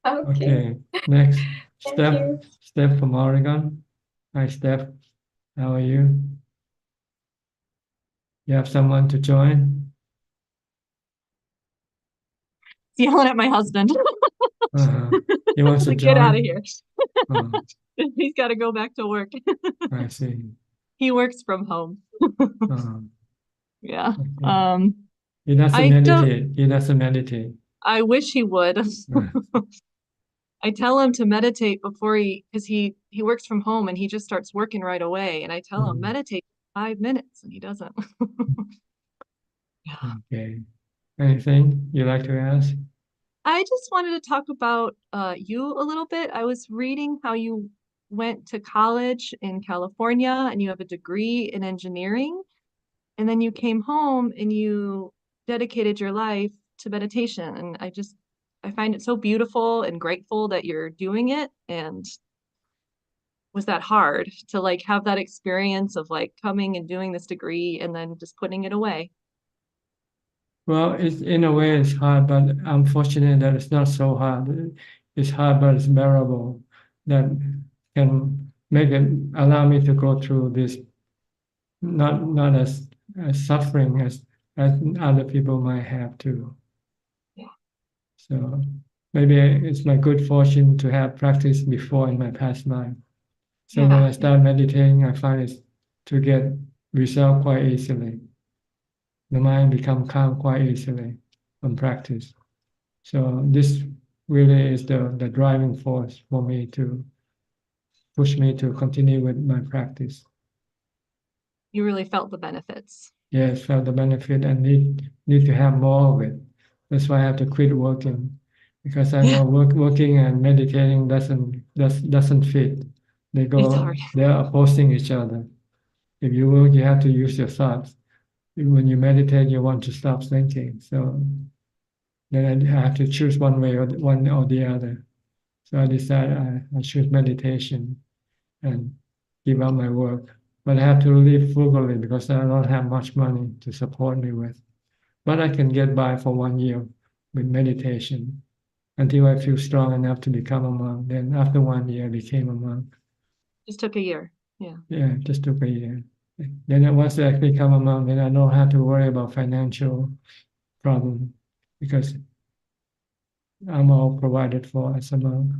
[SPEAKER 6] Okay.
[SPEAKER 2] Okay. Next,
[SPEAKER 6] Thank you.
[SPEAKER 2] Steph from Oregon. Hi, Steph. How are you? You have someone to join?
[SPEAKER 7] Yelling at my husband.
[SPEAKER 2] He wants to
[SPEAKER 7] Like, get out of
[SPEAKER 2] join?
[SPEAKER 7] here.
[SPEAKER 2] Oh,
[SPEAKER 7] He's got to go back to work.
[SPEAKER 2] I see.
[SPEAKER 7] He works from home. Yeah.
[SPEAKER 2] Okay. He doesn't meditate. He doesn't meditate.
[SPEAKER 7] I wish he would. I tell him to meditate before because he works from home and he just starts working right away. And I tell him meditate 5 minutes and he doesn't.
[SPEAKER 2] Okay. Anything you like to ask?
[SPEAKER 7] I just wanted to talk about you a little bit. I was reading how you went to college in California and you have a degree in engineering. And then you came home and you dedicated your life to meditation. And I find it so beautiful and grateful that you're doing it. And was that hard to like have that experience of like coming and doing this degree and then just putting it away?
[SPEAKER 2] Well, in a way it's hard, but I'm fortunate that it's not so hard. It's hard, but it's bearable. That can allow me to go through this not as suffering as other people might have to.
[SPEAKER 7] Yeah.
[SPEAKER 2] So maybe it's my good fortune to have practiced before in my past life. So when I start meditating, I find it to get result quite easily. The mind become calm quite easily on practice. So this really is the driving force for me to push me to continue with my practice.
[SPEAKER 7] You really felt the benefits.
[SPEAKER 2] Yes, felt the benefit and need to have more of it. That's why I have to quit working, because I know working and meditating doesn't fit. They're opposing each other. If you work, you have to use your thoughts. When you meditate, you want to stop thinking. So then I have to choose one way or the other. So I decided I choose meditation and give up my work. But I have to live frugally because I don't have much money to support me with. But I can get by for 1 year with meditation until I feel strong enough to become a monk. Then after 1 year, I became a monk.
[SPEAKER 7] Just took a year. Yeah.
[SPEAKER 2] Yeah, it just took a year. Then once I become a monk, then I don't have to worry about financial problem because I'm all provided for as a monk.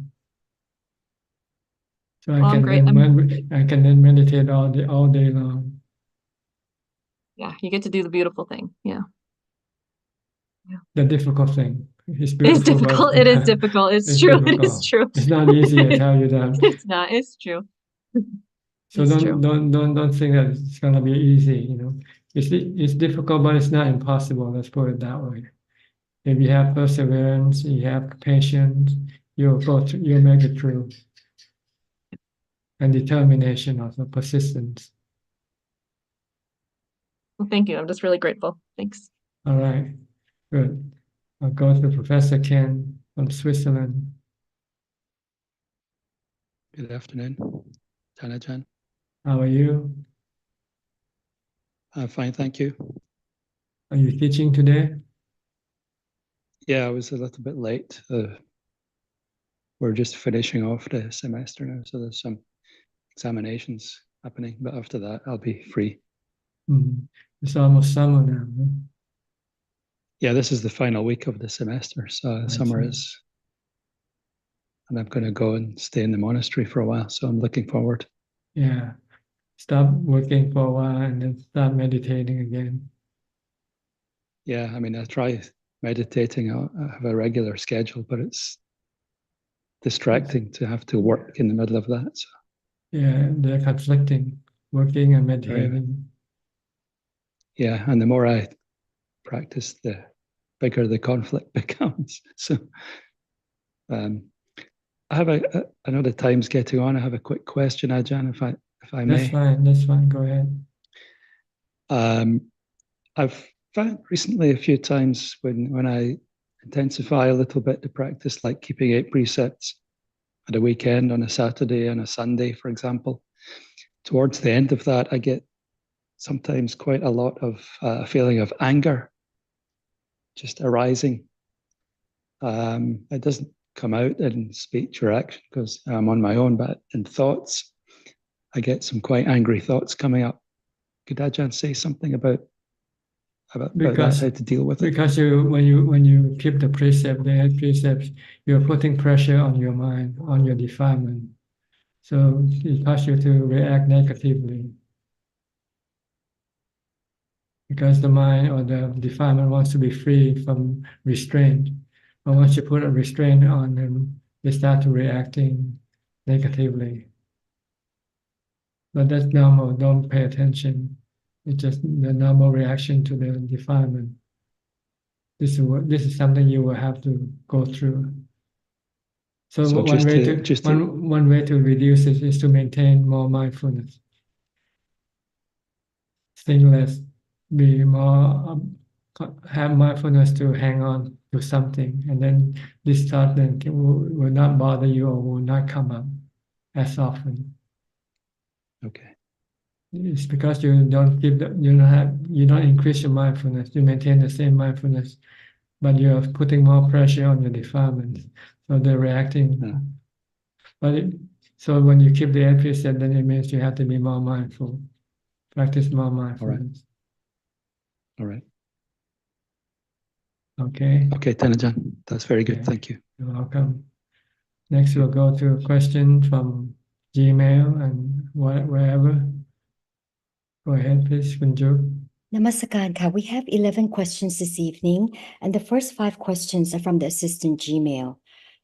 [SPEAKER 2] So I can then meditate all day long.
[SPEAKER 7] Yeah, you get to do the beautiful thing. Yeah.
[SPEAKER 2] The difficult thing. It's beautiful.
[SPEAKER 7] It's difficult. It is difficult. It's true. Difficult. It is true.
[SPEAKER 2] It's not easy, I tell you that.
[SPEAKER 7] It's not. It's true.
[SPEAKER 2] So don't think that it's gonna be easy. You know, it's difficult, but it's not impossible. Let's put it that way. If you have perseverance, you have patience, you'll make it through. And determination, also persistence.
[SPEAKER 7] Well, thank you. I'm just really grateful. Thanks.
[SPEAKER 2] All right, good. I'll go to Professor Ken from Switzerland.
[SPEAKER 8] Good afternoon, Ajaan.
[SPEAKER 2] How are you?
[SPEAKER 8] I'm fine, thank you.
[SPEAKER 2] Are you teaching today?
[SPEAKER 8] Yeah, I was a little bit late. We're just finishing off the semester now, so there's some examinations happening, but after that, I'll be free.
[SPEAKER 2] It's almost summer now. Huh?
[SPEAKER 8] Yeah, this is the final week of the semester, so summer is, and I'm going to go and stay in the monastery for a while, so I'm looking forward.
[SPEAKER 2] Yeah, stop working for a while and then start meditating again.
[SPEAKER 8] Yeah, I mean, I try meditating. I have a regular schedule, but it's distracting to have to work in the middle of that. So.
[SPEAKER 2] Yeah, they're conflicting, working and meditating.
[SPEAKER 8] yeah, and the more I practice, the bigger the conflict becomes. So I have I know the time's getting on. I have a quick question, Ajahn, if I may.
[SPEAKER 2] That's fine. Go ahead.
[SPEAKER 8] I've found recently a few times when I intensify a little bit the practice, like keeping 8 precepts at a weekend, on a Saturday and a Sunday, for example. Towards the end of that, I get sometimes quite a lot of feeling of anger just arising. It doesn't come out in speech or action because I'm on my own, but in thoughts, I get some quite angry thoughts coming up. Could Ajahn say something about that, how to deal with it?
[SPEAKER 2] Because when you keep the precept, the 8 precepts, you're putting pressure on your mind, on your defilement. So it causes you to react negatively. Because the mind or the defilement wants to be free from restraint. But once you put a restraint on them, they start to reacting negatively. But that's normal, don't pay attention. It's just the normal reaction to the defilement. This is something you will have to go through. So one way to reduce it is to maintain more mindfulness. Think less, be more, have mindfulness to hang on to something, and then this thought then will not bother you or will not come up as often.
[SPEAKER 8] Okay.
[SPEAKER 2] It's because you don't you don't increase your mindfulness. You maintain the same mindfulness, but you're putting more pressure on your defilements, so they're reacting. So when you keep the 8 precepts, then it means you have to be more mindful, practice more mindfulness.
[SPEAKER 8] All right.
[SPEAKER 2] Okay.
[SPEAKER 8] Okay, Tanajan, that's very good.
[SPEAKER 2] Okay.
[SPEAKER 8] Thank you.
[SPEAKER 2] You're welcome. Next, we'll go to a question from Gmail and wherever. Go ahead, please, Kunju.
[SPEAKER 9] Namaskaran. We have 11 questions this evening, and the first 5 questions are from the assistant Gmail.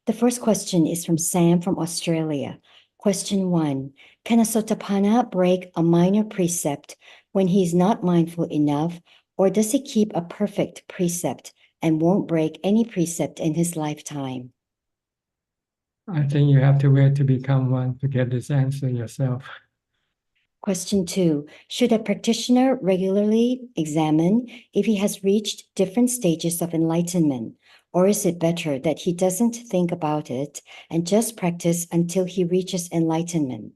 [SPEAKER 9] The first question is from Sam from Australia. Question 1. Can a Sotapanna break a minor precept when he's not mindful enough, or does he keep a perfect precept and won't break any precept in his lifetime?
[SPEAKER 2] I think you have to wait to become one to get this answer yourself.
[SPEAKER 9] Question 2. Should a practitioner regularly examine if he has reached different stages of enlightenment, or is it better that he doesn't think about it and just practice until he reaches enlightenment?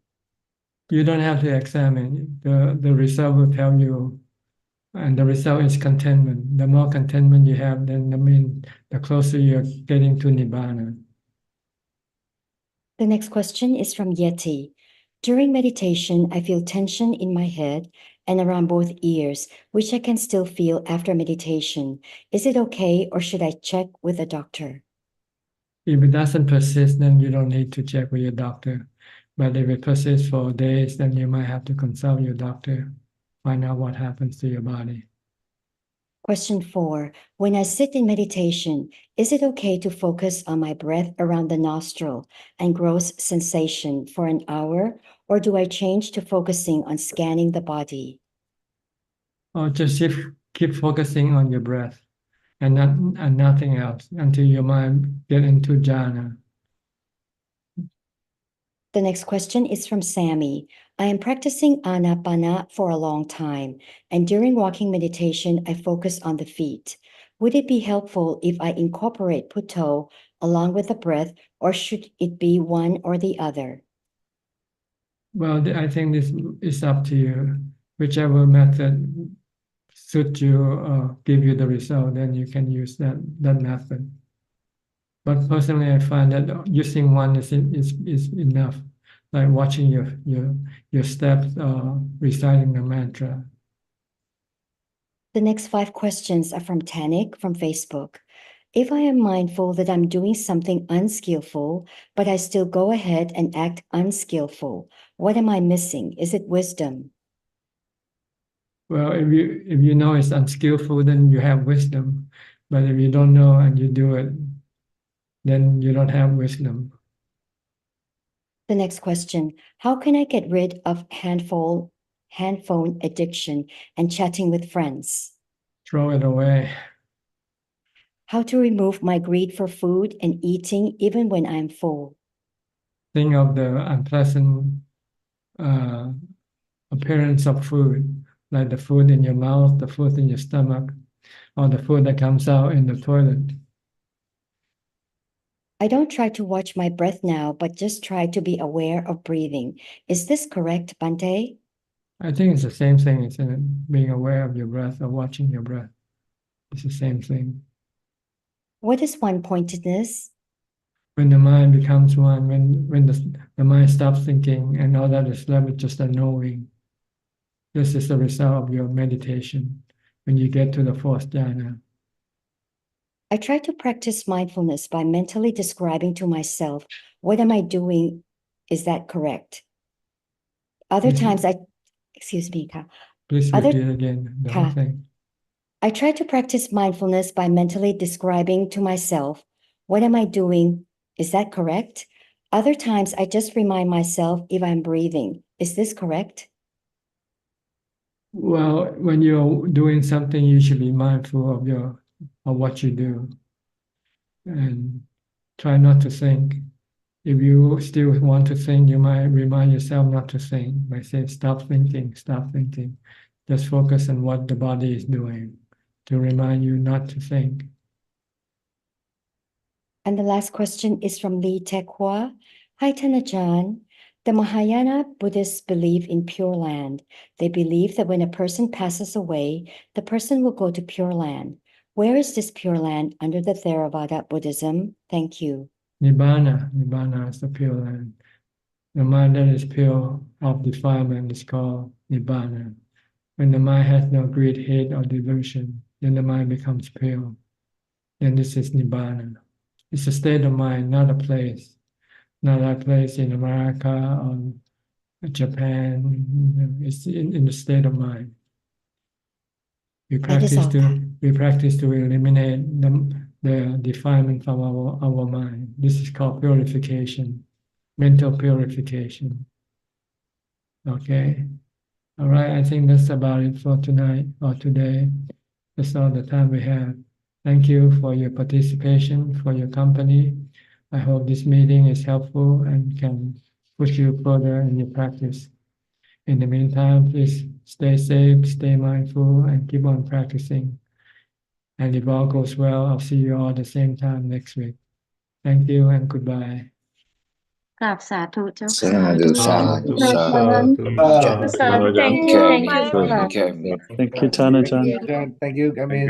[SPEAKER 2] You don't have to examine. The result will tell you, and the result is contentment. The more contentment you have, then the closer you're getting to Nibbana.
[SPEAKER 9] The next question is from Yeti. During meditation, I feel tension in my head and around both ears, which I can still feel after meditation. Is it okay, or should I check with a doctor?
[SPEAKER 2] If it doesn't persist, then you don't need to check with your doctor. But if it persists for days, then you might have to consult your doctor, find out what happens to your body.
[SPEAKER 9] Question 4. When I sit in meditation, is it okay to focus on my breath around the nostril and gross sensation for an hour, or do I change to focusing on scanning the body?
[SPEAKER 2] Or just keep focusing on your breath and nothing else until your mind get into jhana.
[SPEAKER 9] The next question is from Sammy. I am practicing anapana for a long time, and during walking meditation, I focus on the feet. Would it be helpful if I incorporate Putto along with the breath, or should it be one or the other?
[SPEAKER 2] Well, I think this is up to you. Whichever method suits you or give you the result, then you can use that method. But personally, I find that using one is enough, like watching your steps or reciting the mantra.
[SPEAKER 9] The next 5 questions are from Tanik from Facebook. If I am mindful that I'm doing something unskillful, but I still go ahead and act unskillful, what am I missing? Is it wisdom?
[SPEAKER 2] Well, if you know it's unskillful, then you have wisdom. But if you don't know and you do it, then you don't have wisdom.
[SPEAKER 9] The next question, how can I get rid of handphone addiction, and chatting with friends?
[SPEAKER 2] Throw it away.
[SPEAKER 9] How to remove my greed for food and eating even when I'm full?
[SPEAKER 2] Think of the unpleasant appearance of food, like the food in your mouth, the food in your stomach, or the food that comes out in the toilet.
[SPEAKER 9] I don't try to watch my breath now, but just try to be aware of breathing. Is this correct, Bante?
[SPEAKER 2] I think it's the same thing, isn't it? Being aware of your breath or watching your breath. It's the same thing.
[SPEAKER 9] What is one-pointedness?
[SPEAKER 2] When the mind becomes one, when the mind stops thinking and all that is left with just a knowing. This is the result of your meditation when you get to the fourth jhana.
[SPEAKER 9] I try to practice mindfulness by mentally describing to myself, what am I doing? Is that correct? Other times excuse me, Ka.
[SPEAKER 2] Please repeat again the whole
[SPEAKER 9] Ka.
[SPEAKER 2] thing.
[SPEAKER 9] I try to practice mindfulness by mentally describing to myself, what am I doing? Is that correct? Other times I just remind myself if I'm breathing. Is this correct?
[SPEAKER 2] Well, when you're doing something, you should be mindful of what you do. And try not to think. If you still want to think, you might remind yourself not to think by saying, stop thinking, stop thinking. Just focus on what the body is doing to remind you not to think.
[SPEAKER 9] And the last question is from Lee Tekhwa. Hi, Ajaan. The Mahayana Buddhists believe in Pure Land. They believe that when a person passes away, the person will go to Pure Land. Where is this Pure Land under the Theravada Buddhism? Thank you.
[SPEAKER 2] Nibbana is the Pure Land. The mind that is pure of defilement is called Nibbana. When the mind has no greed, hate, or delusion, then the mind becomes pure. Then this is Nibbana. It's a state of mind, not a place. Not a place in America or Japan. It's in the state of mind. We practice to eliminate the defilement from our mind. This is called purification, mental purification. Okay. All right. I think that's about it for tonight or today. That's all the time we have. Thank you for your participation, for your company. I hope this meeting is helpful and can push you further in your practice. In the meantime, please stay safe, stay mindful, and keep on practicing. And if all goes well, I'll see you all at the same time next week. Thank you and goodbye.
[SPEAKER 21] กราบสาธุเจ้า
[SPEAKER 20] สา
[SPEAKER 21] ค่ะ
[SPEAKER 20] ธุสาธุสาธุสาธุ
[SPEAKER 21] Thank you
[SPEAKER 20] Thank you,
[SPEAKER 21] bye.
[SPEAKER 20] Kevin.
[SPEAKER 8] Thank you, Tanajan.
[SPEAKER 20] Thank you, Gamin.